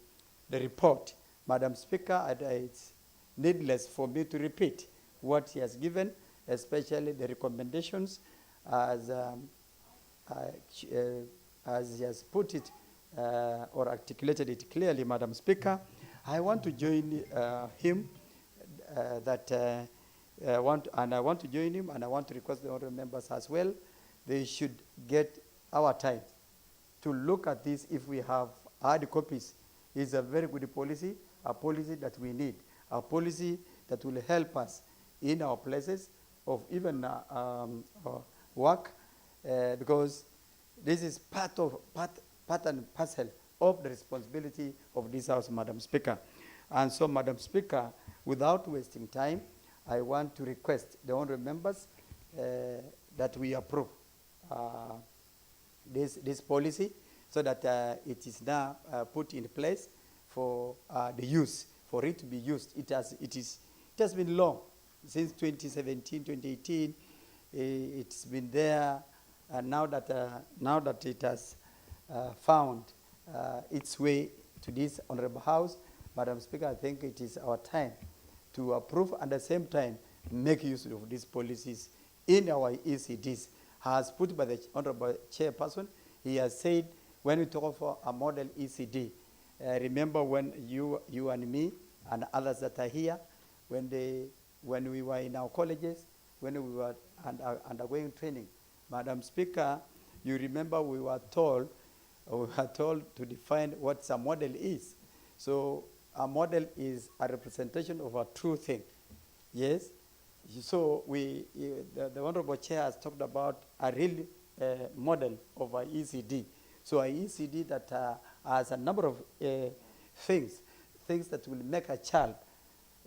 Speaker 16: report, Madam Speaker, it's needless for me to repeat what he has given, especially the recommendations as he has put it or articulated it clearly, Madam Speaker. I want to join him I want to join him, and I want to request the honorable members as well. They should get our time to look at this. If we have hard copies, it's a very good policy, a policy that we need, a policy that will help us in our places of even work, because this is part and parcel of the responsibility of this House, Madam Speaker. And so, Madam Speaker, without wasting time, I want to request the honorable members that we approve this policy, so that it is now put in place for the use, for it to be used. It has been long, since 2017, 2018. It's been there, and now that it has found its way to this honorable House, Madam Speaker, I think it is our time to approve and at the same time make use of these policies in our ECDs. As put by the Honorable Chairperson, he has said when we talk for a model ECD, remember when you and me and others that are here, when we were in our colleges, when we were undergoing training. Madam Speaker, you remember we were told to define what a model is. So a model is a representation of a true thing. Yes? So the Honorable Chair has talked about a real model of an ECD. So an ECD that has a number of things that will make a child,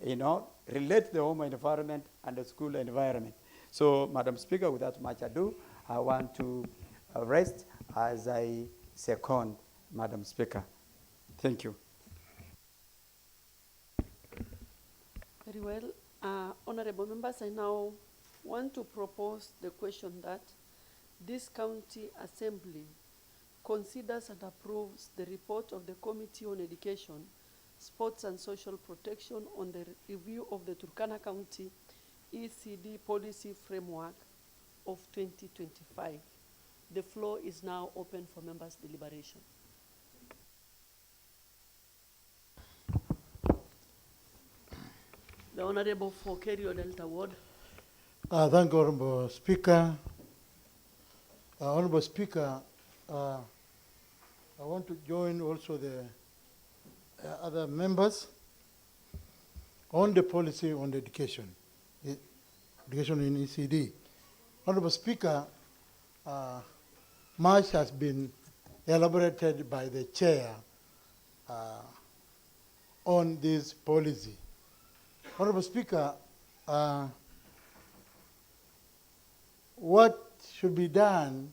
Speaker 16: relate to the home environment and the school environment. So, Madam Speaker, without much ado, I want to rest as I second Madam Speaker. Thank you.
Speaker 2: Very well. Honorable members, I now want to propose the question that this county assembly considers and approves the report of the Committee on Education, Sports and Social Protection on the review of the Turkana County ECD policy framework of 2025. The floor is now open for members' deliberation. The Honorable for Kerio Delta Ward.
Speaker 21: Thank you, Honorable Speaker. Honorable Speaker, I want to join also the other members on the policy on the education in ECD. Honorable Speaker, much has been elaborated by the chair on this policy. Honorable Speaker, what should be done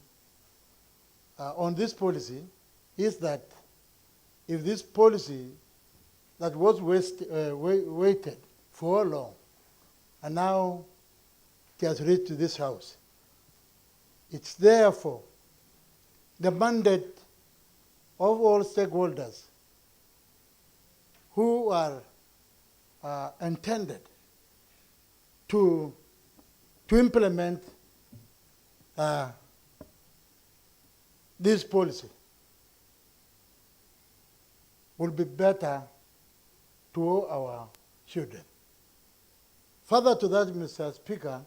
Speaker 21: on this policy is that if this policy that was waited for long and now it has reached to this House, it's therefore the mandate of all stakeholders who are intended to implement this policy will be better to our children. Further to that, Mr. Speaker,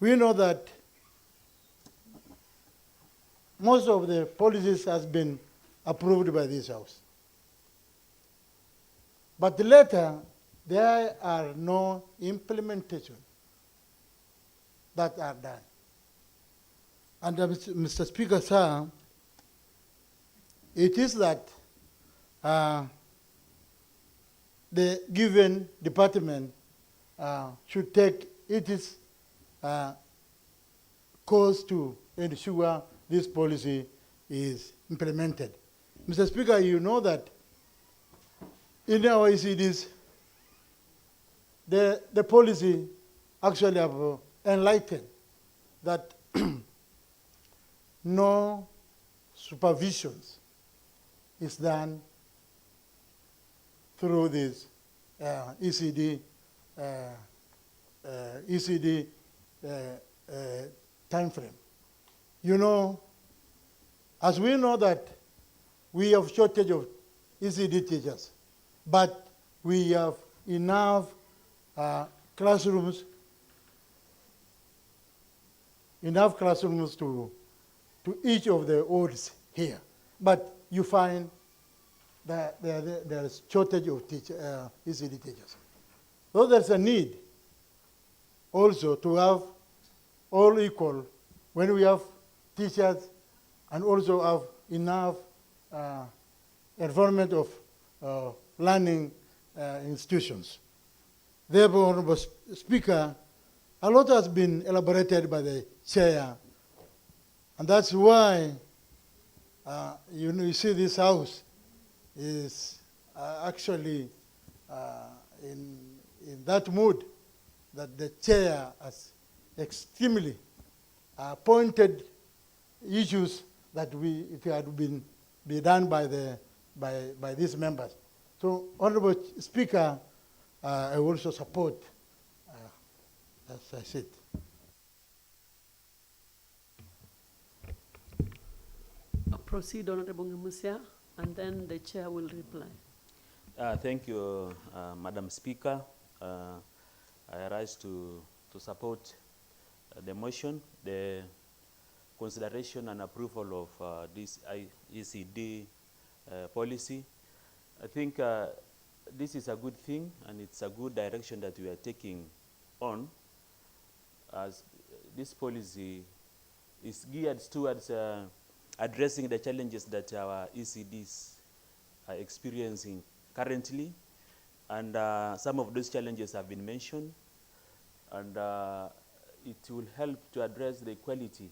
Speaker 21: we know that most of the policies has been approved by this House. But later, there are no implementation that are done. And Mr. Speaker, sir, it is that the given department should take its course to ensure this policy is implemented. Mr. Speaker, you know that in our ECDs, the policy actually have enlightened that no supervisions is done through this ECD time frame. You know, as we know that we have shortage of ECD teachers, but we have enough classrooms to each of the wards here. But you find that there is shortage of ECD teachers. So there's a need also to have all equal when we have teachers and also have enough environment of learning institutions. Therefore, Honorable Speaker, a lot has been elaborated by the chair, and that's why you see this House is actually in that mood that the chair has extremely pointed issues that it had been done by these members. So, Honorable Speaker, I also support, as I said.
Speaker 2: Proceed, Honorable Ngemusia, and then the chair will reply.
Speaker 8: Thank you, Madam Speaker. I rise to support the motion, the consideration and approval of this ECD policy. I think this is a good thing, and it's a good direction that we are taking on, as this policy is geared towards addressing the challenges that our ECDs are experiencing currently. And some of those challenges have been mentioned, and it will help to address the quality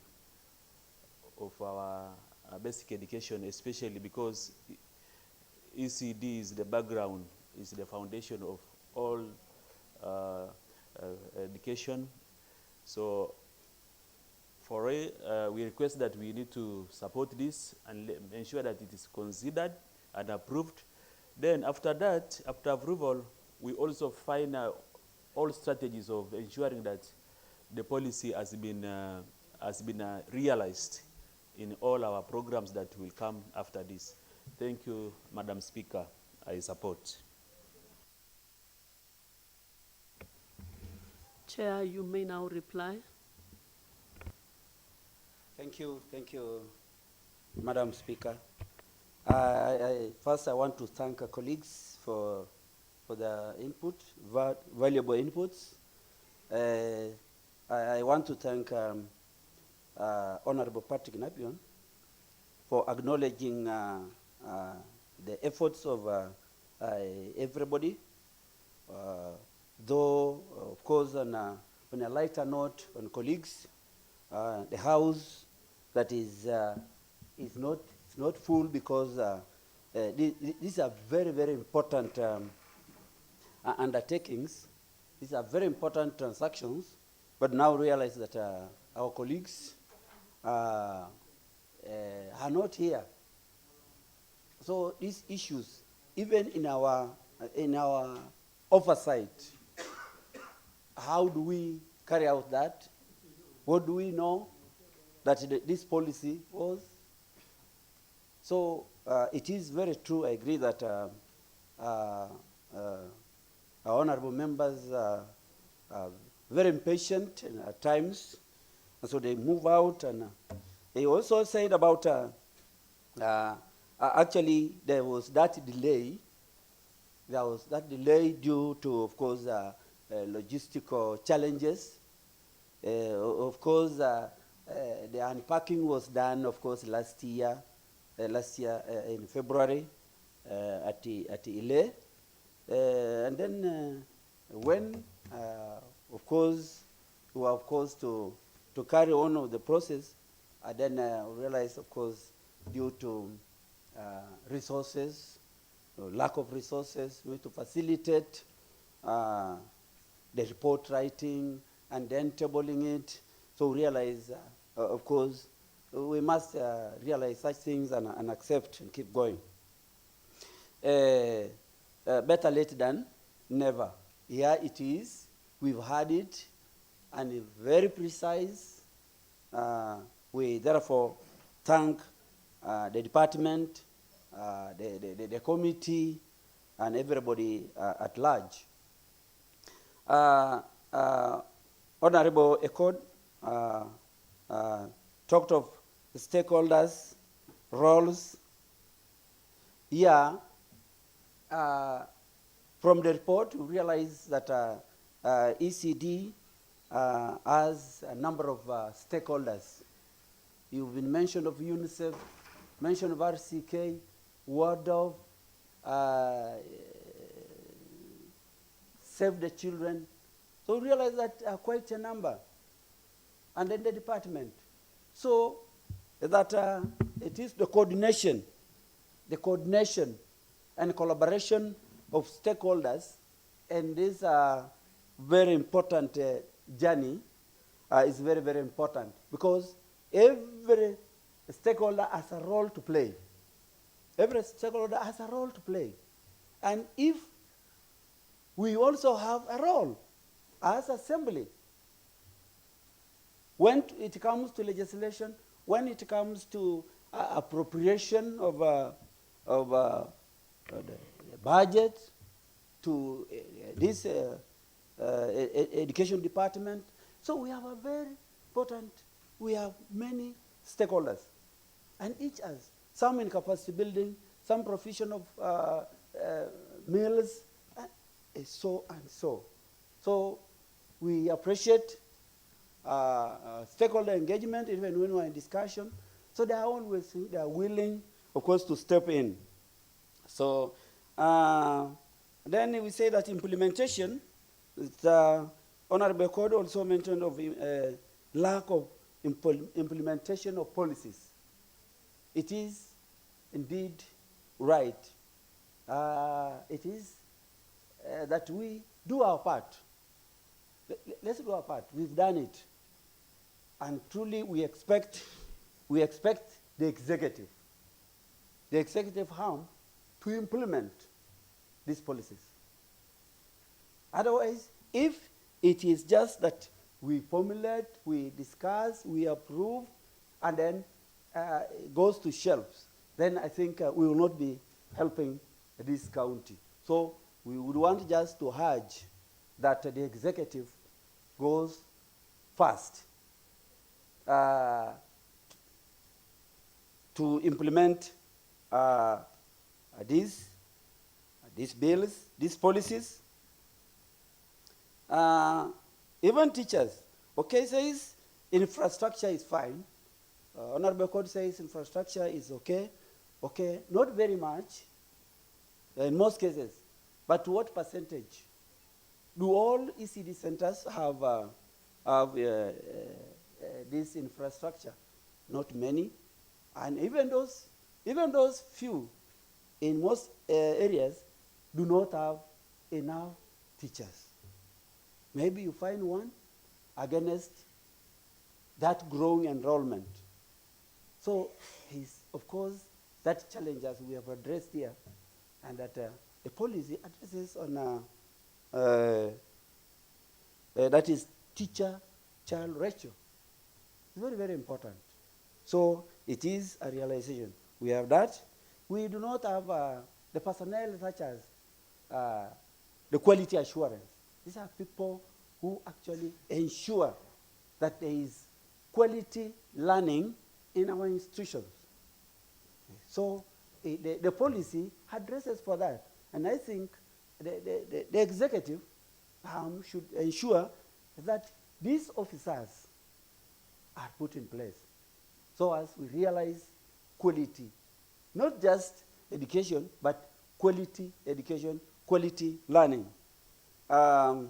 Speaker 8: of our basic education, especially because ECD is the background, is the foundation of all education. So we request that we need to support this and ensure that it is considered and approved. Then after that, after approval, we also find all strategies of ensuring that the policy has been realized in all our programs that will come after this. Thank you, Madam Speaker. I support.
Speaker 2: Chair, you may now reply.
Speaker 6: Thank you, Madam Speaker. First, I want to thank our colleagues for the input, valuable inputs. I want to thank Honorable Patrick Napion for acknowledging the efforts of everybody. Though, of course, on a lighter note, on colleagues, the House that is not full because these are very, very important undertakings. These are very important transactions, but now realize that our colleagues are not here. So these issues, even in our oversight, how do we carry out that? What do we know that this policy was? So it is very true. I agree that our honorable members are very impatient at times, and so they move out. And they also said about actually there was that delay. There was that delay due to, of course, logistical challenges. Of course, the unpacking was done, of course, last year in February at 𝐂𝐿𝐴. And then when, of course, we were, of course, to carry on with the process, I then realized, of course, due to resources, lack of resources, we need to facilitate the report writing and then tabling it. So realize, of course, we must realize such things and accept and keep going. Better late than never. Here it is. We've had it, and it's very precise. We therefore thank the department, the committee, and everybody at large. Honorable 𝐂𝐎𝐔𝐍𝐓𝐘 talked of stakeholders' roles. Here, from the report, we realize that ECD has a number of stakeholders. You've been mentioned of UNICEF, mentioned of RCK, WORDOV, Save the Children. So we realize that quite a number. And then the department. So that it is the coordination and collaboration of stakeholders, and this very important journey is very, very important, because every stakeholder has a role to play. Every stakeholder has a role to play. And if we also have a role as assembly, when it comes to legislation, when it comes to appropriation of the budget to this education department. So we have a very important, we have many stakeholders, and each has some in capacity building, some provision of meals, and so and so. So we appreciate stakeholder engagement even when we're in discussion. So they are always, they are willing, of course, to step in. So then we say that implementation, the Honorable Code also mentioned of lack of implementation of policies. It is indeed right. It is that we do our part. Let's do our part. We've done it. And truly we expect the executive arm to implement these policies. Otherwise, if it is just that we formulate, we discuss, we approve, and then it goes to shelves, then I think we will not be helping this county. So we would want just to urge that the executive goes first to implement these bills, these policies. Even teachers, okay, says infrastructure is fine. Honorable Code says infrastructure is okay. Okay, not very much in most cases, but to what percentage? Do all ECD centers have this infrastructure? Not many. And even those few in most areas do not have enough teachers. Maybe you find one against that growing enrollment. So of course, that challenge as we have addressed here, and that the policy addresses on that is teacher-child ratio. It's very, very important. So it is a realization. We have that. We do not have the personnel such as the quality assurance. These are people who actually ensure that there is quality learning in our institutions. So the policy addresses for that. And I think the executive should ensure that these officers are put in place so as we realize quality, not just education, but quality education, quality learning. And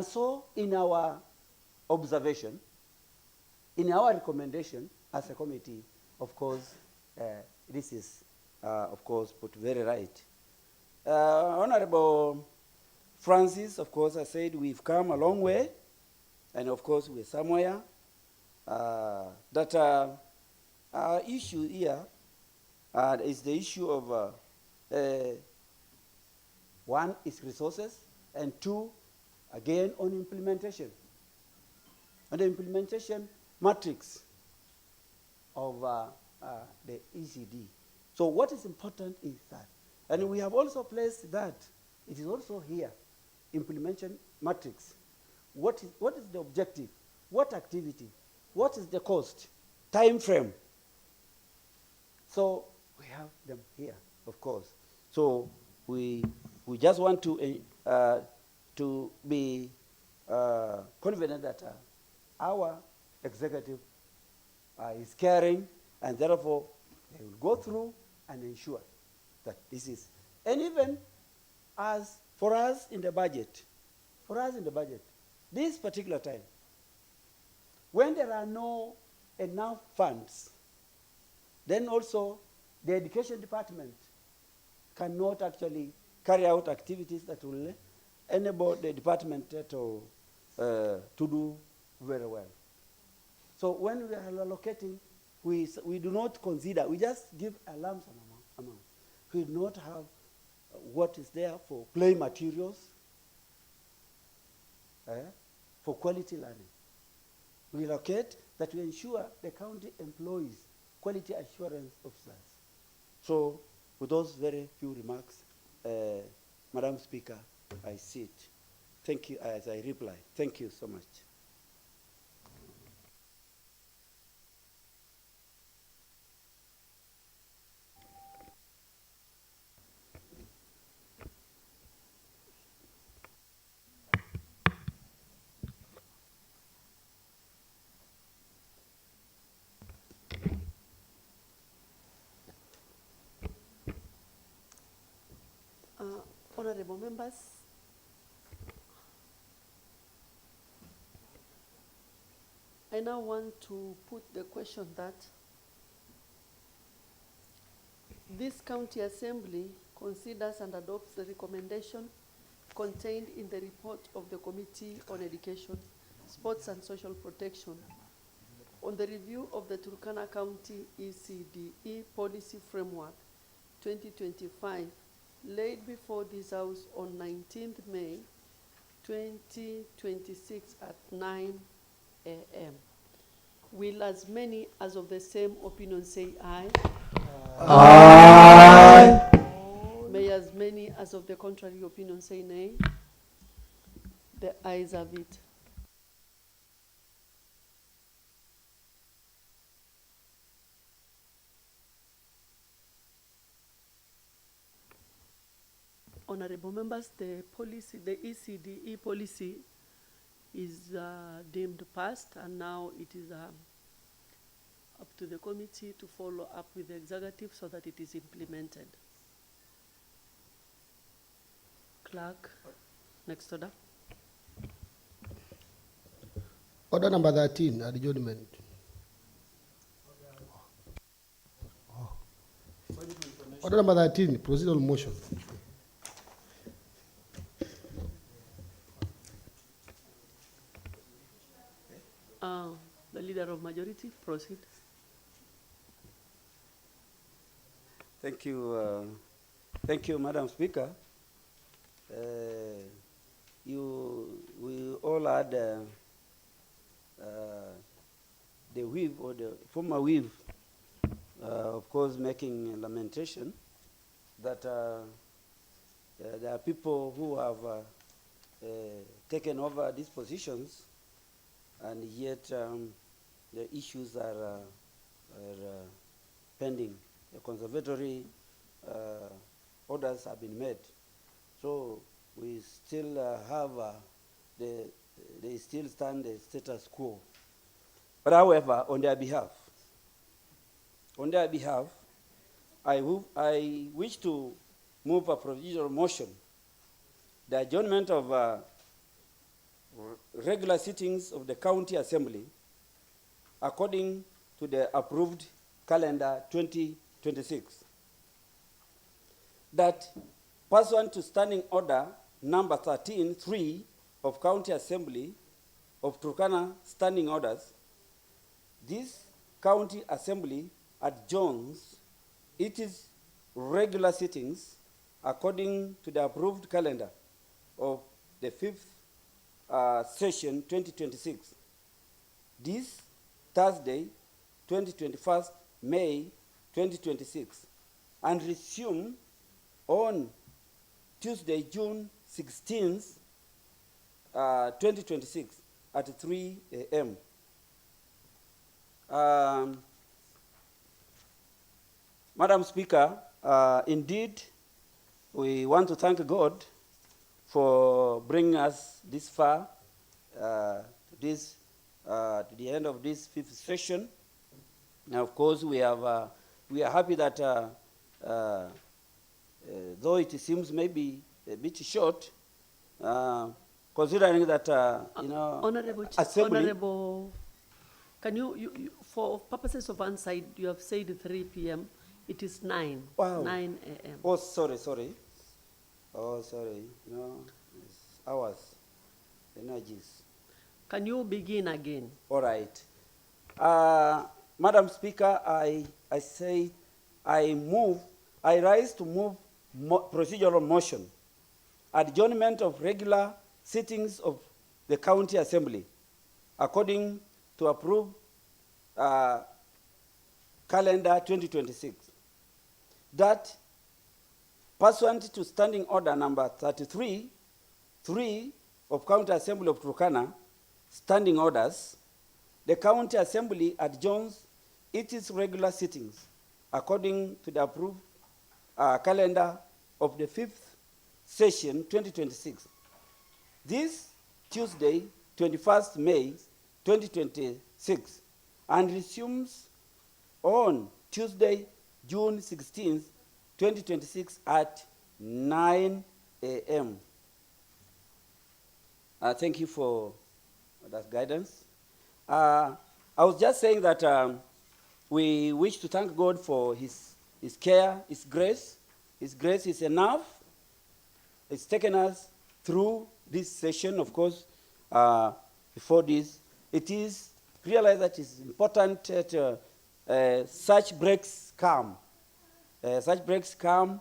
Speaker 6: so in our observation, in our recommendation as a committee, of course, this is, of course, put very right. Honorable Francis, of course, I said we've come a long way, and of course we're somewhere. That our issue here is the issue of one is resources, and two, again, on implementation. On the implementation matrix of the ECD. So what is important is that, and we have also placed that, it is also here, implementation matrix. What is the objective? What activity? What is the cost? Time frame? So we have them here, of course. So we just want to be confident that our executive is caring, and therefore they will go through and ensure that this is. And even as for us in the budget, this particular time, when there are no enough funds, then also the education department cannot actually carry out activities that will enable the department to do very well. So when we are allocating we do not consider, we just give a lump sum amount. We do not have what is there for play materials, for quality learning. We locate that we ensure the county employs quality assurance officers. So with those very few remarks, Madam Speaker, I sit. Thank you as I reply. Thank you so much.
Speaker 2: Honorable members, I now want to put the question that this county assembly considers and adopts the recommendation contained in the report of the Committee on Education, Sports and Social Protection on the review of the Turkana County ECDE Policy Framework 2025 laid before this House on 19th May 2026 at 9 a.m. Will as many as of the same opinion say aye? Aye. May as many as of the contrary opinion say nay? The ayes have it. Honorable members, the ECDE policy is deemed passed, and now it is up to the committee to follow up with the executive so that it is implemented. Clerk, next order.
Speaker 3: Order number 13, adjournment. Order number 13, procedural motion.
Speaker 2: The leader of majority, proceed.
Speaker 6: Thank you, Madam Speaker. We all had the whip or the former whip, of course, making lamentation that there are people who have taken over these positions, and yet the issues are pending. The conservatory orders have been made. So we still have, they still stand the status quo. But however, on their behalf, I wish to move a procedural motion, the adjournment of regular sittings of the County Assembly according to the approved calendar 2026. That pursuant to Standing Order number 13.3 of County Assembly of Turkana Standing Orders, this County Assembly adjourns its regular sittings according to the approved calendar of the 5th session 2026. This Thursday, 21st May 2026, and resume on Tuesday, June 16th, 2026 at 3 a.m. Madam Speaker, indeed, we want to thank God for bringing us this far, to the end of this 5th session. Now, of course, we are happy that though it seems maybe a bit short, considering that
Speaker 2: Honorable, can you, for purposes of answer, you have said 3 p.m. It is 9.
Speaker 6: Wow.
Speaker 2: 9 a.m.
Speaker 6: Oh, sorry. Oh, sorry. It's hours, energies.
Speaker 2: Can you begin again?
Speaker 6: All right. Madam Speaker, I rise to move procedural motion, adjournment of regular sittings of the County Assembly, according to approved calendar 2026. That pursuant to Standing Order number 33, of County Assembly of Turkana, Standing Orders, the County Assembly adjourns its regular sittings according to the approved calendar of the 5th session 2026. This Tuesday, 21st May 2026, and resumes on Tuesday, June 16th, 2026 at 9 a.m. Thank you for that guidance. I was just saying that we wish to thank God for His care, His grace. His grace is enough. It's taken us through this session, of course. Before this, it is realized that it's important that such breaks come. Such breaks come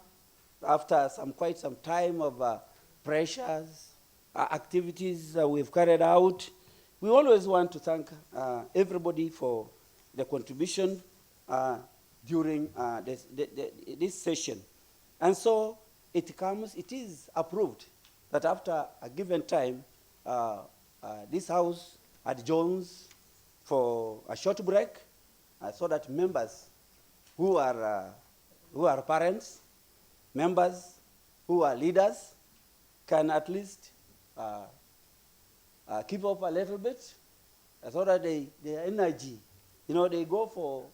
Speaker 6: after quite some time of pressures, activities we've carried out. We always want to thank everybody for the contribution during this session. And so it is approved that after a given time, this House adjourns for a short break so that members who are parents, members who are leaders, can at least keep up a little bit so that their energy, they go for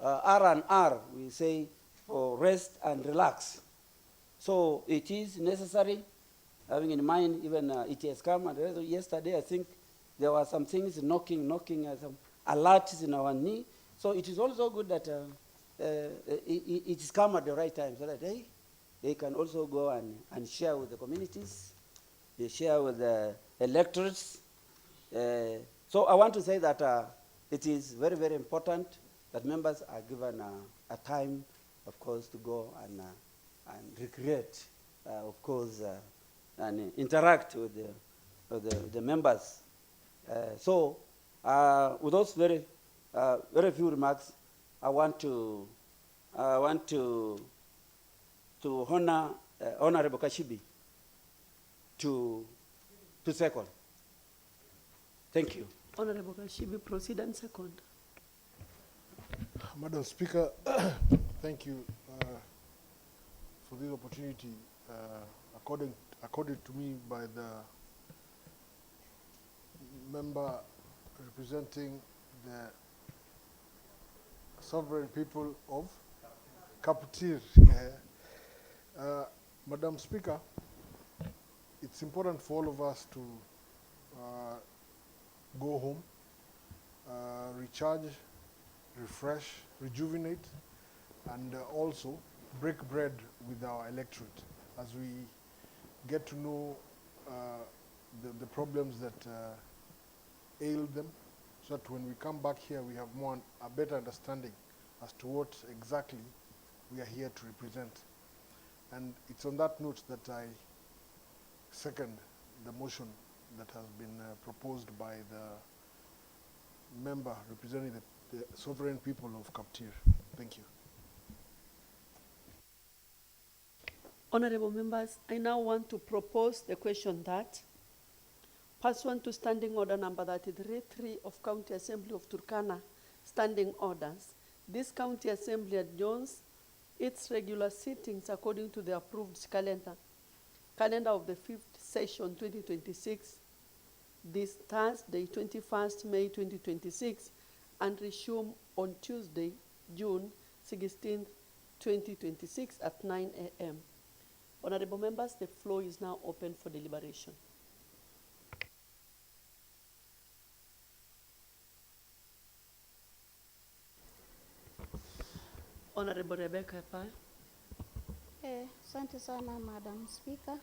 Speaker 6: R&R, we say, for rest and relax. So it is necessary, having in mind even it has come, and yesterday I think there were some things knocking, some alerts in our knee. So it is also good that it is come at the right time so that they can also go and share with the communities, they share with the electorates. So I want to say that it is very, very important that members are given a time, of course, to go and recreate, of course, and interact with the members. So with those very few remarks, I want to honor Honorable Kashibi to second. Thank you.
Speaker 2: Honorable Kashibi, proceed and second.
Speaker 18: Madam Speaker, thank you for this opportunity accorded to me by the member representing the sovereign people of Kaptir. Madam Speaker, it's important for all of us to go home, recharge, refresh, rejuvenate, and also break bread with our electorate as we get to know the problems that ail them, so that when we come back here we have a better understanding as to what exactly we are here to represent. And it's on that note that I second the motion that has been proposed by the member representing the sovereign people of Kaptir. Thank you.
Speaker 2: Honorable members, I now want to propose the question that, pursuant to Standing Order number 33 of County Assembly of Turkana, Standing Orders, this County Assembly adjourns its regular sittings according to the approved calendar of the 5th session 2026, this Thursday, 21st May 2026, and resume on Tuesday, June 16th, 2026 at 9 a.m. Honorable members, the floor is now open for deliberation. Honorable Rebecca Pai.
Speaker 17: Asante sana Madam Speaker.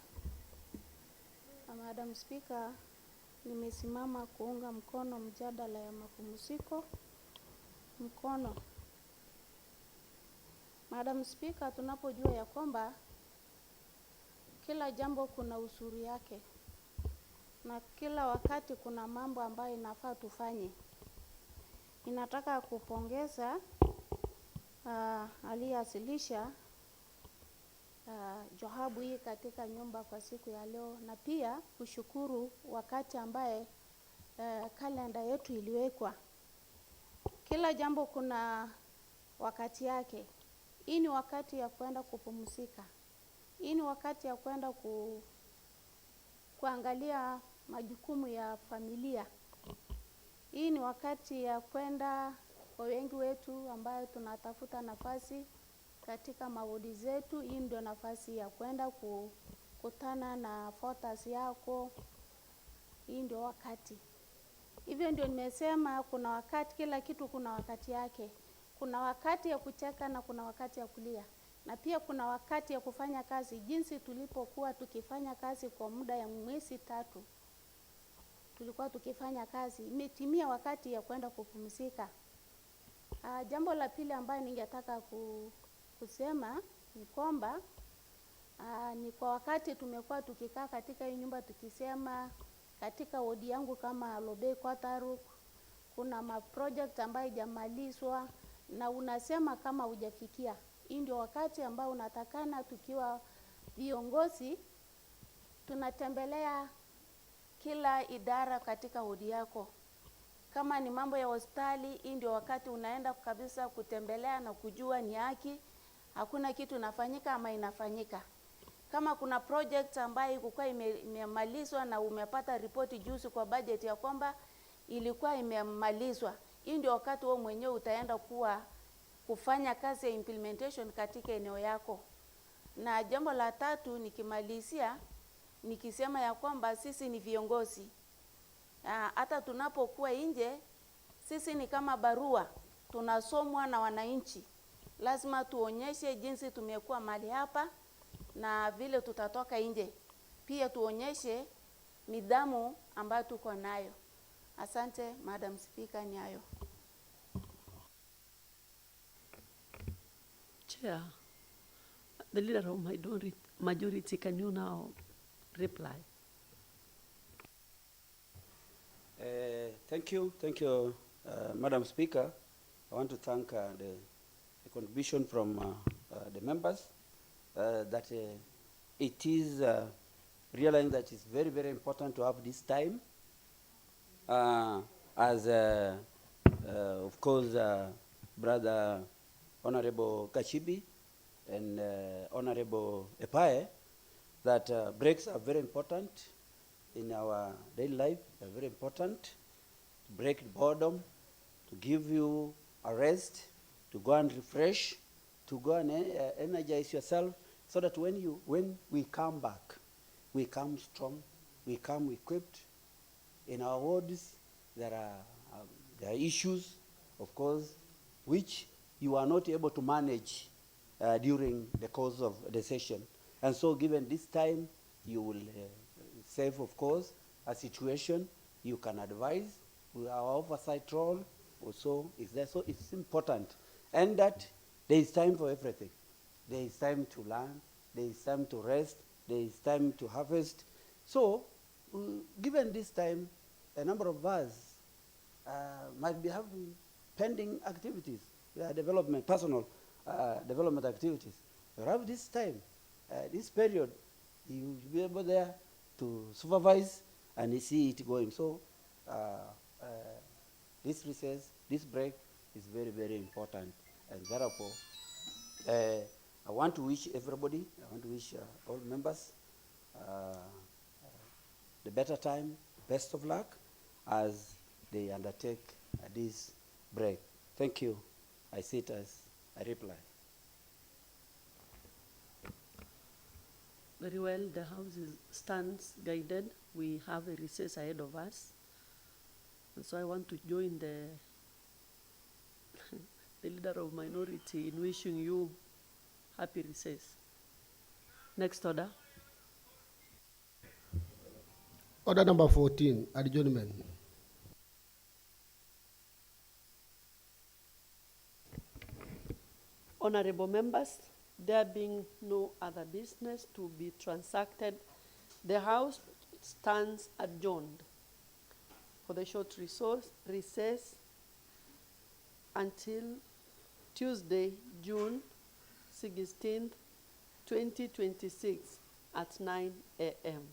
Speaker 17: Madam Speaker, nimesimama kuunga mkono mjadala ya mapumziko mkono. Madam Speaker, tunapojua ya kwamba kila jambo kuna usuri yake na kila wakati kuna mambo ambayo inafaa tufanye. Ninataka kupongeza aliyewasilisha jawabu hii katika nyumba kwa siku ya leo, na pia kushukuru wakati ambaye kalenda yetu iliwekwa. Kila jambo kuna wakati yake. Hii ni wakati ya kwenda kupumzika. Hii ni wakati ya kwenda kuangalia majukumu ya familia. Hii ni wakati ya kwenda kwa wengi wetu ambayo tunatafuta nafasi katika mawodi zetu. Hii ndio nafasi ya kwenda kukutana na voters yako. Hii ndio wakati. Hivyo ndio nimesema kuna wakati, kila kitu kuna wakati yake. Kuna wakati ya kucheka na kuna wakati ya kulia. Na pia kuna wakati ya kufanya kazi. Jinsi tulipokuwa tukifanya kazi kwa muda ya mwezi 3. Tulikuwa tukifanya kazi. Imetimia wakati ya kwenda kupumzika. Jambo la pili ambayo ningetaka kusema ni kwamba ni kwa wakati tumekuwa tukikaa katika hii nyumba tukisema katika wodi yangu kama Lobe Kwataruk kuna project ambayo hajamalizwa na unasema kama hujafikia. Hii ndio wakati ambao unatakana tukiwa viongozi tunatembelea kila idara katika wodi yako. Kama ni mambo ya hospitali, hii ndio wakati unaenda kabisa kutembelea na kujua ni haki, hakuna kitu inafanyika ama inafanyika. Kama kuna project ambayo ilikuwa imemalizwa na umepata ripoti juzi kwa budget ya kwamba ilikuwa imemalizwa, hii ndio wakati wewe mwenyewe utaenda kufanya kazi ya implementation katika eneo yako. Na jambo la tatu nikimalizia nikisema ya kwamba sisi ni viongozi. Hata tunapokuwa nje sisi ni kama barua tunasomwa na wananchi. Lazima tuonyeshe jinsi tumekuwa mali hapa na vile tutatoka nje. Pia tuonyeshe nidhamu ambayo tuko nayo. Asante Madam Speaker, ni hayo.
Speaker 2: Chair, the leader of majority, can you now reply?
Speaker 6: Thank you, Madam Speaker. I want to thank the contribution from the members that it is realizing that it's very, very important to have this time as of course Brother Honorable Kashibi and Honorable Epae, that breaks are very important in our daily life. They're very important to break boredom, to give you a rest, to go and refresh, to go and energize yourself, so that when we come back, we come strong, we come equipped. In our wards, there are issues, of course, which you are not able to manage during the course of the session. And so given this time, you will save, of course, a situation. You can advise. Our oversight role also is there. So it's important. And that there is time for everything. There is time to learn. There is time to rest. There is time to harvest. So given this time, a number of us might be having pending activities, development, personal development activities. You have this time, this period, you will be able there to supervise and see it going. So this recess, this break is very, very important. And therefore, I want to wish everybody, I want to wish all members the better time, best of luck as they undertake this break. Thank you. I see it as a reply.
Speaker 2: Very well, the House stands guided. We have a recess ahead of us. And so I want to join the leader of minority in wishing you happy recess. Next order.
Speaker 11: Order number 14, adjournment.
Speaker 2: Honorable members, there being no other business to be transacted, the House stands adjourned for the short recess until Tuesday, June 16th, 2026 at 9 a.m.